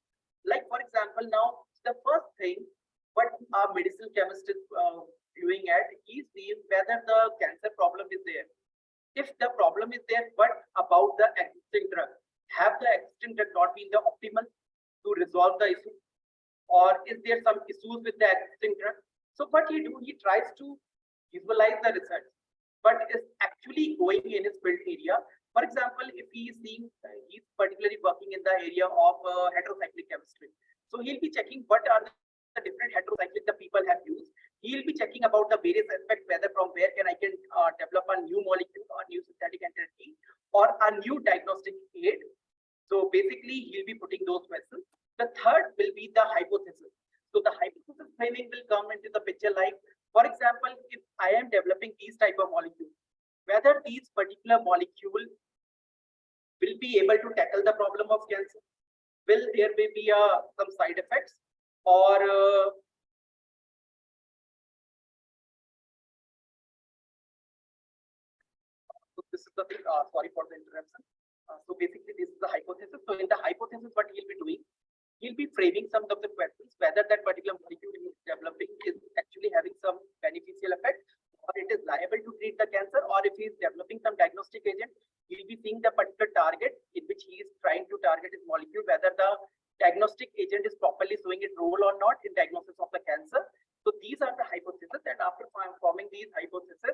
Like for example, now the first thing what our medicinal chemist is viewing at is whether the cancer problem is there. If the problem is there, what about the existing drug? Have the existing drug not been the optimal to resolve the issue? Or is there some issues with the existing drug? So what he do, he tries to visualize the research, but is actually going in his field area. For example, if he is seeing, he's particularly working in the area of heterocyclic chemistry. So he'll be checking what are the different heterocyclic the people have used. He'll be checking about the various aspects, whether from where I can develop a new molecule or new synthetic entity or a new diagnostic aid. So basically, he'll be putting those questions. The third will be the hypothesis. So the hypothesis framing will come into the picture like, for example, if I am developing these type of molecules, whether these particular molecule will be able to tackle the problem of cancer, will there may be some side effects, or so this is the thing. Sorry for the interruption. So basically, this is the hypothesis. So in the hypothesis, what he'll be doing, he'll be framing some of the questions, whether that particular molecule he is developing is actually having some beneficial effect, or it is liable to treat the cancer, or if he is developing some diagnostic agent, he'll be seeing the particular target in which he is trying to target his molecule, whether the diagnostic agent is properly showing its role or not in diagnosis of the cancer. So these are the hypotheses, and after forming these hypotheses,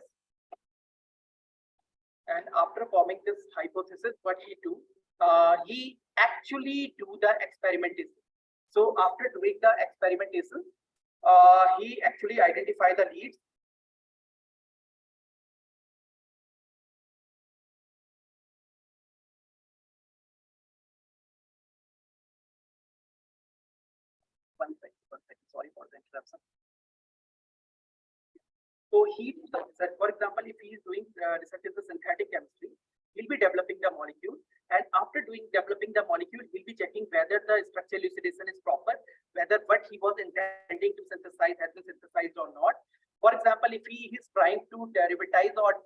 what he do, he actually do the experimentation. So after doing the experimentation, he actually identify the leads. One second, sorry for the interruption. So he does the research. For example, if he is doing research in the synthetic chemistry, he'll be developing the molecule, and after developing the molecule, he'll be checking whether the structure elucidation is proper, whether what he was intending to synthesize has been synthesized or not. For example, if he is trying to derivatize or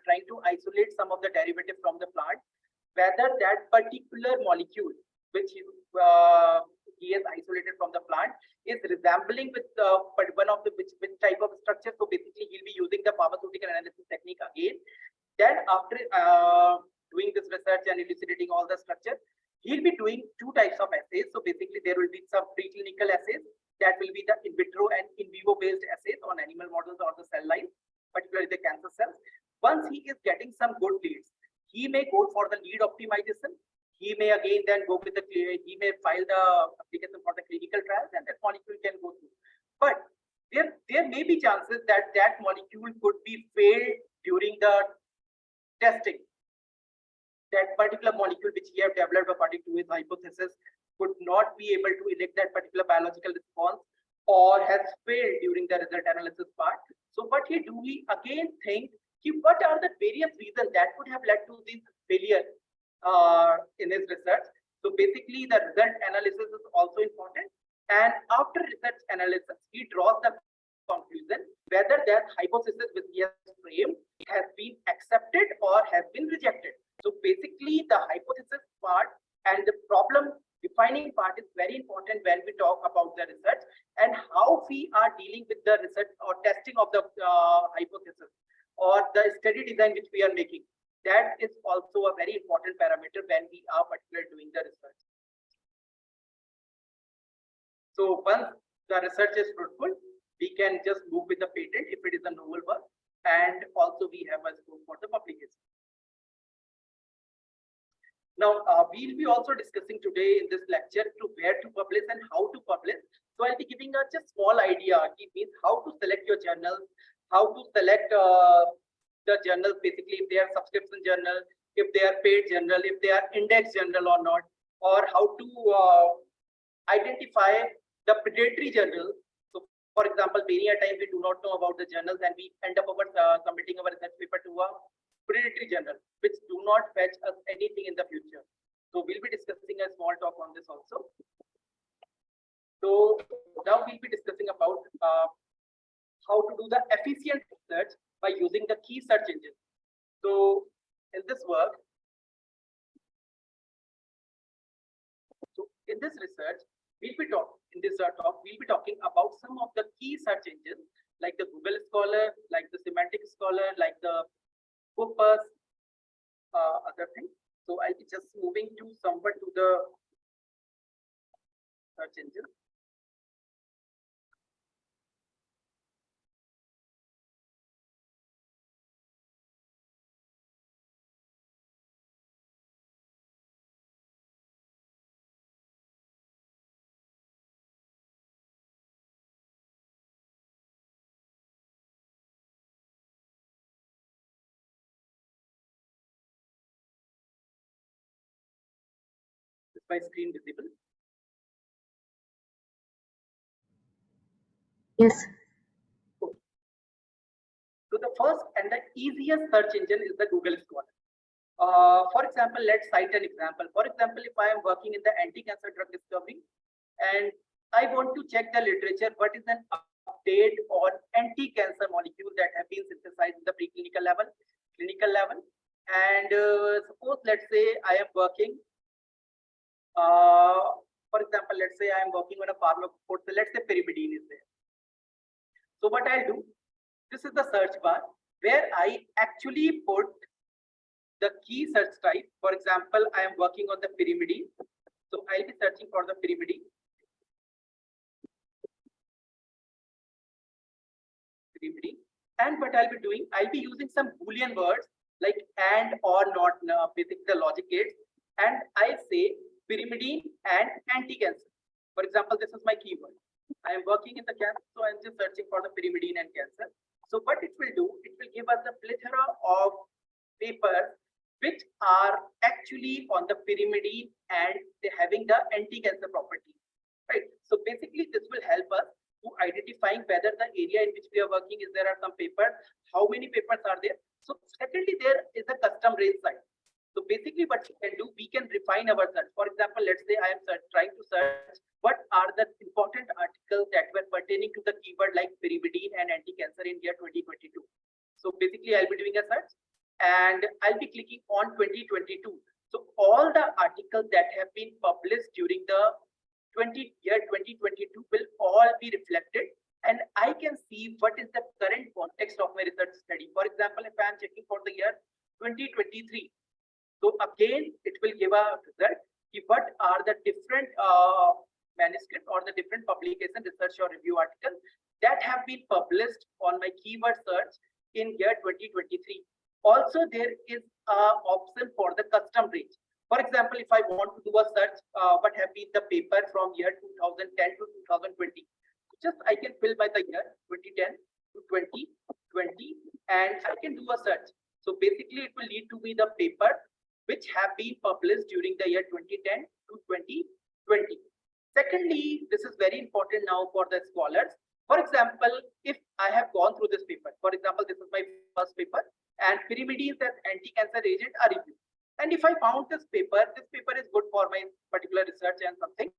trying to isolate some of the derivative from the plant, whether that particular molecule which he has isolated from the plant is resembling with one of the which type of structure. So basically, he'll be using the pharmaceutical analysis technique again. Then after doing this research and elucidating all the structure, he'll be doing two types of assays. So basically, there will be some preclinical assays that will be the in vitro and in vivo based assays on animal models or the cell lines, particularly the cancer cells. Once he is getting some good leads, he may go for the lead optimization. He may again then go with he may file the application for the clinical trials, and that molecule can go through. But there may be chances that that molecule could be failed during the testing. That particular molecule which he have developed according to his hypothesis could not be able to elicit that particular biological response, or has failed during the result analysis part. So what he do, he again think, what are the various reasons that could have led to this failure in his research. So basically, the result analysis is also important, and after research analysis, he draws the conclusion whether that hypothesis which he has framed has been accepted or has been rejected. So basically, the hypothesis part and the problem defining part is very important when we talk about the research and how we are dealing with the research or testing of the hypothesis or the study design which we are making. That is also a very important parameter when we are particularly doing the research. So once the research is fruitful, we can just move with the patent if it is a novel work, and also we have a scope for the publication. Now, we'll be also discussing today in this lecture to where to publish and how to publish. So I'll be giving a just small idea. It means how to select your journals, how to select the journals, basically if they are subscription journal, if they are paid journal, if they are index journal or not, or how to identify the predatory journal. So for For example, many a time we do not know about the journals and we end up submitting our research paper to a predatory journal, which do not fetch us anything in the future. So we'll be discussing a small talk on this also. So now we'll be discussing about how to do the efficient research by using the key search engine. So in this work, in this research, we'll be talking about some of the key search engines like the Google Scholar, like the Semantic Scholar, like the Scopus, other things. So I'll be just moving to somewhat to the search engine. Is my screen visible? Yes. So the first and the easiest search engine is the Google Scholar. For example, let's cite an example. For example, if I am working in the anti-cancer drug discovery and I want to check the literature, what is an update on anti-cancer molecules that have been synthesized in the preclinical level, clinical level. And suppose, let's say I am working, for example, let's say I am working on a pharmacophore, so let's say pyrimidine is there. So what I'll do, this is the search bar where I actually put the key search type. For example, I am working on the pyrimidine. So I'll be searching for the pyrimidine. And what I'll be doing, I'll be using some Boolean words like and or not, basically the logic gates. And I say pyrimidine and anti-cancer. For example, this is my keyword. I am working in the cancer, so I'm just searching for the pyrimidine and cancer. So what it will do, it will give us a plethora of papers which are actually on the pyrimidine and they're having the anti-cancer property, right? So basically this will help us to identifying whether the area in which we are working is there are some papers, how many papers are there. So secondly, there is a custom range site. So basically what we can do, we can refine our search. For example, let's say I am trying to search what are the important articles that were pertaining to the keyword like pyrimidine and anti-cancer in year 2022. So basically I'll be doing a search and I'll be clicking on 2022. So all the articles that have been published during the year 2022 will all be reflected and I can see what is the current context of my research study. For example, if I am checking for the year 2023, so again, it will give a result. What are the different manuscript or the different publication, research or review articles that have been published on my keyword search in year 2023. Also, there is an option for the custom range. For example, if I want to do a search, what have been the paper from year 2010 to 2020? Just I can fill by the year 2010 to 2020 and I can do a search. So basically it will lead to me the paper which have been published during the year 2010 to 2020. Secondly, this is very important now for the scholars. For example, if I have gone through this paper, for example, this is my first paper and pyrimidine as anti-cancer agent are reviewed. And if I found this paper is good for my particular research and something,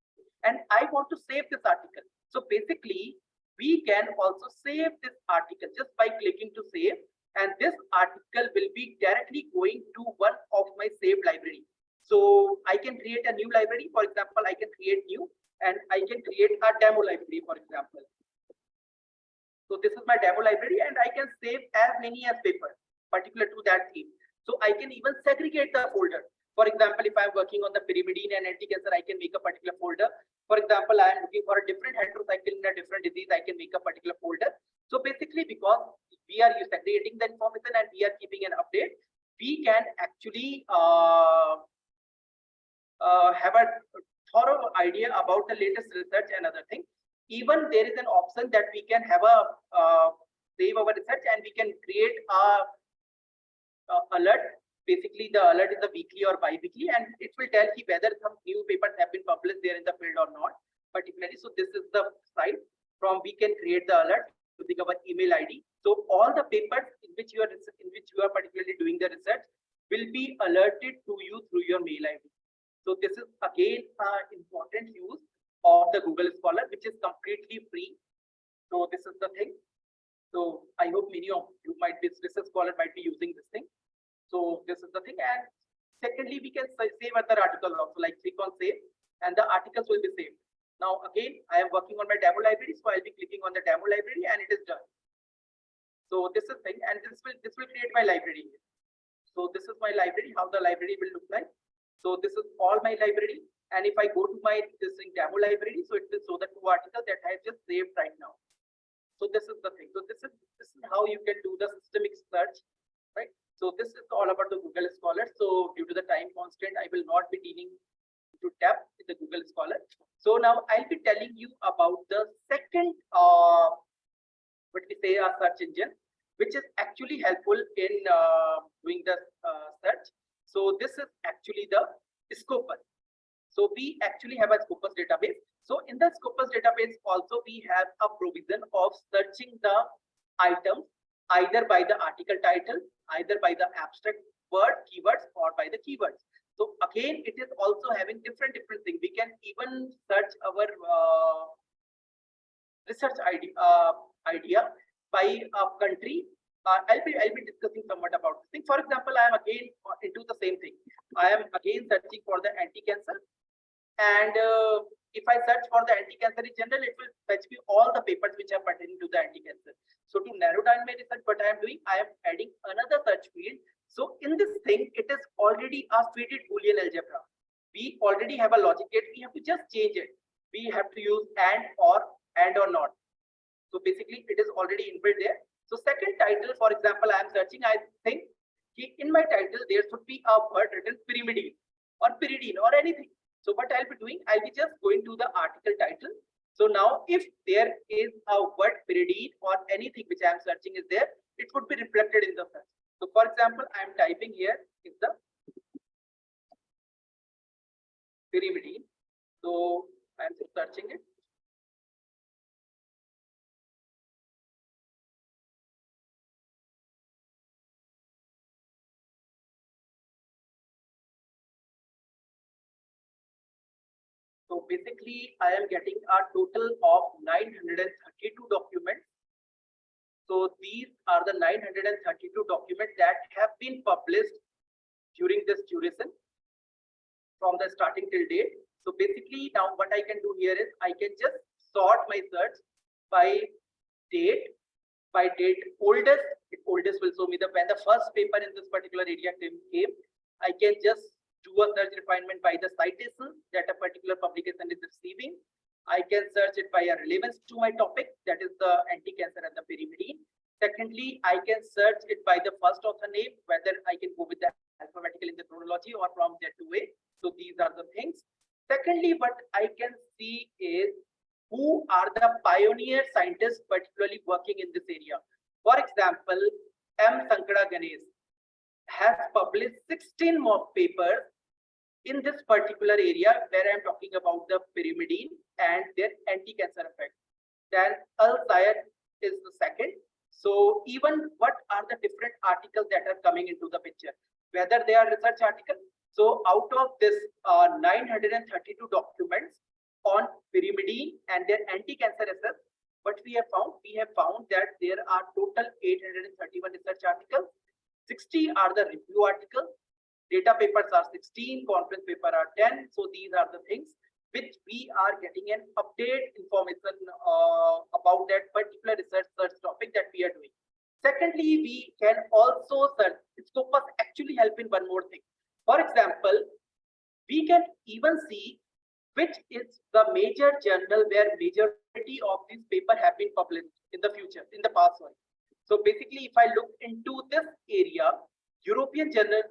and I want to save this article. So basically, we can also save this article just by clicking to save. And this article will be directly going to one of my saved library. So I can create a new library. For example, I can create new and I can create a demo library, for example. So this is my demo library and I can save as many as papers particular to that theme. So I can even segregate the folder. For example, if I'm working on the pyrimidine and anti-cancer, I can make a particular folder. For example, I am looking for a different heterocycle in a different disease, I can make a particular folder. So basically, because we are segregating the information and we are keeping an update, we can actually have a thorough idea about the latest research and other things. Even there is an option that we can have a save our research and we can create a alert. Basically, the alert is the weekly or bi-weekly, and it will tell you whether some new papers have been published there in the field or not, particularly. So this is the site. from we can create the alert using our email ID. So all the papers in which you are particularly doing the research will be alerted to you through your mail ID. So this is again important use of the Google Scholar, which is completely free. So this is the thing. So I hope many of you might be research scholar might be using this thing. So this is the thing. And secondly, we can save other articles also, like click on save, and the articles will be saved. Now again, I am working on my demo library, so I'll be clicking on the demo library, and it is done. So this is thing, and this will create my library. So this is my library, how the library will look like. So this is all my library, and if I go to my demo library, so it will show the 2 articles that I have just saved right now. So this is the thing. So this is how you can do the systemic search, right? So this is all about the Google Scholar. So due to the time constraint, I will not be dealing to depth with the Google Scholar. So now I'll be telling you about the second, what we say, a search engine, which is actually helpful in doing the search. So this is actually the Scopus. So we actually have a Scopus database. So in the Scopus database also we have a provision of searching the items either by the article title, either by the abstract word, keywords, or by the keywords. So again, it is also having different things. We can even search our research idea by a country. I'll be discussing somewhat about this thing. For example, I am again into the same thing. I am again searching for the anti-cancer, and if I search for the anti-cancer in general, it will fetch me all the papers which are pertaining to the anti-cancer. So to narrow down my research, what I am doing, I am adding another search field. So in this thing, it is already a fitted Boolean algebra. We already have a logic gate. We have to just change it. We have to use and or not. So basically, it is already inbuilt there. So second title, for example, I am searching, I think in my title, there should be a word written pyrimidine or pyridine or anything. So what I'll be doing, I'll be just going to the article title. So now if there is a word pyridine or anything which I'm searching is there, it would be reflected in the search. So for example, I'm typing here is the pyrimidine. So I'm just searching it. So basically, I am getting a total of 932 documents. So these are the 932 documents that have been published during this duration from the starting till date. So basically, now what I can do here is I can just sort my search by date. Oldest will show me when the first paper in this particular area came. I can just do a search refinement by the citation that a particular publication is receiving. I can search it by a relevance to my topic, that is the anti-cancer and the pyrimidine. Secondly, I can search it by the first author name, whether I can go with the alphabetical in the chronology or from Z to A. So these are the things. Secondly, what I can see is who are the pioneer scientists particularly working in this area. For example, M. Sankara Ganesh has published 16 more papers in this particular area where I'm talking about the pyrimidine and their anti-cancer effect. Then Al-Sayed is the second. So even what are the different articles that are coming into the picture, whether they are research articles. So out of this 932 documents on pyrimidine and their anti-cancer effect, what we have found that there are total 831 research articles. 60 are the review articles. Data papers are 16, conference paper are 10. So these are the things which we are getting an update information about that particular research topic that we are doing. Secondly, we can also search. Scopus actually help in one more thing. For example, we can even see which is the major journal where majority of these papers have been published in the future, in the past one. So basically, if I look into this area, European journal,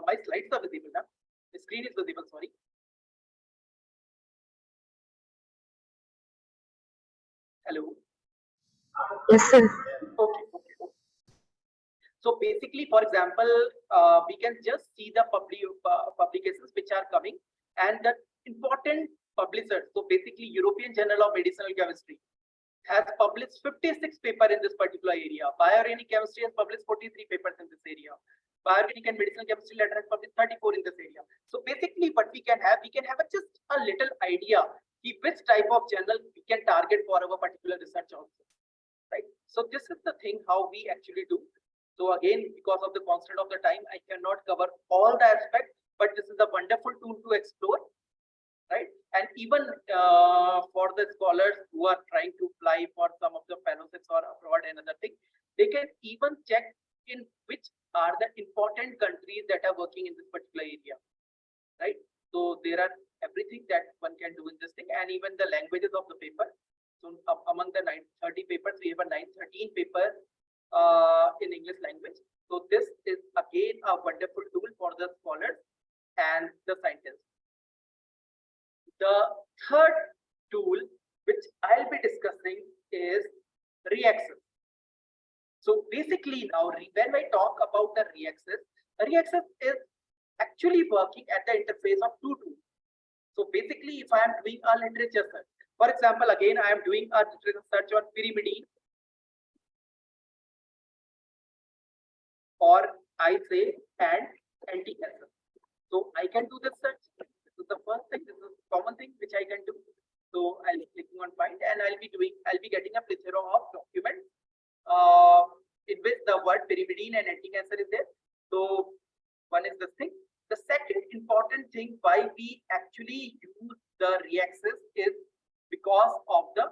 my slides are visible now. The screen is visible, sorry. Hello. Yes, sir. Okay. So basically, for example, we can just see the publications which are coming and the important publishers. So basically, European Journal of Medicinal Chemistry. has published 56 papers in this particular area. Bioorganic chemistry has published 43 papers in this area. Bioorganic and medicinal chemistry letter has published 34 in this area. So basically what we can have just a little idea which type of journal we can target for our particular research also, right? So this is the thing how we actually do. So again, because of the constraint of the time, I cannot cover all the aspects, but this is a wonderful tool to explore, right? And even for the scholars who are trying to apply for some of the fellowships or abroad and other thing, they can even check in which are the important countries that are working in this particular area, right? So there are everything that one can do in this thing, and even the languages of the paper. So among the 930 papers, we have a 913 paper in English language. So this is again a wonderful tool for the scholars and the scientists. The third tool which I'll be discussing is reaxis. So basically now when I talk about the reaxis is actually working at the interface of two tools. So basically if I am doing a literature search, for example, again I am doing a literature search on pyrimidine, or I say and anti-cancer. So I can do this search. This is the first thing. This is a common thing which I can do. So I'll be clicking on find, and I'll be getting a plethora of documents in which the word pyrimidine and anti-cancer is there. So one is this thing. The second important thing why we actually use the reaxis is because of their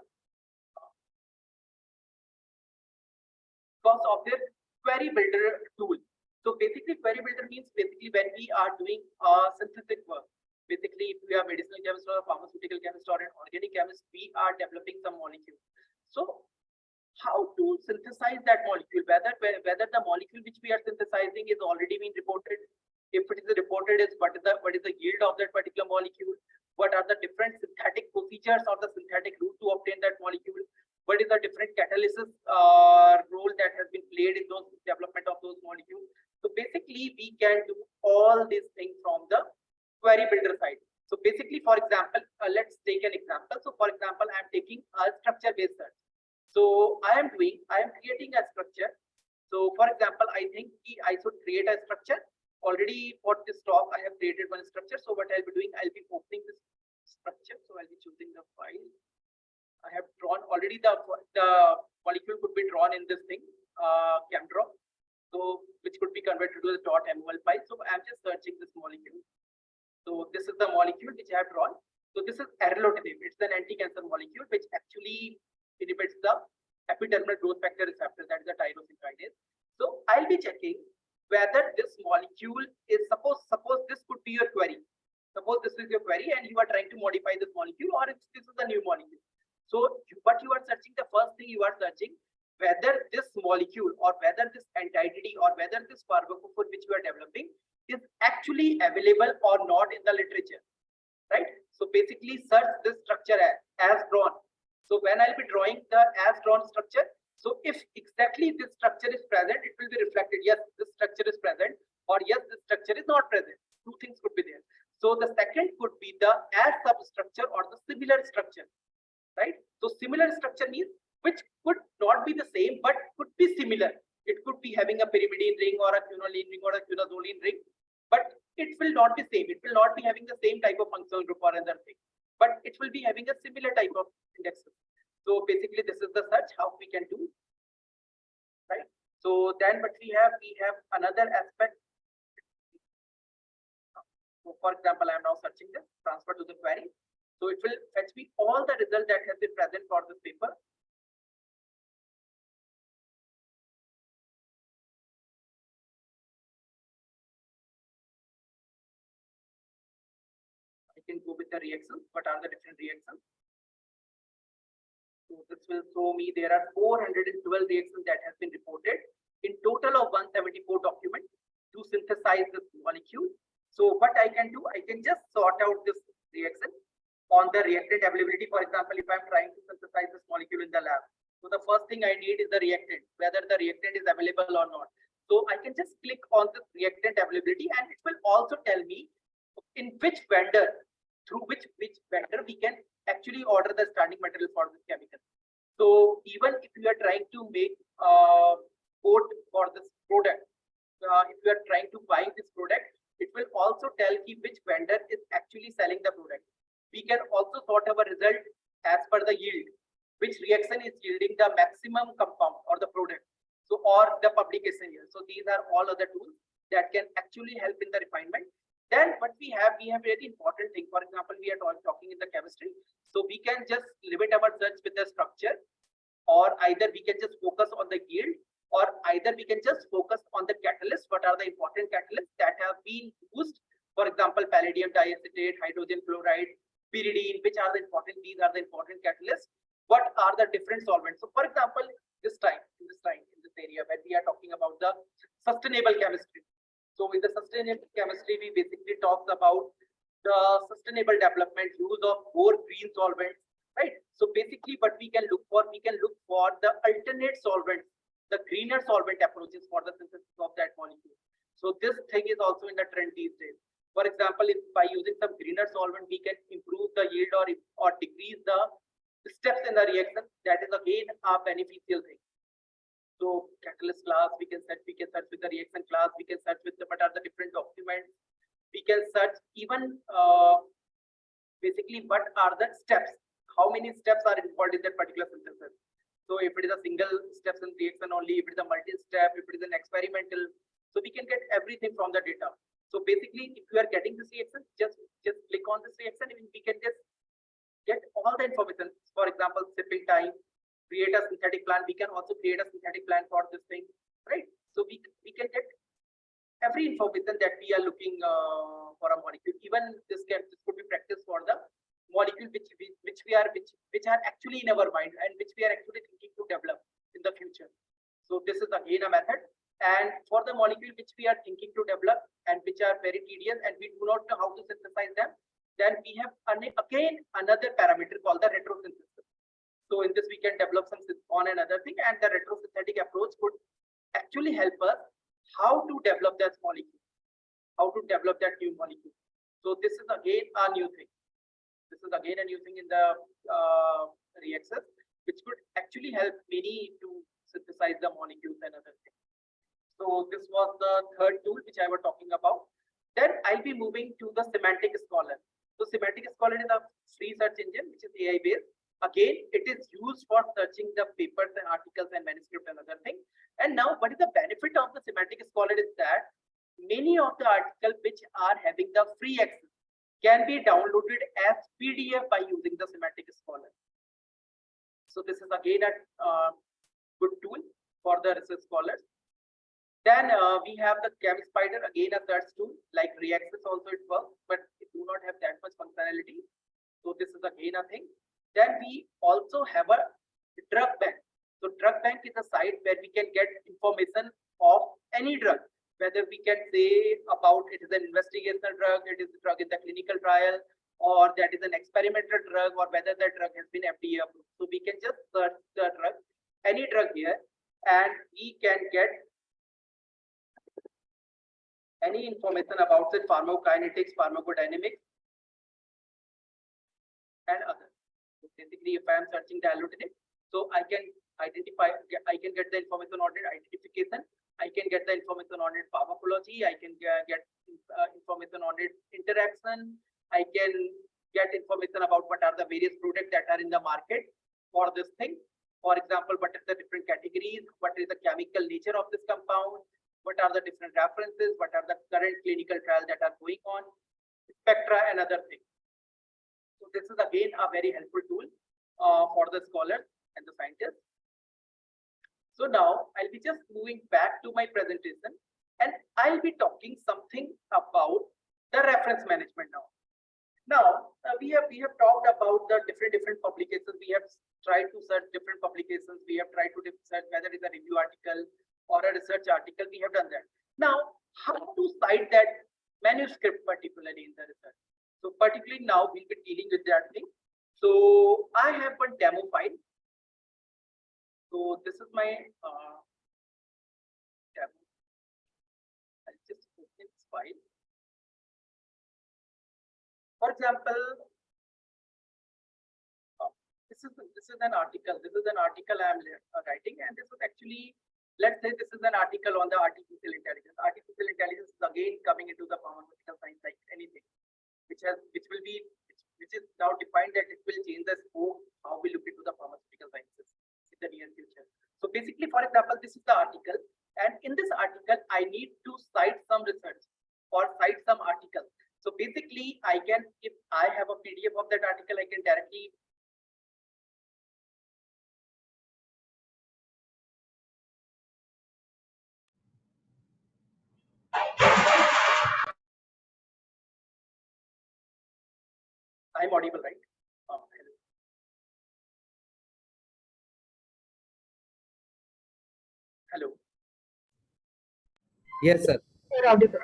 query builder tool. So basically query builder means basically when we are doing synthetic work. Basically, if we are medicinal chemist or a pharmaceutical chemist or an organic chemist, we are developing some molecule. So how to synthesize that molecule, whether the molecule which we are synthesizing is already been reported. If it is reported, what is the yield of that particular molecule? What are the different synthetic procedures or the synthetic route to obtain that molecule? What is the different catalysis role that has been played in those development of those molecules? So basically, we can do all these things from the query builder side. So basically, for example, let's take an example. So for example, I'm taking a structure-based search. So I am creating a structure. So for example, I think I should create a structure. Already for this talk, I have created one structure. So what I'll be doing, I'll be opening this structure. So I'll be choosing the file. I have drawn already the molecule could be drawn in this thing, CamDraw. So which could be converted to the .mol file. So I'm just searching this molecule. So this is the molecule which I have drawn. So this is erlotinib. It's an anti-cancer molecule which actually inhibits the epidermal growth factor receptor, that is the tyrosine kinase. So I'll be checking whether this molecule is suppose this could be your query. Suppose this is your query and you are trying to modify this molecule, or this is a new molecule. So what you are searching, the first thing you are searching whether this molecule or whether this entity or whether this pharmacophore which you are developing is actually available or not in the literature, right? So basically search this structure as drawn. So when I'll be drawing the as drawn structure, so if exactly this structure is present, it will be reflected, yes, this structure is present, or yes, this structure is not present. Two things could be there. So the second could be the as substructure or the similar structure, right? So similar structure means which could not be the same, but could be similar. It could be having a pyrimidine ring or a quinoline ring or a quinazoline ring, but it will not be same. It will not be having the same type of functional group or other thing, but it will be having a similar type of indexes. So basically this is the search how we can do, right? So then what we have another aspect. So for example, I am now searching this, transfer to the query. So it will fetch me all the results that have been present for this paper. I can go with the reactions. What are the different reactions? So this will show me there are 412 reactions that have been reported in total of 174 documents to synthesize this molecule. So what I can do, I can just sort out this reaction on the reactant availability. For example, if I'm trying to synthesize this molecule in the lab, so the first thing I need is the reactant, whether the reactant is available or not. So I can just click on this reactant availability, and it will also tell me in which vendor, through which vendor we can actually order the starting material for this chemical. So even if you are trying to make quote for this product, if you are trying to buy this product, it will also tell you which vendor is actually selling the product. We can also sort our result as per the yield, which reaction is yielding the maximum compound or the product. So, or the publication here. So these are all other tools that can actually help in the refinement. Then what we have very important thing. For example, we are talking in the chemistry. So we can just limit our search with the structure, or either we can just focus on the yield, or either we can just focus on the catalyst. What are the important catalysts that have been used? For example, palladium diacetate, hydrogen fluoride, pyridine, which are the important, these are the important catalysts. What are the different solvents? So for example, in this area where we are talking about the sustainable chemistry. So in the sustainable chemistry, we basically talk about the sustainable development, use of more green solvents, right? So basically what we can look for the alternate solvents, the greener solvent approaches for the synthesis of that molecule. So this thing is also in the trend these days. For example, if by using some greener solvent, we can improve the yield or decrease the steps in the reaction, that is again a beneficial thing. So catalyst class, we can search with the reaction class, we can search with what are the different documents, we can search even basically what are the steps, how many steps are involved in that particular synthesis. So if it is a single steps in reaction only, if it is a multi-step, if it is an experimental, so we can get everything from the data. So basically, if you are getting this reaction, just click on this reaction and we can just get all the information. For example, sipping time, create a synthetic plan. We can also create a synthetic plan for this thing, right? So we can get every information that we are looking for a molecule. Even this could be practice for the molecule which are actually in our mind and which we are actually thinking to develop in the future. So this is again a method. And for the molecule which we are thinking to develop and which are very tedious and we do not know how to synthesize them, then we have again another parameter called the retrosynthesis. So in this we can develop some on another thing, and the retrosynthetic approach could actually help us how to develop that molecule, how to develop that new molecule. So this is again a new thing. This is again a new thing in the reactions, which could actually help many to synthesize the molecules and other things. So this was the third tool which I was talking about. Then I'll be moving to the Semantic Scholar. So Semantic Scholar is a free search engine which is AI based. Again, it is used for searching the papers and articles and manuscript and other things. And now what is the benefit of the Semantic Scholar is that many of the articles which are having the free access can be downloaded as PDF by using the Semantic Scholar. So this is again a good tool for the research scholars. Then we have the ChemSpider, again a search tool, like Reaccess also it works, but it do not have that much functionality. So this is again a thing. Then we also have a drug bank. So drug bank is a site where we can get information of any drug, whether we can say about it is an investigational drug, it is a drug in the clinical trial, or that is an experimental drug, or whether that drug has been FDA approved. So we can just search the drug, any drug here, and we can get any information about it, pharmacokinetics, pharmacodynamics, and others. So basically, if I am searching dilutinib, so I can identify, I can get the information on it identification, I can get the information on it pharmacology, I can get information on it interaction, I can get information about what are the various products that are in the market for this thing. For example, what are the different categories, what is the chemical nature of this compound, what are the different references, what are the current clinical trials that are going on, spectra and other things. So this is again a very helpful tool for the scholars and the scientists. So now I'll be just moving back to my presentation and I'll be talking something about the reference management now. Now we have talked about the different publications. We have tried to search different publications. We have tried to search whether it's a review article or a research article. We have done that. Now, how to cite that manuscript particularly in the research? So particularly now we'll be dealing with that thing. So I have one demo file. So this is my demo. I'll just open this file. For example, this this is an article. This is an article I am writing, and this was actually, let's say this is an article on the artificial intelligence. Artificial intelligence is again coming into the pharmaceutical science like anything, which is now defined that it will change the scope how we look into the pharmaceutical sciences in the near future. So basically, for example, this is the article, and in this article, I need to cite some research or cite some article. So basically, I can, if I have a PDF of that article, I can directly I'm audible, right? Hello. Yes, sir. You're audible.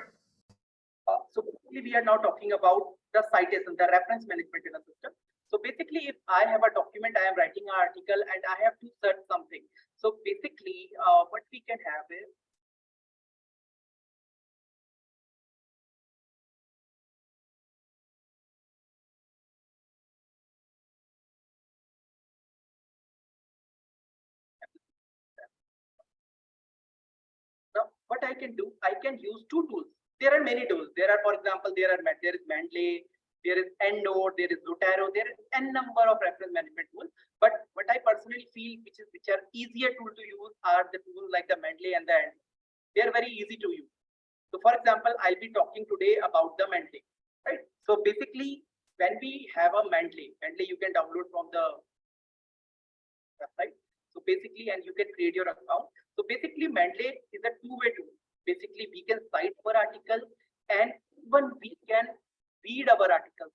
So basically, we are now talking about the citation, the reference management in a system. So basically, if I have a document, I am writing an article and I have to search something. So basically, what we can have is, now what I can do, I can use two tools. There are many tools. There are, for example, there is Mendeley, there is EndNote, there is Zotero, there is n number of reference management tools. But what I personally feel, which are easier tool to use, are the tools like the Mendeley and the EndNote. They are very easy to use. So for example, I'll be talking today about the Mendeley, right? So basically, when we have a Mendeley you can download from the website. So basically, and you can create your account. So basically, Mendeley is a two-way tool. Basically, we can cite our article and even we can read our articles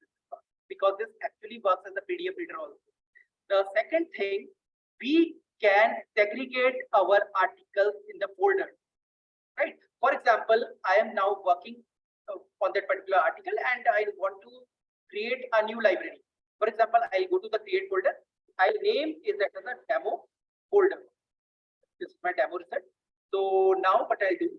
because this actually works as a PDF reader also. The second thing, we can segregate our articles in the folder, right? For example, I am now working on that particular article and I want to create a new library. For example, I'll go to the create folder. I'll name is that as a demo folder. This is my demo research. So now what I'll do,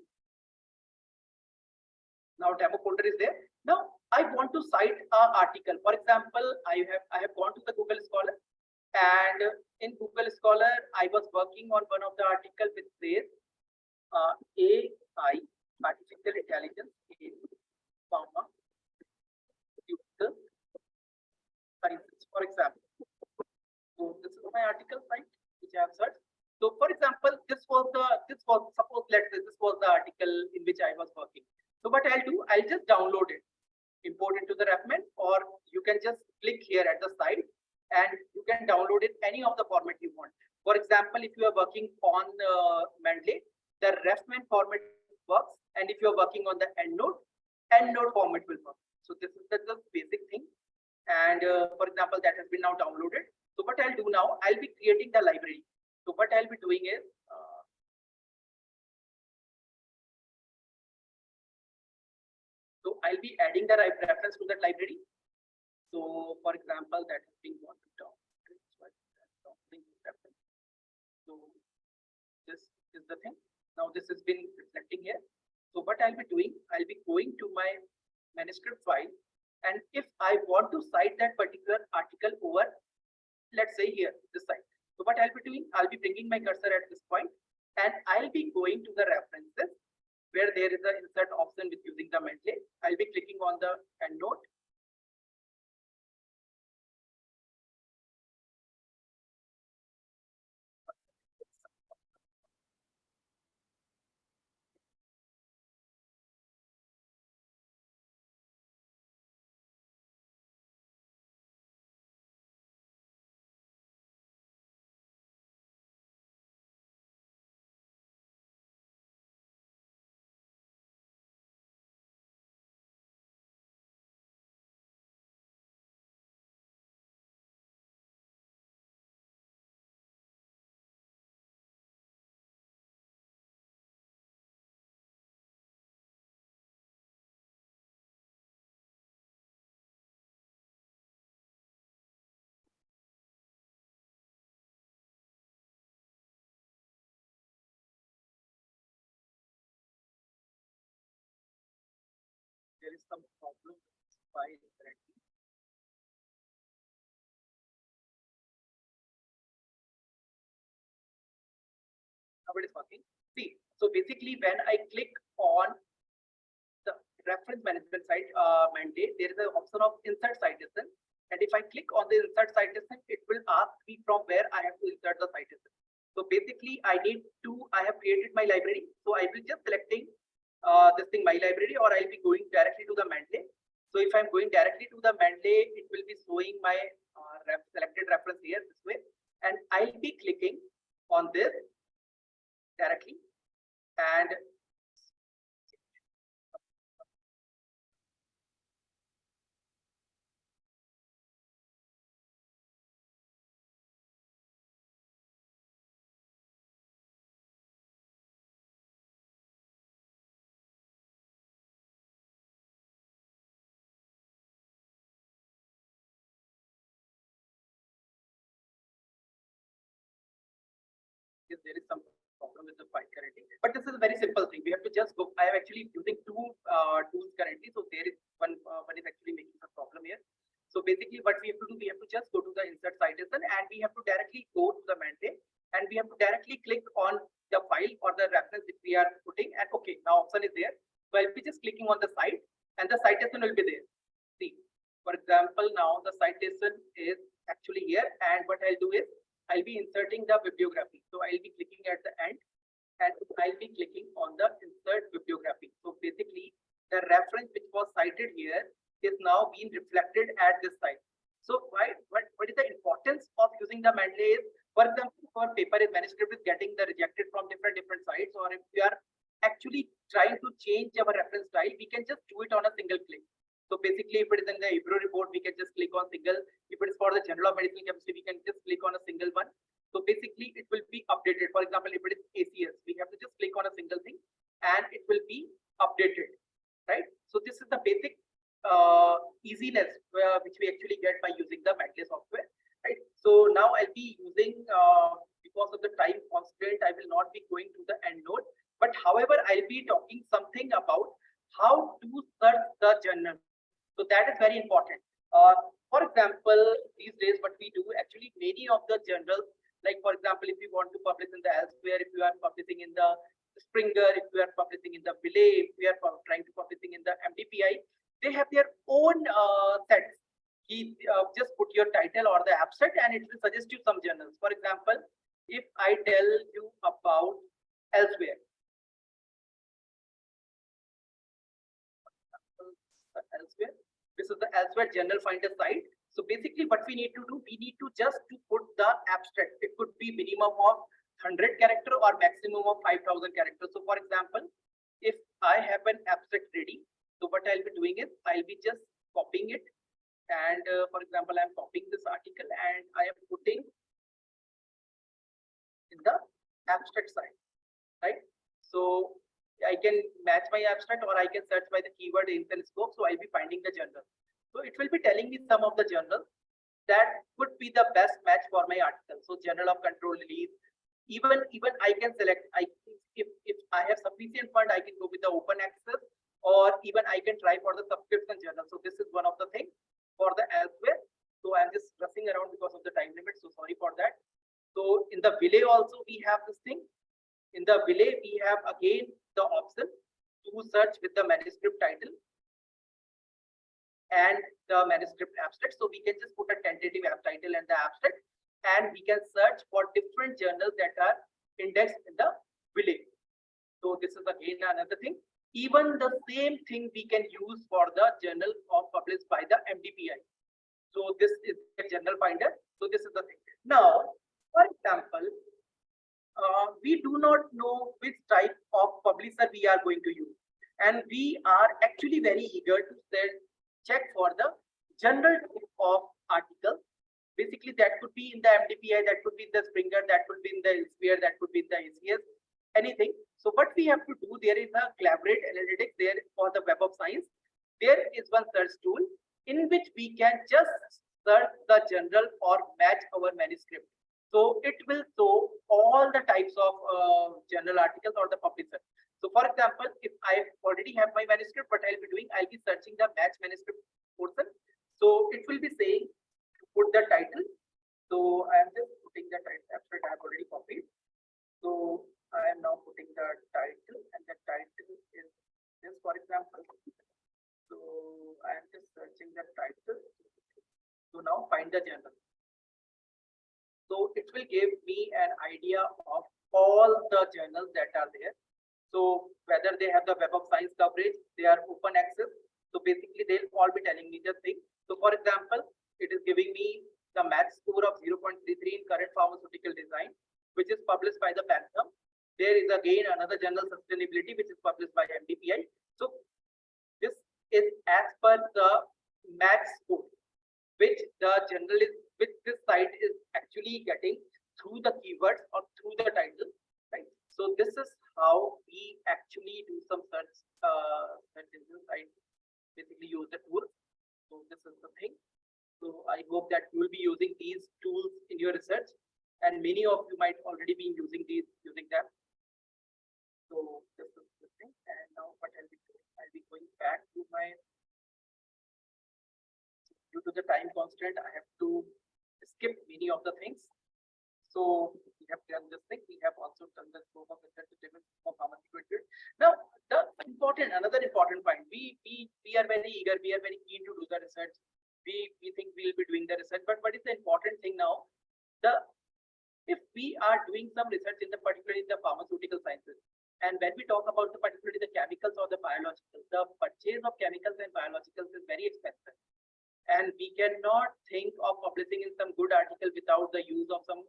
now demo folder is there. Now I want to cite an article. For example, I have gone to the Google Scholar, and in Google Scholar, I was working on one of the article which says AI, artificial intelligence in pharmaceutical sciences, for example. So this is my article site which I have searched. So for example, suppose let's say this was the article in which I was working. So what I'll do, I'll just download it, import into the reference, or you can just click here at the side and you can download it any of the format you want. For example, if you are working on Mendeley, the reference format works, and if you are working on the EndNote format will work. So this is the basic thing. And for example, that has been now downloaded. So what I'll do now, I'll be creating the library. So what I'll be doing is, so I'll be adding the reference to that library. So for example, that is being wanted down. So this is the thing. Now this has been reflecting here. So what I'll be doing, I'll be going to my manuscript file, and if I want to cite that particular article over, let's say here, this side. So what I'll be doing, I'll be bringing my cursor at this point, and I'll be going to the references where there is an insert option with using the Mendeley. I'll be clicking on the EndNote. There is some problem with this file currently. how it is working. See, so basically when I click on the reference management site mandate, there is an option of insert citation. And if I click on the insert citation, it will ask me from where I have to insert the citation. So basically I have created my library. So I will just selecting this thing, my library, or I'll be going directly to the mandate. So if I'm going directly to the mandate, it will be showing my selected reference here this way. And I'll be clicking on this directly. And there is some problem with the file currently, but this is a very simple thing. We have to just go. I am actually using two tools currently, so there is one is actually making some problem here. So basically, what we have to do, we have to just go to the insert citation, and we have to directly go to the mandate, and we have to directly click on the file or the reference which we are putting. And okay, now option is there. So I'll be just clicking on the site, and the citation will be there. See, for example, now the citation is actually here, and what I'll do is I'll be inserting the bibliography. So I'll be clicking at the end and I'll be clicking on the insert bibliography. So basically the reference which was cited here is now being reflected at this site. So what is the importance of using the mandate? For example, for paper is manuscript is getting the rejected from different sites, or if we are actually trying to change our reference style, we can just do it on a single click. So basically, if it is in the IBRO report, we can just click on single. If it is for the Journal of Medical Chemistry, we can just click on a single one. So basically, it will be updated. For example, if it is ACS, we have to just click on a single thing and it will be updated, right? So this is the basic easiness which we actually get by using the Mendeley software, right? So now I'll be using, because of the time constraint, I will not be going to the end node. But however, I'll be talking something about how to search the journal. So that is very important. For example, these days what we do, actually many of the journals, like for example, if you want to publish in the elsewhere, if you are publishing in the Springer, if you are publishing in the Belay, if you are trying to publishing in the MDPI, they have their own sets. Just put your title or the abstract and it will suggest you some journals. For example, if I tell you about elsewhere, this is the elsewhere journal finder site. So basically what we need to do, we need to just to put the abstract. It could be minimum of 100 character or maximum of 5,000 characters. So for example, if I have an abstract ready, so what I'll be doing is I'll be just copying it. And for example, I'm copying this article and I am putting in the abstract side, right? So I can match my abstract or I can search by the keyword in the scope. So I'll be finding the journal. So it will be telling me some of the journals that could be the best match for my article. So Journal of Control Release. Even I can select, if I have sufficient fund, I can go with the open access, or even I can try for the subscription journal. So this is one of the things for the elsewhere. So I'm just rushing around because of the time limit. So sorry for that. So in the Belay also we have this thing. In the Belay we have again the option to search with the manuscript title and the manuscript abstract. So we can just put a tentative title and the abstract, and we can search for different journals that are indexed in the Belay. So this is again another thing. Even the same thing we can use for the journal published by the MDPI. So this is a journal finder. So this is the thing. Now, for example, we do not know which type of publisher we are going to use, and we are actually very eager to check for the general type of article. Basically, that could be in the MDPI, that could be in the Springer, that could be in the Elsevier, that could be in the ACS, anything. So what we have to do, there is a Collaborate Analytics there for the Web of Science. There is one search tool in which we can just search the journal or match our manuscript. So it will show all the types of journal articles or the publisher. So for example, if I already have my manuscript, what I'll be doing, I'll be searching the match manuscript portion. So it will be saying, put the title. So I am just putting the title abstract I have already copied. So I the journal. So it will give me an idea of all the journals that are there. So whether they have the Web of Science coverage, they are open access. So basically they'll all be telling me the thing. So for example, it is giving me the math score of 0.33 in current pharmaceutical design, which is published by the Panther. There is again another journal, Sustainability, which is published by MDPI. So this is as per the math score, which the journalist, which this site is actually getting through the keywords or through the title, right? So this is how we actually do some search engines. I basically use the tool. So this is the thing. So I hope that you will be using these tools in your research, and many of you might already be using them. So this is the thing. And now what I'll be doing, I'll be going back to my, due to the time constraint, I have to skip many of the things. So we have done this thing. We have also done the scope of research for pharmaceutical. Now, another important point. We are very eager. We are very keen to do the research. We think we will be doing the research. But what is the important thing now? If we are doing some research particularly in the pharmaceutical sciences, and when we talk about particularly the chemicals or the biologicals, the purchase of chemicals and biologicals is very expensive. And we cannot think of publishing in some good article without the use of some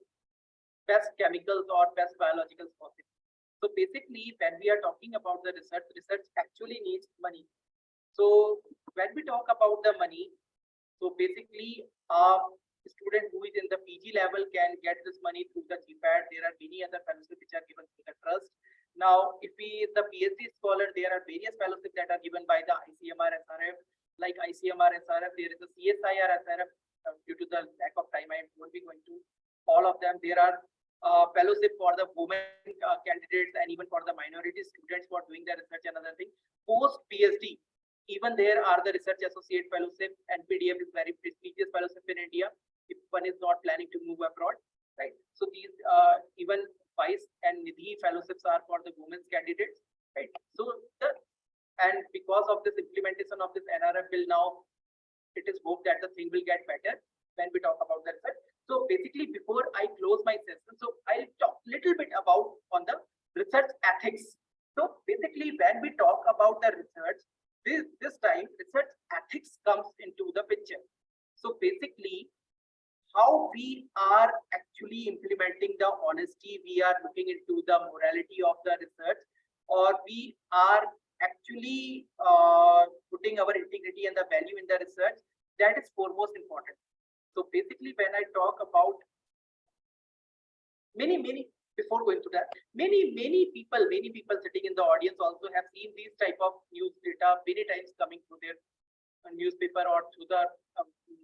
best chemicals or best biologicals possible. So basically, when we are talking about the research actually needs money. So when we talk about the money, so basically, a student who is in the PG level can get this money through the GPAD. There are many other fellowships which are given through the trust. Now, if he is the PhD scholar, there are various fellowships that are given by the ICMR SRF. Like ICMR SRF, there is a CSIR SRF. Due to the lack of time, I won't be going to all of them. There are fellowship for the women candidates and even for the minority students for doing their research and other thing. Post PhD, even there are the research associate fellowship, and PDF is very prestigious fellowship in India if one is not planning to move abroad, right? So these even Vice and Nidhi fellowships are for the women's candidates, right? So and because of this implementation of this NRF bill now, it is hoped that the thing will get better when we talk about the research. So basically, before I close my session, so I'll talk a little bit about on the research ethics. So basically, when we talk about the research, this time research ethics comes into the picture. So basically, how we are actually implementing the honesty, we are looking into the morality of the research, or we are actually putting our integrity and the value in the research, that is foremost important. So basically, when I talk about many, before going to that, many people sitting in the audience also have seen these type of news data many times coming through their newspaper or through the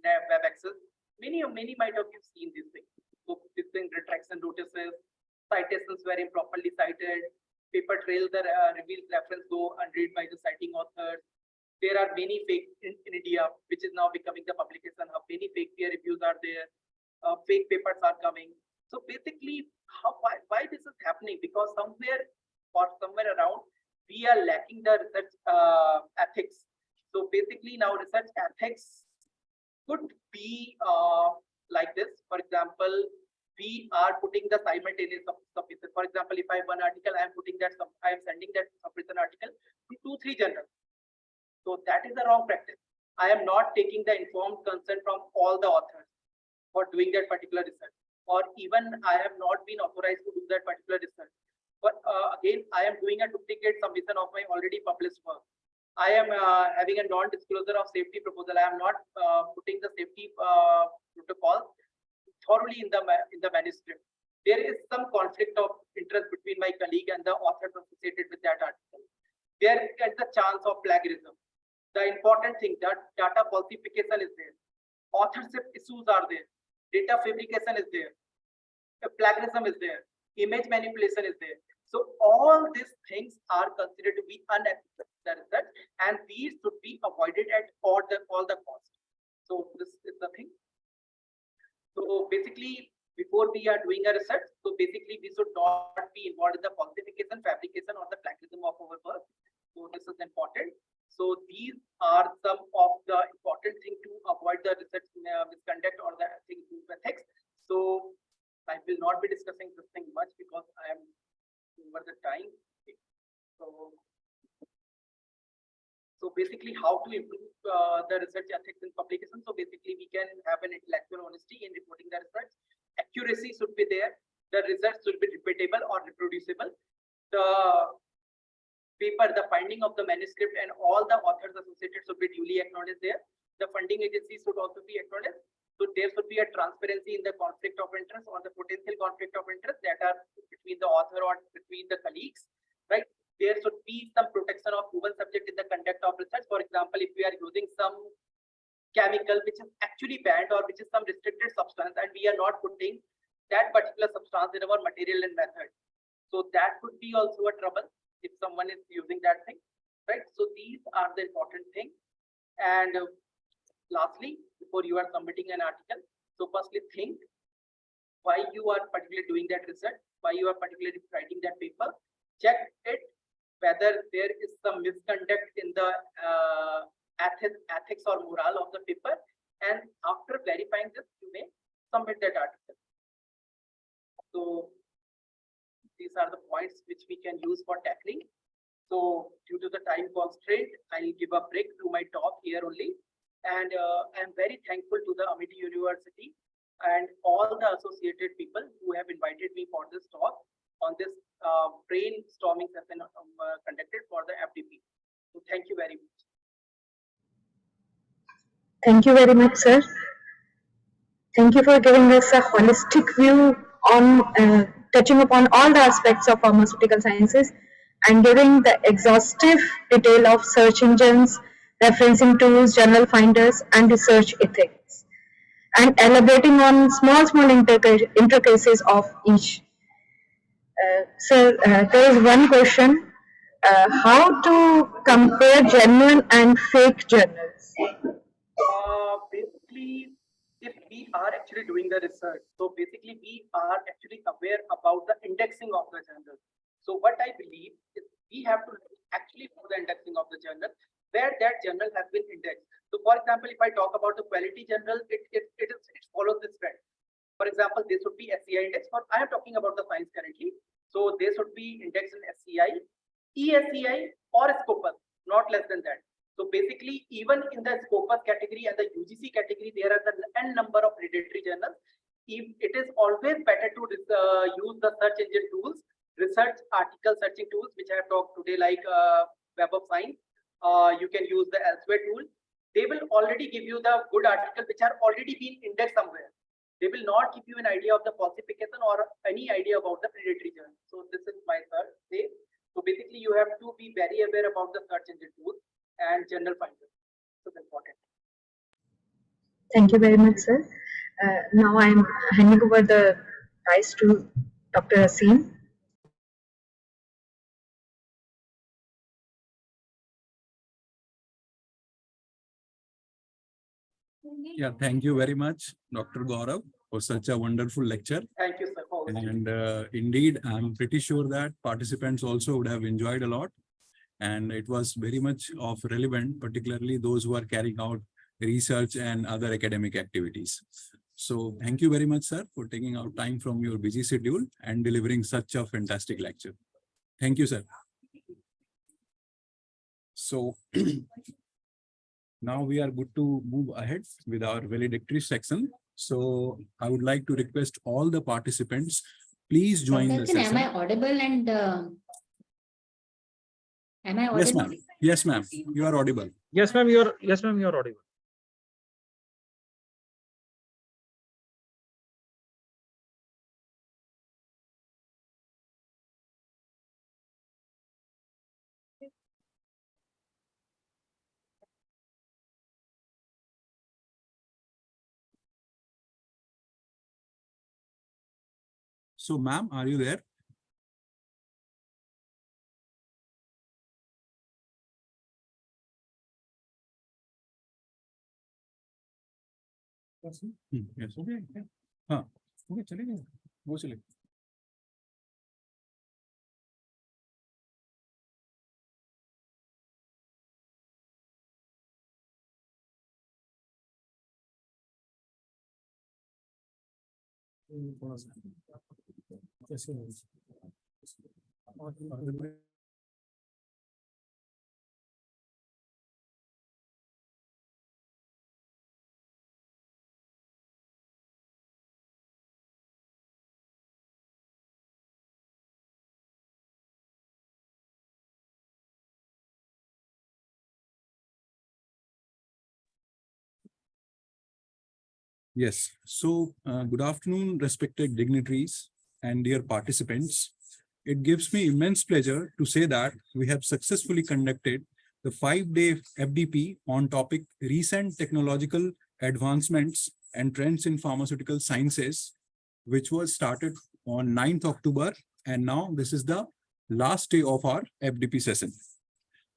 web access. Many might have seen these things. So this thing, retraction notices, citations were improperly cited, paper trails that reveals reference go unread by the citing authors. There are many fake in India, which is now becoming the publication hub. Many fake peer reviews are there. Fake papers are coming. So basically, why this is happening? Because somewhere around, we are lacking the research ethics. So basically, now research ethics could be like this. For example, we are putting the simultaneous submission. For example, if I have one article, I am sending that submission article to 2-3 journals. So that is the wrong practice. I am not taking the informed consent from all the authors for doing that particular research, or even I have not been authorized to do that particular research. But again, I am doing a duplicate submission of my already published work. I am having a non-disclosure of safety proposal. I am not putting the safety protocol thoroughly in the manuscript. There is some conflict of interest between my colleague and the authors associated with that article. There is a chance of plagiarism. The important thing, that data falsification is there, authorship issues are there, data fabrication is there, plagiarism is there, image manipulation is there. So all these things are considered to be unethical research, and these should be avoided at all the cost. So this is the thing. So basically, before we are doing a research, so basically we should not be involved in the falsification, fabrication, or the plagiarism of our work. So this is important. So these are some of the important things to avoid the research misconduct or the So basically, how to improve the research ethics in publication. So basically, we can have an intellectual honesty in reporting the research. Accuracy should be there. The results should be repeatable or reproducible. The paper, the finding of the manuscript, and all the authors associated should be duly acknowledged there. The funding agency should also be acknowledged. So there should be a transparency in the conflict of interest or the potential conflict of interest that are between the author or between the colleagues, right? There should be some protection of human subject in the conduct of research. For example, if we are using some chemical which is actually banned or which is some restricted substance and we are not putting that particular substance in our material and method, so that could be also a trouble if someone is using that thing, right? So these are the important things. And lastly, before you are submitting an article, so firstly think why you are particularly doing that research, why you are particularly writing that paper. Check it whether there is some misconduct in the ethics or morale of the paper, and after verifying this, you may submit that article. So these are the points which we can use for tackling. So due to the time constraint, I'll give a break to my talk here only. And I'm very thankful to the Amity University and all the associated people who have invited me for this talk on this brainstorming session conducted for the FDP. So thank you very much. Thank you very much, sir. Thank you for giving us a holistic view on touching upon all the aspects of pharmaceutical sciences and giving the exhaustive detail of search engines, referencing tools, journal finders, and research ethics, and elaborating on small intricacies of each. Sir, there is one question. How to compare genuine and fake journals? Basically, if we are actually doing the research, so basically we are actually aware about the indexing of the journal. So what I believe is we have to actually for the indexing of the journal, where that journal has been indexed. So for example, if I talk about the quality journal, it follows this trend. For example, this would be SCI index. For I am talking about the science currently. So they should be indexed in SCI, ESCI, or Scopus, not less than that. So basically, even in the Scopus category and the UGC category, there are the n number of predatory journals. It is always better to use the search engine tools, research article searching tools, which I have talked today, like Web of Science. You can use the Elsewhere tool. They will already give you the good articles which are already been indexed somewhere. They will not give you an idea of the falsification or any idea about the predatory journal. So this is my third say. So basically, you have to be very aware about the search engine tools and journal finders. So that's important. Thank you very much, sir. Now I'm handing over the prize to Dr. Asim. Yeah, thank you very much, Dr. Gaurav, for such a wonderful lecture. Thank you, sir. And indeed, I'm pretty sure that participants also would have enjoyed a lot. And it was very much of relevant, particularly those who are carrying out research and other academic activities. So thank you very much, sir, for taking out time from your busy schedule and delivering such a fantastic lecture. Thank you, sir. So now we are good to move ahead with our valedictory section. So I would like to request all the participants, please join the session. Am I audible and am I audible? Yes, ma'am. Yes, ma'am. You are audible. Yes, ma'am. You're audible. So, ma'am, are you there? Yes. Okay. हाँ. Okay, चलेगा. वो चलेगा. कैसे Yes. So, good afternoon, respected dignitaries and dear participants. It gives me immense pleasure to say that we have successfully conducted the 5-day FDP on topic recent technological advancements and trends in pharmaceutical sciences, which was started on 9th October. And now this is the last day of our FDP session.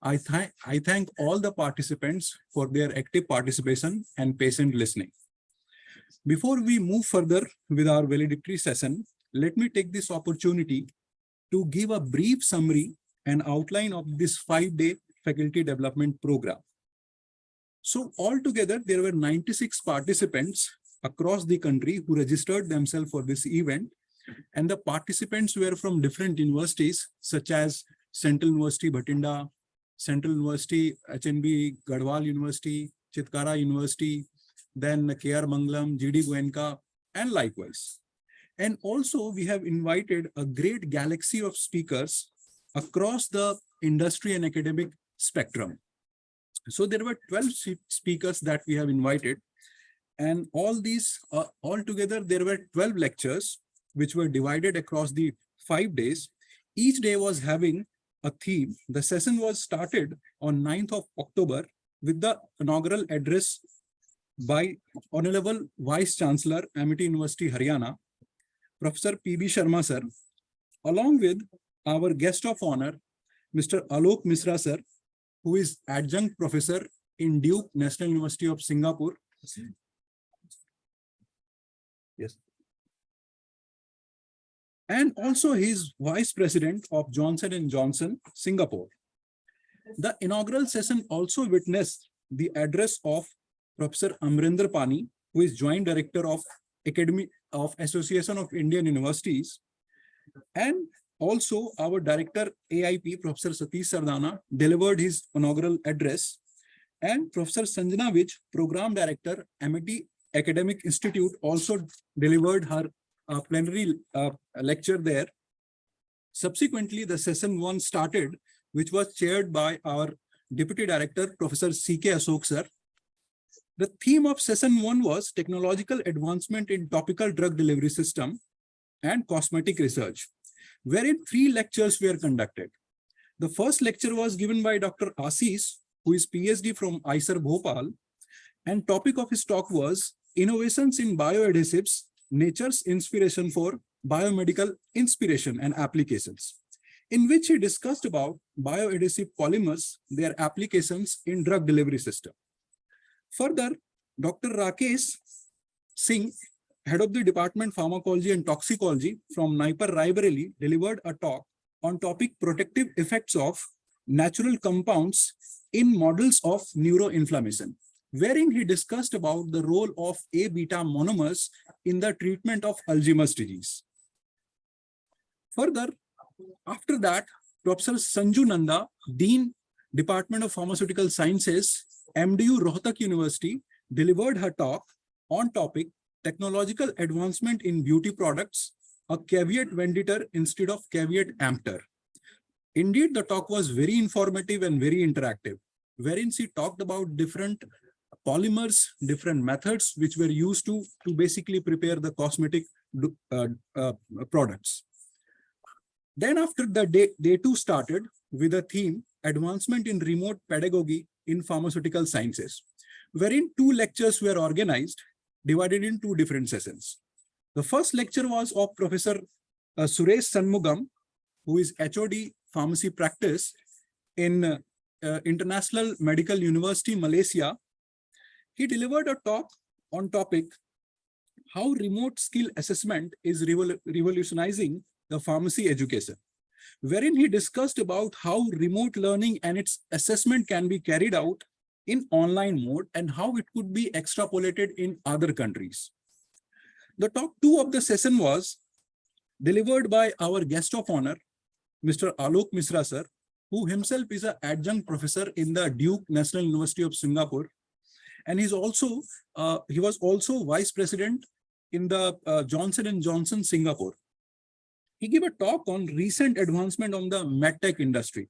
I thank all the participants for their active participation and patient listening. Before we move further with our valedictory session, let me take this opportunity to give a brief summary and outline of this 5-day faculty development program. So altogether, there were 96 participants across the country who registered themselves for this event. And the participants were from different universities such as Central University Bhatinda, Central University HNB Garhwal University, Chitkara University, then KR Mangalam, GD Goenka, and likewise. And also we have invited a great galaxy of speakers across the industry and academic spectrum. So there were 12 speakers that we have invited, and all these altogether there were 12 lectures which were divided across the 5 days. Each day was having a theme. The session was started on 9th of October with the inaugural address by Honorable Vice Chancellor, Amity University, Haryana, Professor P.B. Sharma sir, along with our guest of honor, Mr. Alok Misra sir, who is adjunct professor in Duke National University of Singapore. Yes. And also he is vice president of Johnson & Johnson, Singapore. The inaugural session also witnessed the address of Professor Amrinder Pani, who is joint director of Academy of Association of Indian Universities, and also our director AIP, Professor Satish Sardana, delivered his inaugural address, and Professor Sanjana Vij, program director, Amity Academic Institute, also delivered her plenary lecture there. Subsequently, the session 1 started, which was chaired by our Deputy Director, Professor C.K. Ashok sir. The theme of session 1 was technological advancement in topical drug delivery system and cosmetic research, wherein 3 lectures were conducted. The first lecture was given by Dr. Ashish, who is PhD from IISER Bhopal, and topic of his talk was Innovations in Bioadhesives, Nature's Inspiration for Biomedical Inspiration and Applications, in which he discussed about bioadhesive polymers, their applications in drug delivery system. Further, Dr. Rakesh Singh, head of the Department Pharmacology and Toxicology from Naipur Raebareli, delivered a talk on topic protective effects of natural compounds in models of neuroinflammation, wherein he discussed about the role of A-beta monomers in the treatment of Alzheimer's disease. Further, after that, Professor Sanju Nanda, Dean, Department of Pharmaceutical Sciences, MDU Rohtak University, delivered her talk on topic technological advancement in beauty products, a caveat venditor instead of caveat emptor. Indeed, the talk was very informative and very interactive, wherein she talked about different polymers, different methods which were used to basically prepare the cosmetic products. Then after the day 2 started with a theme, advancement in remote pedagogy in pharmaceutical sciences, wherein 2 lectures were organized, divided in 2 different sessions. The first lecture was of Professor Suresh Sanmugam, who is HOD Pharmacy Practice in International Medical University, Malaysia. He delivered a talk on topic, how remote skill assessment is revolutionizing the pharmacy education, wherein he discussed about how remote learning and its assessment can be carried out in online mode and how it could be extrapolated in other countries. The talk 2 of the session was delivered by our guest of honor, Mr. Alok Misra sir, who himself is an adjunct professor in the Duke National University of Singapore. And he was also vice president in the Johnson & Johnson, Singapore. He gave a talk on recent advancement on the medtech industry,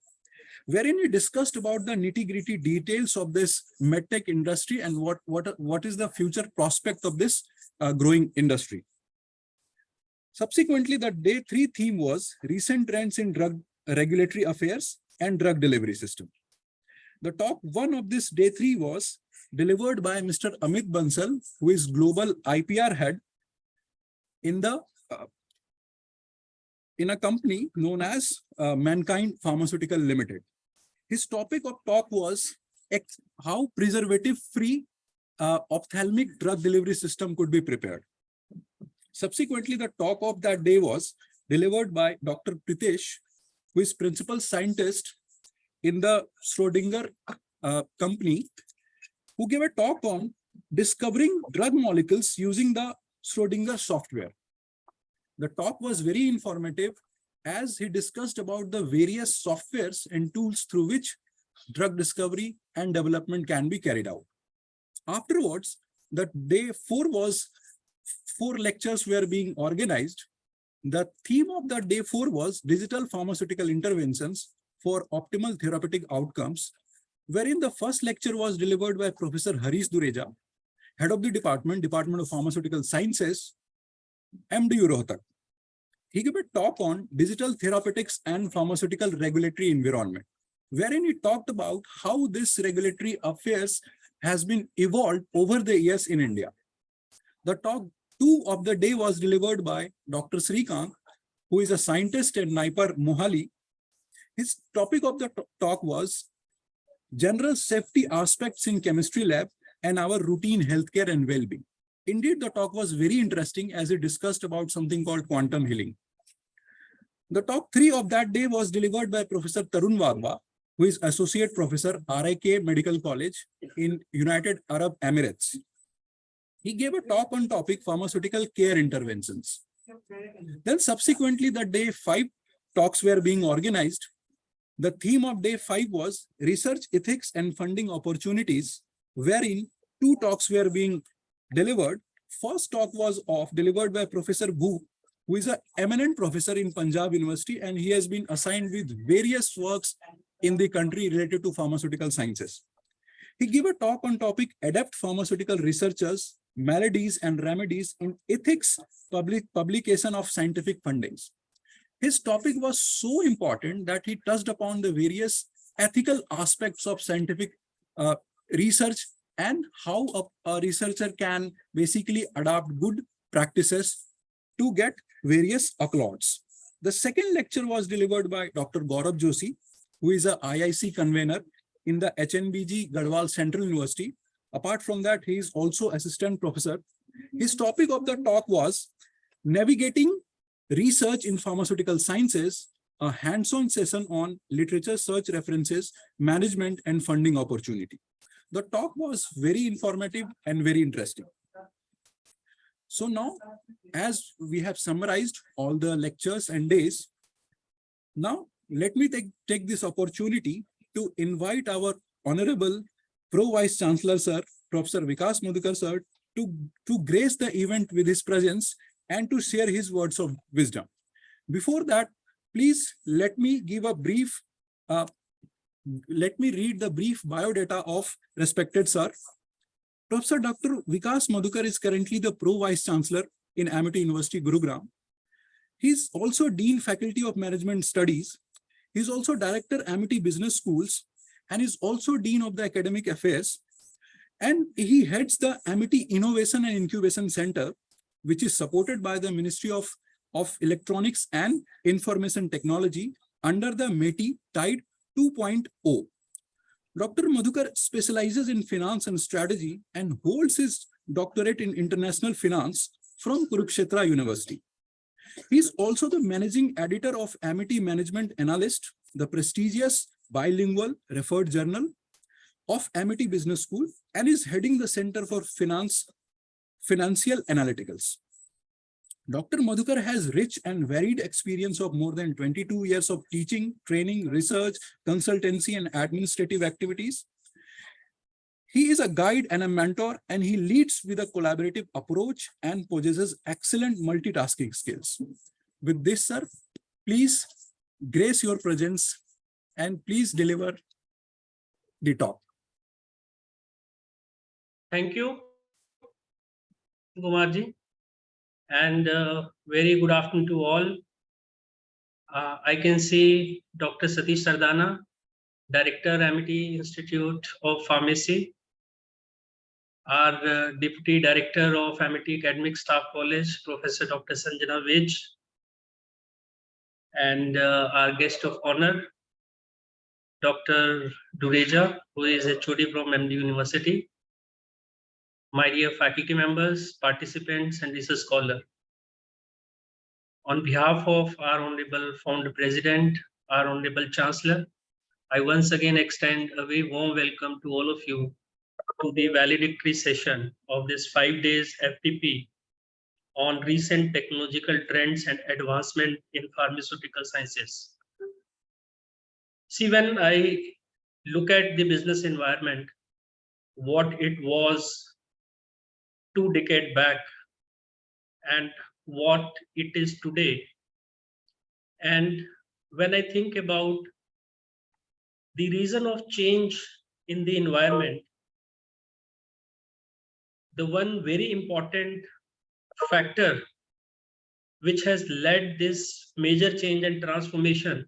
wherein he discussed about the nitty-gritty details of this medtech industry and what is the future prospect of this growing industry. Subsequently, the day 3 theme was recent trends in drug regulatory affairs and drug delivery system. The talk 1 of this day 3 was delivered by Mr. Amit Bansal, who is global IPR head in a company known as Mankind Pharmaceutical Limited. His topic of talk was how preservative-free ophthalmic drug delivery system could be prepared. Subsequently, the talk of that day was delivered by Dr. Pritesh, who is principal scientist in the Schrodinger company, who gave a talk on discovering drug molecules using the Schrodinger software. The talk was very informative as he discussed about the various softwares and tools through which drug discovery and development can be carried out. Afterwards, the day 4 was 4 lectures were being organized. The theme of the day 4 was digital pharmaceutical interventions for optimal therapeutic outcomes, wherein the first lecture was delivered by Professor Harish Dureja, head of the Department of Pharmaceutical Sciences, MDU Rohtak. He gave a talk on digital therapeutics and pharmaceutical regulatory environment, wherein he talked about how this regulatory affairs has been evolved over the years in India. The talk 2 of the day was delivered by Dr. Srikant, who is a scientist at NIPER Mohali. His topic of the talk was general safety aspects in chemistry lab and our routine healthcare and well-being. Indeed, the talk was very interesting as it discussed about something called quantum healing. The talk 3 of that day was delivered by Professor Tarun Wadhwa, who is Associate Professor, RIK Medical College in United Arab Emirates. He gave a talk on topic pharmaceutical care interventions. Then subsequently, the day 5 talks were being organized. The theme of day 5 was research ethics and funding opportunities, wherein 2 talks were being delivered. First talk was delivered by Professor Bhu, who is an eminent professor in Punjab University, and he has been assigned with various works in the country related to pharmaceutical sciences. He gave a talk on topic adept pharmaceutical researchers, maladies and remedies in ethics, publication of scientific fundings. His topic was so important that he touched upon the various ethical aspects of scientific research and how a researcher can basically adopt good practices to get various accolades. The second lecture was delivered by Dr. Gaurav Joshi, who is a IIC convener in the HNBG Garhwal Central University. Apart from that, he is also assistant professor. His topic of the talk was navigating research in pharmaceutical sciences, a hands-on session on literature search references, management and funding opportunity. The talk was very informative and very interesting. So now, as we have summarized all the lectures and days, now let me take this opportunity to invite our Honorable Pro Vice Chancellor Sir, Professor Vikas Madhukar Sir, to grace the event with his presence and to share his words of wisdom. Before that, please let me give a brief, let me read the brief biodata of respected Sir. Professor Dr. Vikas Madhukar is currently the Pro Vice Chancellor in Amity University, Gurugram. He is also Dean Faculty of Management Studies. He is also Director, Amity Business Schools, and is also Dean of the Academic Affairs. And he heads the Amity Innovation and Incubation Center, which is supported by the Ministry of Electronics and Information Technology under the METI Tide 2.0. Dr. Madhukar specializes in finance and strategy and holds his doctorate in international finance from Kurukshetra University. He is also the managing editor of Amity Management Analyst, the prestigious bilingual referred journal of Amity Business School, and is heading the Center for Financial Analyticals. Dr. Madhukar has rich and varied experience of more than 22 years of teaching, training, research, consultancy, and administrative activities. He is a guide and a mentor, and he leads with a collaborative approach and possesses excellent multitasking skills. With this, sir, please grace your presence and please deliver the talk. Thank you. Kumarji, and very good afternoon to all. I can see Dr. Satish Sardana, Director, Amity Institute of Pharmacy, our Deputy Director of Amity Academic Staff College, Professor Dr. Sanjana Vij, and our guest of honor, Dr. Dureja, who is HOD from MD University, my dear faculty members, participants, and research scholar. On behalf of our Honorable Founder President, our Honorable Chancellor, I once again extend a very warm welcome to all of you to the valedictory session of this 5 days FDP on recent technological trends and advancement in pharmaceutical sciences. See, when I look at the business environment, what it was 2 decades back and what it is today, and when I think about the reason of change in the environment, the one very important factor which has led this major change and transformation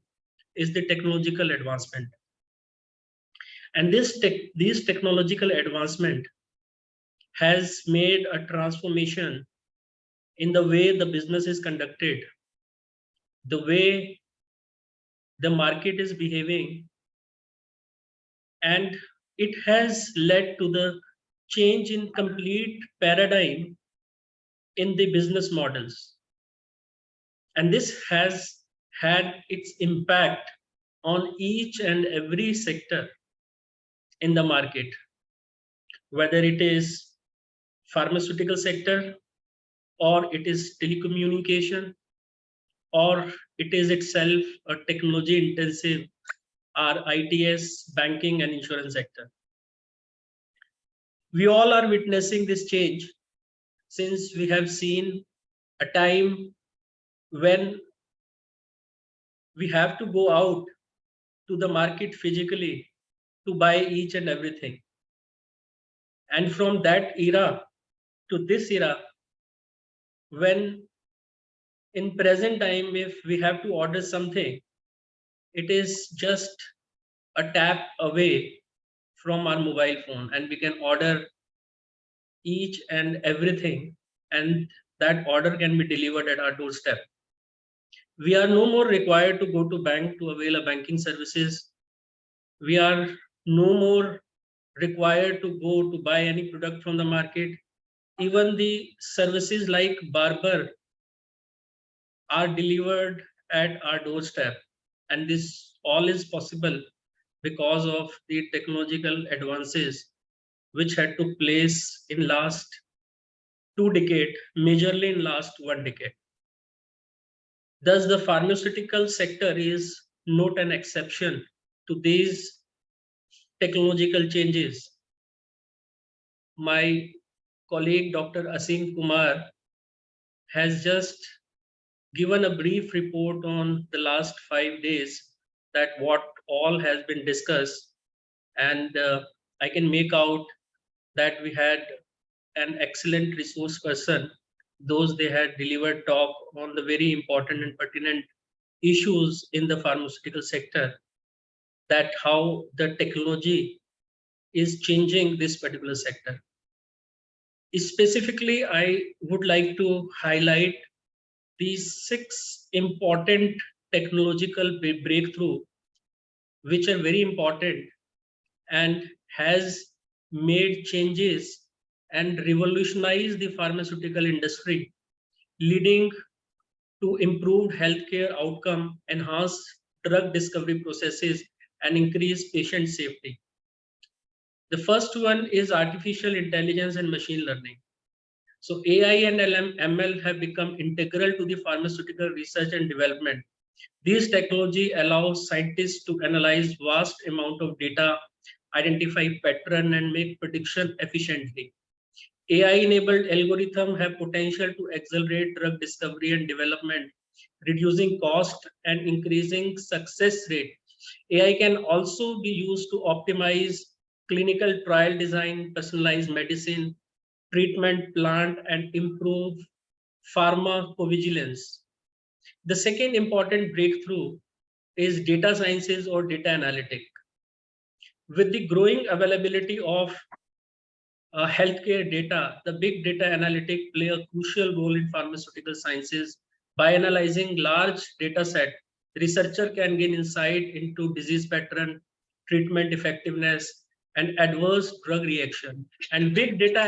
is the technological advancement. And these technological advancement has made a transformation in the way the business is conducted, the way the market is behaving, and it has led to the change in complete paradigm in the business models. And this has had its impact on each and every sector in the market, whether it is pharmaceutical sector, or it is telecommunication, or it is itself a technology intensive, our ITS, banking and insurance sector. We all are witnessing this change since we have seen a time when we have to go out to the market physically to buy each and everything. And from that era to this era, when in present time, if we have to order something, it is just a tap away from our mobile phone and we can order each and everything, and that order can be delivered at our doorstep. We are no more required to go to bank to avail a banking services. We are no more required to go to buy any product from the market. Even the services like barber are delivered at our doorstep, and this all is possible because of the technological advances which had took place in last 2 decades, majorly in last 1 decade. Thus, the pharmaceutical sector is not an exception to these technological changes. My colleague Dr. Asim Kumar has just given a brief report on the last 5 days that what all has been discussed, and I can make out that we had an excellent resource person. Those they had delivered talk on the very important and pertinent issues in the pharmaceutical sector, that how the technology is changing this particular sector. Specifically, I would like to highlight these 6 important technological breakthrough, which are very important and has made changes and revolutionized the pharmaceutical industry, leading to improved healthcare outcome, enhanced drug discovery processes, and increased patient safety. The first one is artificial intelligence and machine learning. So AI and ML have become integral to the pharmaceutical research and development. This technology allows scientists to analyze vast amount of data, identify pattern, and make prediction efficiently. AI-enabled algorithms have potential to accelerate drug discovery and development, reducing cost and increasing success rate. AI can also be used to optimize clinical trial design, personalized medicine, treatment plant and improve pharmacovigilance. The second important breakthrough is data sciences or data analytic. With the growing availability of healthcare data, the big data analytic play a crucial role in pharmaceutical sciences. By analyzing large data set, the researcher can gain insight into disease pattern, treatment effectiveness, and adverse drug reaction. And big data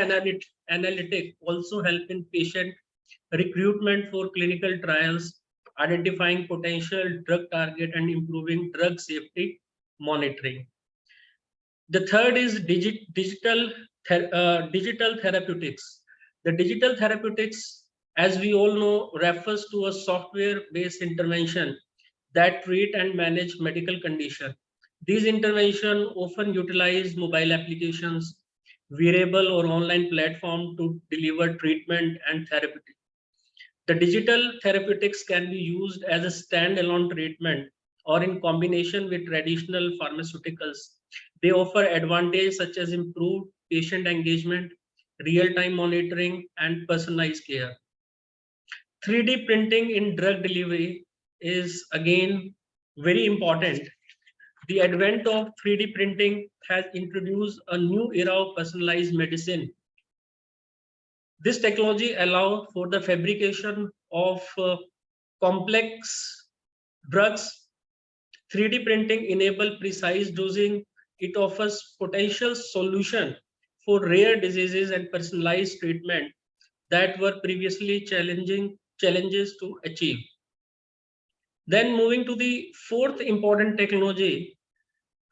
analytic also help in patient recruitment for clinical trials, identifying potential drug target, and improving drug safety monitoring. The third is digital therapeutics. The digital therapeutics, as we all know, refers to a software-based intervention that treat and manage medical condition. These interventions often utilize mobile applications, wearable or online platform to deliver treatment and therapy. The digital therapeutics can be used as a standalone treatment or in combination with traditional pharmaceuticals. They offer advantages such as improved patient engagement, real-time monitoring, and personalized care. 3D printing in drug delivery is again very important. The advent of 3D printing has introduced a new era of personalized medicine. This technology allows for the fabrication of complex drugs. 3D printing enables precise dosing. It offers potential solution for rare diseases and personalized treatment that were previously challenges to achieve. Then moving to the fourth important technology,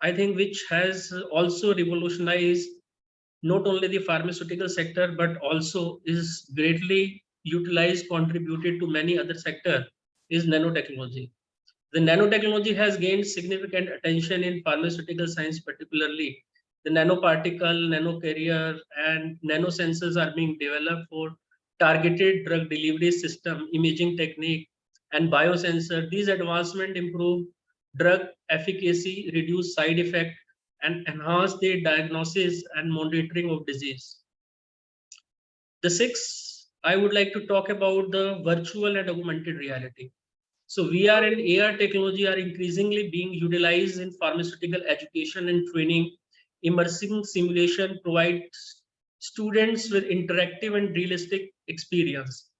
I think, which has also revolutionized not only the pharmaceutical sector, but also is greatly utilized, contributed to many other sectors, is nanotechnology. The nanotechnology has gained significant attention in pharmaceutical science, particularly. The nanoparticle, nanocarrier, and nanosensors are being developed for targeted drug delivery system, imaging technique, and biosensor. These advancements improve drug efficacy, reduce side effect, and enhance the diagnosis and monitoring of disease. The sixth, I would like to talk about the virtual and augmented reality. So VR and AR technology are increasingly being utilized in pharmaceutical education and training. Immersive simulation provides students with interactive and realistic experience.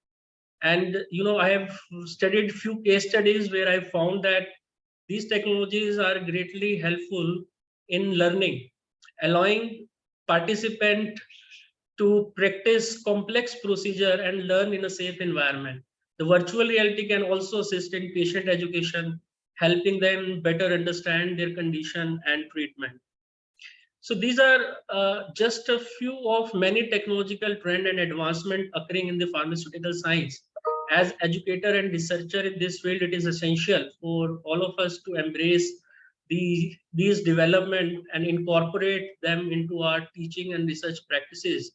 And I have studied few case studies where I found that these technologies are greatly helpful in learning, allowing participant to practice complex procedure and learn in a safe environment. The virtual reality can also assist in patient education, helping them better understand their condition and treatment. So these are just a few of many technological trend and advancement occurring in the pharmaceutical science. As educator and researcher in this field, it is essential for all of us to embrace these development and incorporate them into our teaching and research practices.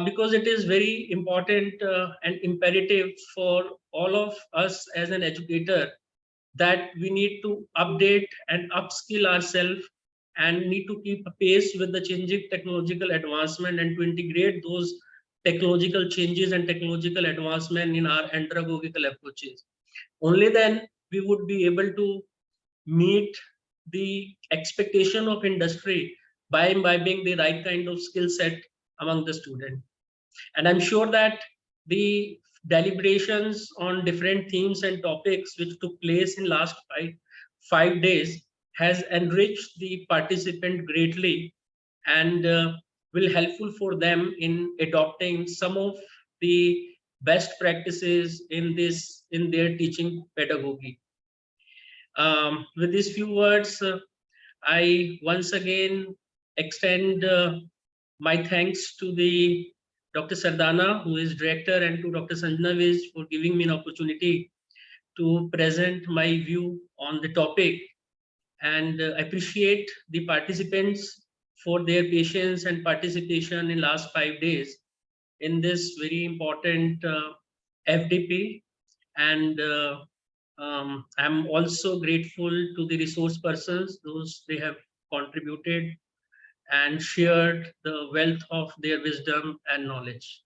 Because it is very important and imperative for all of us as an educator that we need to update and upskill ourselves and need to keep pace with the changing technological advancement and to integrate those technological changes and technological advancement in our andragogical approaches. Only then we would be able to meet the expectation of industry by imbibing the right kind of skill set among the student. And I'm sure that the deliberations on different themes and topics which took place in last five days has enriched the participant greatly and will helpful for them in adopting some of the best practices in their teaching pedagogy. With these few words, I once again extend my thanks to the Dr. Sardana, who is director, and to Dr. Sanjana Viz for giving me an opportunity to present my view on the topic. And I appreciate the participants for their patience and participation in last 5 days in this very important FDP. And I'm also grateful to the resource persons, those they have contributed and shared the wealth of their wisdom and knowledge.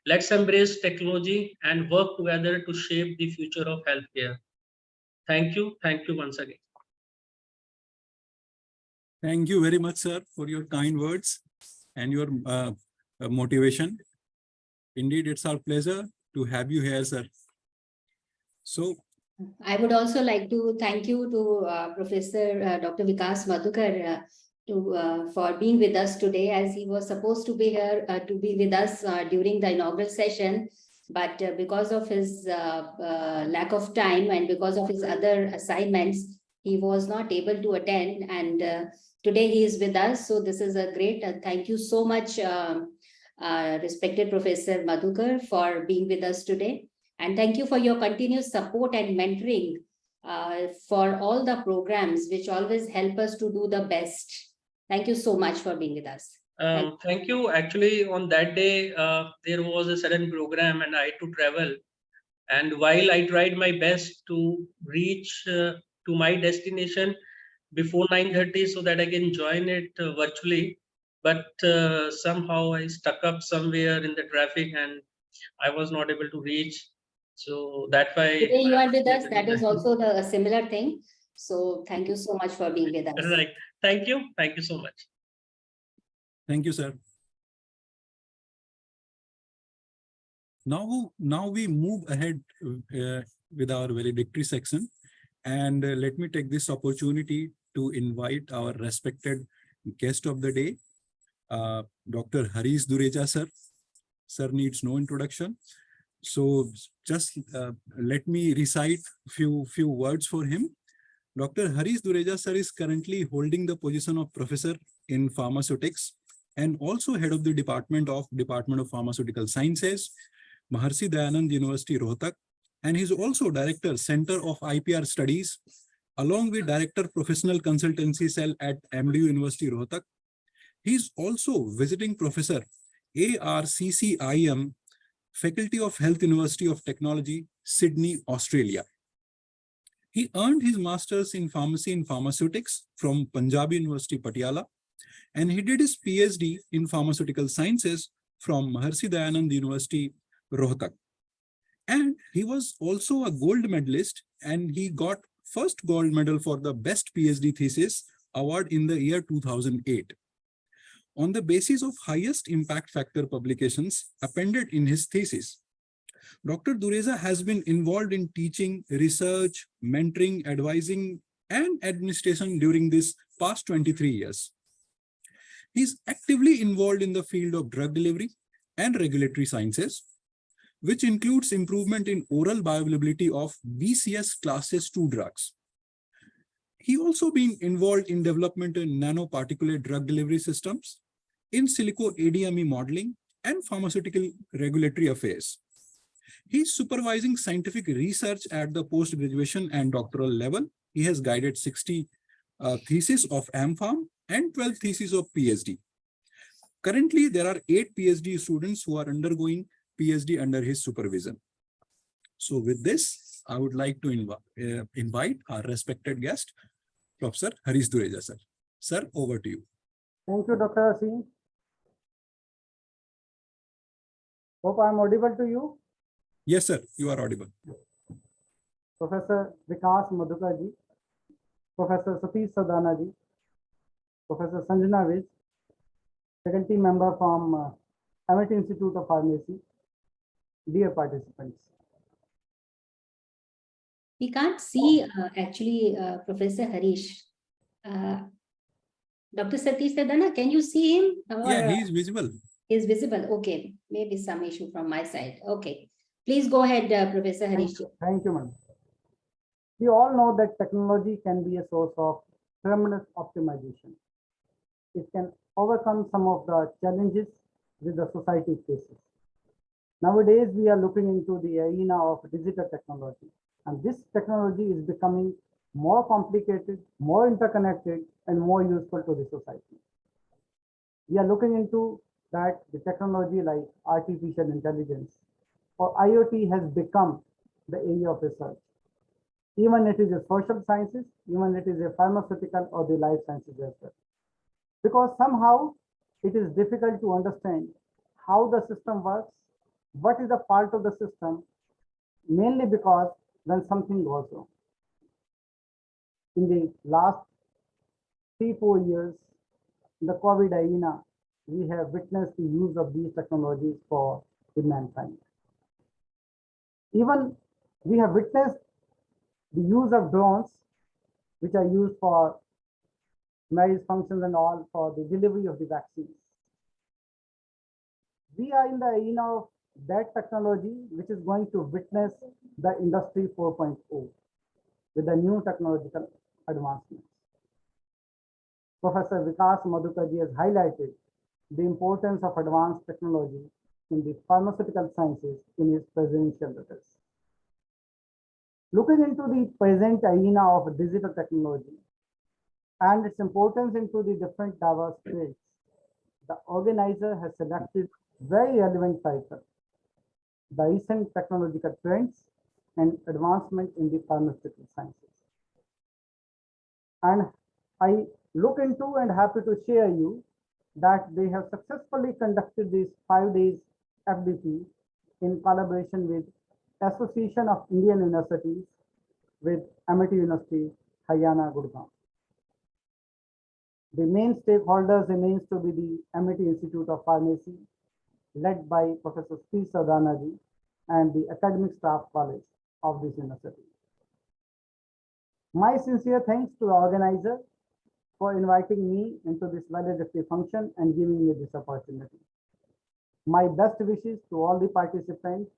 Let's embrace technology and work together to shape the future of healthcare. Thank you. Thank you once again. Thank you very much, sir, for your kind words and your motivation. Indeed, it's our pleasure to have you here, sir. So, I would also like to thank you to Professor Dr. Vikas Madhukar for being with us today, as he was supposed to be here to be with us during the inaugural session. But because of his lack of time and because of his other assignments, he was not able to attend. And today he is with us. So this is a great thank you so much, respected Professor Madhukar, for being with us today. And thank you for your continuous support and mentoring for all the programs, which always help us to do the best. Thank you so much for being with us. Thank you. Actually, on that day, there was a sudden program and I had to travel. And while I tried my best to reach to my destination before 9:30 so that I can join it virtually, but somehow I stuck up somewhere in the traffic and I was not able to reach. So that's why today you are with us. That is also a similar thing. So thank you so much for being with us. Right. Thank you. Thank you so much. thank you, sir. Now we move ahead with our valedictory section. And let me take this opportunity to invite our respected guest of the day, Dr. Harish Dureja, sir. Sir needs no introduction. So just let me recite few words for him. Dr. Harish Dureja, sir, is currently holding the position of professor in pharmaceutics and also head of the Department of Pharmaceutical Sciences, Maharshi Dayanand University, Rohtak, and he's also Director, Center of IPR Studies, along with Director, Professional Consultancy Cell at MDU University, Rohtak. He's also visiting professor, ARCCIM, Faculty of Health, University of Technology, Sydney, Australia. He earned his master's in pharmacy and pharmaceutics from Punjab University, Patiala, and he did his PhD in pharmaceutical sciences from Maharshi Dayanand University, Rohtak. And he was also a gold medalist, and he got first gold medal for the best PhD thesis award in the year 2008. On the basis of highest impact factor publications appended in his thesis, Dr. Dureja has been involved in teaching, research, mentoring, advising, and administration during this past 23 years. He's actively involved in the field of drug delivery and regulatory sciences, which includes improvement in oral bioavailability of BCS classes 2 drugs. He also been involved in development in nanoparticulate drug delivery systems, in silico ADME modeling, and pharmaceutical regulatory affairs. He's supervising scientific research at the post-graduation and doctoral level. He has guided 60 theses of MPharm and 12 theses of PhD. Currently, there are 8 PhD students who are undergoing PhD under his supervision. So with this, I would like to invite our respected guest, Professor Harish Dureja, sir. Sir, over to you. Thank you, Dr. Singh. Hope I am audible to you. Yes, sir, you are audible. Professor Vikas Madhukar ji, Professor Satish Sadana ji, Professor Sanjana Vij, faculty member from Amity Institute of Pharmacy, dear participants. We can't see actually Professor Harish. Dr. Satish Sadana, can you see him? Yeah, he is visible. He is visible. Okay, maybe some issue from my side. Okay, please go ahead, Professor Harish. Thank you, madam. We all know that technology can be a source of tremendous optimization. It can overcome some of the challenges that the society faces. Nowadays, we are looking into the arena of digital technology, and this technology is becoming more complicated, more interconnected, and more useful to the society. We are looking into that the technology like artificial intelligence or IoT has become the area of research. Even it is a social sciences, even it is a pharmaceutical or the life sciences as well. because somehow it is difficult to understand how the system works, what is the part of the system, mainly because when something goes wrong. In the last 3-4 years, in the COVID arena, we have witnessed the use of these technologies for the mankind. Even we have witnessed the use of drones, which are used for marriage functions and all for the delivery of the vaccines. We are in the arena of that technology, which is going to witness the industry 4.0 with the new technological advancements. Professor Vikas Madhukarji has highlighted the importance of advanced technology in the pharmaceutical sciences in his presidential address. Looking into the present arena of digital technology and its importance into the different diverse fields, the organizer has selected very relevant title, the recent technological trends and advancement in the pharmaceutical sciences. And I look into and happy to share you that they have successfully conducted these 5 days FDP in collaboration with Association of Indian Universities with Amity University, Haryana, Gurgaon. The main stakeholders remains to be the Amity Institute of Pharmacy, led by Professor P. Sadanaji and the academic staff college of this university. My sincere thanks to the organizer for inviting me into this valedictory function and giving me this opportunity. My best wishes to all the participants,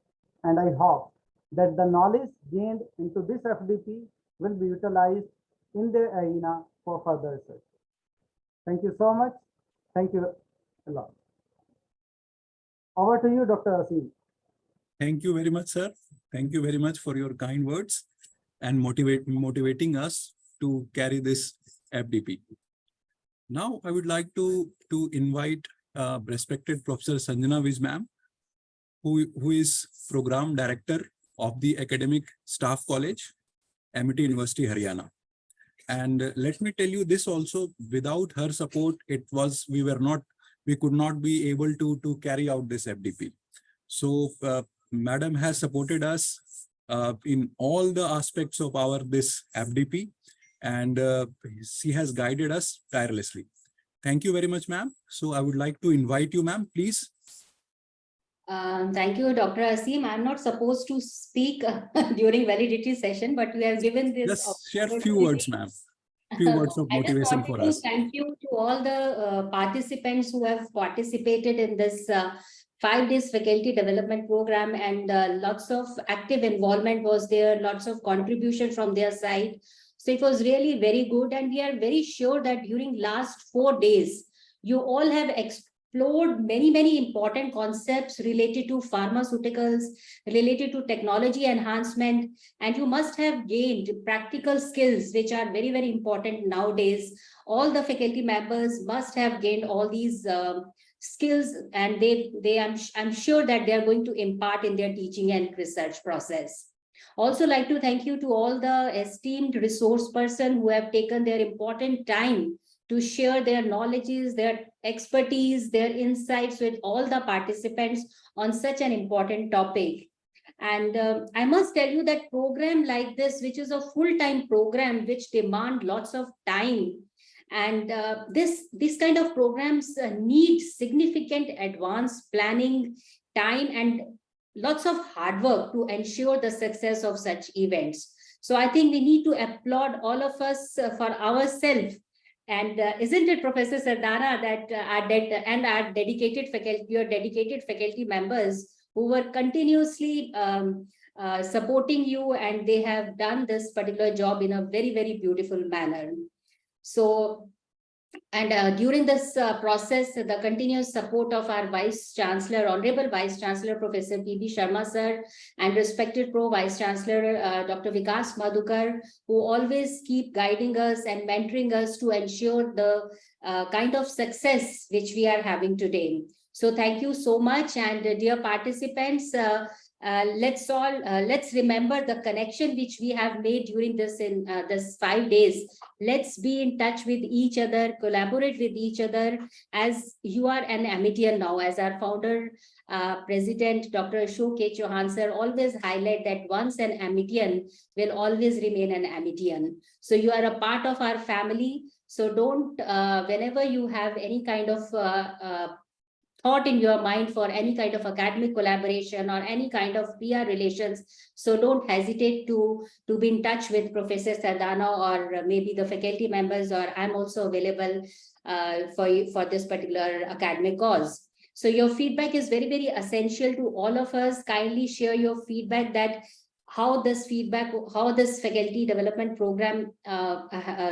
and I hope that the knowledge gained into this FDP will be utilized in their arena for further research. Thank you so much. Thank you a lot. Over to you, Dr. Asim. Thank you very much, sir. Thank you very much for your kind words and motivating us to carry this FDP. Now, I would like to invite respected Professor Sanjana Viz ma'am, who is Program Director of the Academic Staff College, Amity University, Haryana. And let me tell you this also, without her support, we could not be able to carry out this FDP. So Madam has supported us in all the aspects of this FDP, and she has guided us tirelessly. Thank you very much, ma'am. So I would like to invite you, ma'am, please. Thank you, Dr. Asim. I'm not supposed to speak during validity session, but we have given this. Just share a few words, ma'am. Few words of motivation for us. Thank you to all the participants who have participated in this 5 days faculty development program, and lots of active involvement was there, lots of contribution from their side. So it was really very good, and we are very sure that during last 4 days, you all have explored many important concepts related to pharmaceuticals, related to technology enhancement, and you must have gained practical skills, which are very important nowadays. All the faculty members must have gained all these skills, and I'm sure that they are going to impart in their teaching and research process. Also like to thank you to all the esteemed resource person who have taken their important time to share their knowledges, their expertise, their insights with all the participants on such an important topic. And I must tell you that program like this, which is a full-time program, which demand lots of time, and this kind of programs need significant advanced planning, time, and lots of hard work to ensure the success of such events. So I think we need to applaud all of us for ourselves. And isn't it, Professor Sardana, that our dedicated faculty, your dedicated faculty members who were continuously supporting you, and they have done this particular job in a very beautiful manner. So, and during this process, the continuous support of our Vice Chancellor, Honorable Vice Chancellor, Professor P.B. Sharma sir, and respected Pro Vice Chancellor, Dr. Vikas Madhukar, who always keep guiding us and mentoring us to ensure the kind of success which we are having today. So thank you so much. And dear participants, let's remember the connection which we have made during this 5 days. Let's be in touch with each other, collaborate with each other, as you are an Amitian now, as our founder, President Dr. Ashok K. Chauhan sir always highlight that once an Amitian will always remain an Amitian. So you are a part of our family. So don't, whenever you have any kind of thought in your mind for any kind of academic collaboration or any kind of PR relations, so don't hesitate to be in touch with Professor Sardana or maybe the faculty members, or I'm also available for this particular academic cause. So your feedback is very, very essential to all of us. Kindly share your feedback, that how this faculty development program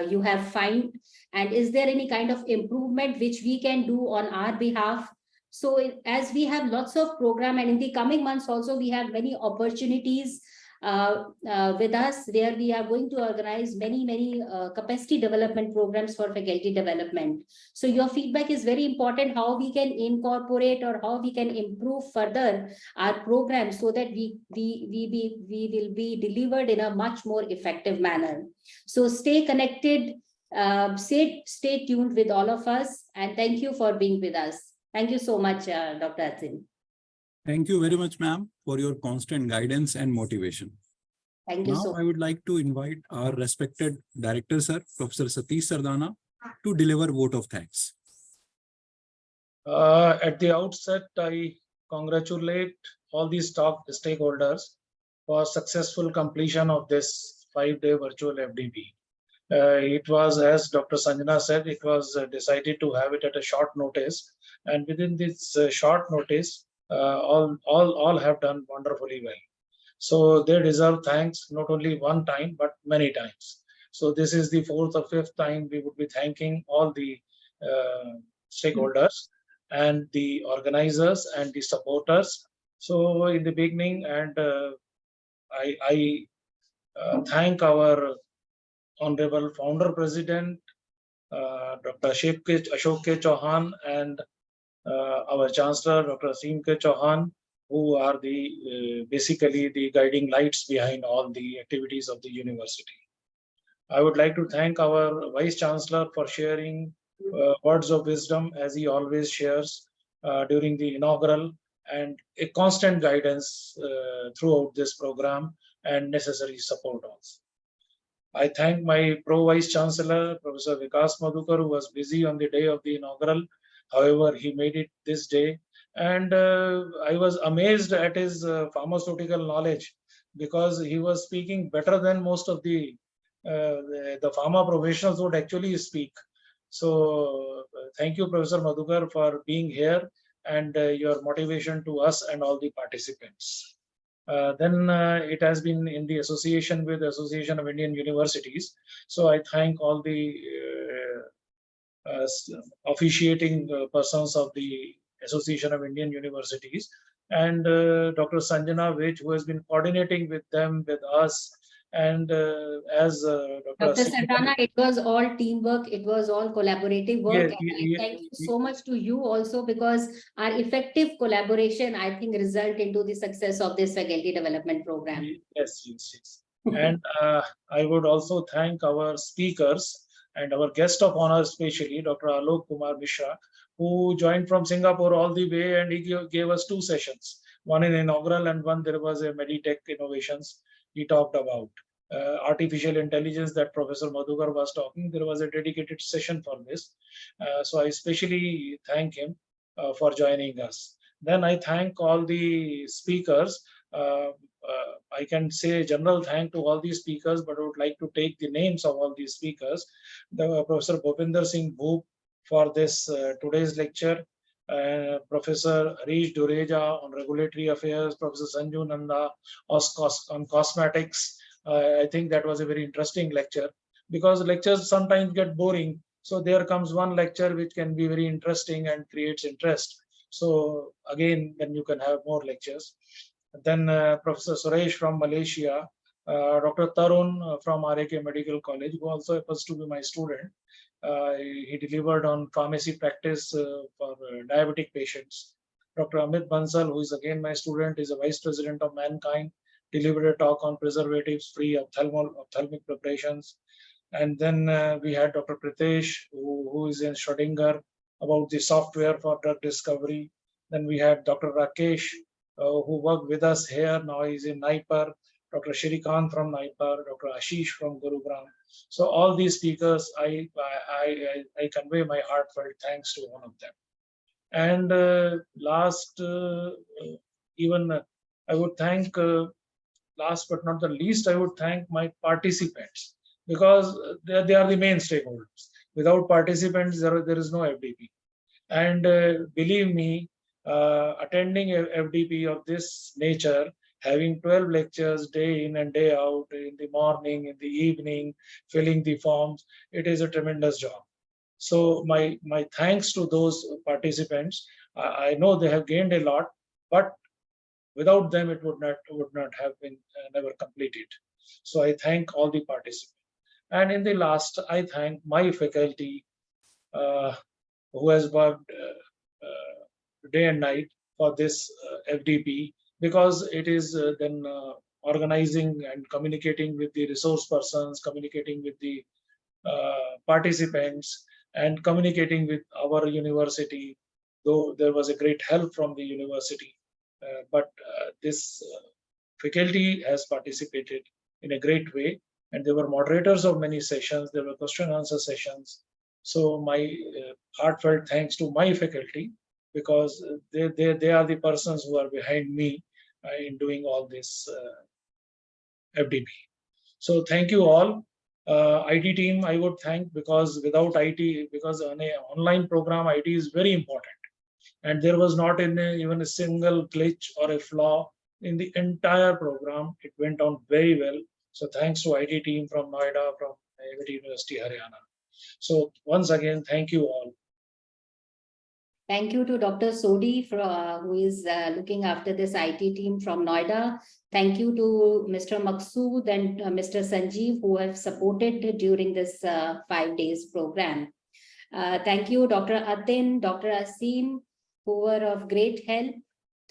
you have find, and is there any kind of improvement which we can do on our behalf. So as we have lots of program, and in the coming months also we have many opportunities with us, where we are going to organize many capacity development programs for faculty development. So your feedback is very important, how we can incorporate or how we can improve further our program, so that we will be delivered in a much more effective manner. So stay connected, stay tuned with all of us, and thank you for being with us. Thank you so much, Dr. Atin. Thank you very much, ma'am, for your constant guidance and motivation. Thank you Now, so much. I would like to invite our respected director, sir, Professor Satish Sardana, to deliver vote of thanks. At the outset, I congratulate all these top stakeholders for successful completion of this 5-day virtual FDP. It was, as Dr. Sanjana said, it was decided to have it at a short notice, and within this short notice, all have done wonderfully well. So they deserve thanks not only one time but many times. So this is the 4th or 5th time we would be thanking all the stakeholders and the organizers and the supporters. So in the beginning, and I thank our Honorable Founder President, Dr. Ashok K. Chauhan, and our Chancellor, Dr. Aseem K. Chauhan, who are the basically the guiding lights behind all the activities of the university. I would like to thank our Vice Chancellor for sharing words of wisdom, as he always shares during the inaugural, and a constant guidance throughout this program and necessary support also. I thank my Pro-Vice Chancellor, Professor Vikas Madhukar, who was busy on the day of the inaugural. However, he made it this day. And I was amazed at his pharmaceutical knowledge, because he was speaking better than most of the pharma professionals would actually speak. So thank you, Professor Madhukar, for being here and your motivation to us and all the participants. Then it has been in the association with the Association of Indian Universities. So I thank all the officiating persons of the Association of Indian Universities, and Dr. Sanjana Vij, who has been coordinating with them, with us, and as Dr. Sardana, it was all teamwork, it was all collaborative work. Thank you so much to you also, because our effective collaboration, I think, result into the success of this faculty development program. Yes. And I would also thank our speakers and our guest of honor, especially Dr. Alok Kumar Mishra, who joined from Singapore all the way, and he gave us 2 sessions, one in inaugural and one there was a Meditech innovations he talked about. Artificial intelligence that Professor Madhukar was talking, there was a dedicated session for this. So I especially thank him for joining us. Then I thank all the speakers. I can say general thank to all these speakers, but I would like to take the names of all these speakers. Professor Bhupinder Singh Bhoop for this today's lecture, Professor Harish Dureja on regulatory affairs, Professor Sanju Nanda on cosmetics. I think that was a very interesting lecture, because lectures sometimes get boring. So there comes one lecture which can be very interesting and creates interest. So again, then you can have more lectures. Then Professor Suresh from Malaysia, Dr. Tarun from RAK Medical College, who also happens to be my student. He delivered on pharmacy practice for diabetic patients. Dr. Amit Bansal, who is again my student, is a vice president of Mankind, delivered a talk on preservatives-free ophthalmic preparations. And then we had Dr. Pritesh, who is in Schrodinger, about the software for drug discovery. Then we had Dr. Rakesh, who worked with us here. Now he's in Naipur. Dr. Shrikant from Naipur, Dr. Ashish from Gurugram. So all these speakers, I convey my heartfelt thanks to one of them. And I would thank, last but not the least, I would thank my participants, because they are the main stakeholders. Without participants, there is no FDP. And believe me, attending a FDP of this nature, having 12 lectures day in and day out, in the morning, in the evening, filling the forms, it is a tremendous job. So my thanks to those participants. I know they have gained a lot, but without them it would not have been never completed. So I thank all the participants. And in the last, I thank my faculty, who has worked day and night for this FDP, because it is then organizing and communicating with the resource persons, communicating with the participants, and communicating with our university, though there was a great help from the university. But this faculty has participated in a great way, and they were moderators of many sessions. There were question and answer sessions. So my heartfelt thanks to my faculty, because they are the persons who are behind me in doing all this FDP. So thank you all. IT team, I would thank, because without IT, because on an online program, IT is very important. And there was not even a single glitch or a flaw in the entire program. It went on very well. So thanks to IT team from Noida, from MIT University, Haryana. So once again, thank you all. Thank you to Dr. Sodhi, who is looking after this IT team from Noida. Thank you to Mr. Maqsood and Mr. Sanjeev, who have supported during this 5 days program. Thank you, Dr. Atin, Dr. Asim, who were of great help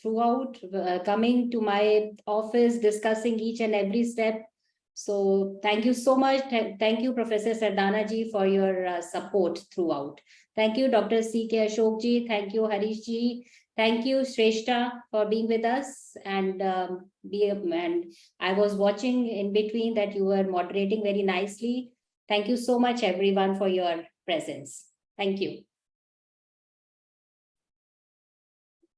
throughout, coming to my office, discussing each and every step. So thank you so much. Thank you, Professor Sardana ji, for your support throughout. Thank you, Dr. C.K. Ashok ji. Thank you, Harish ji. Thank you, Shrestha, for being with us. And I was watching in between that you were moderating very nicely. Thank you so much, everyone, for your presence. Thank you.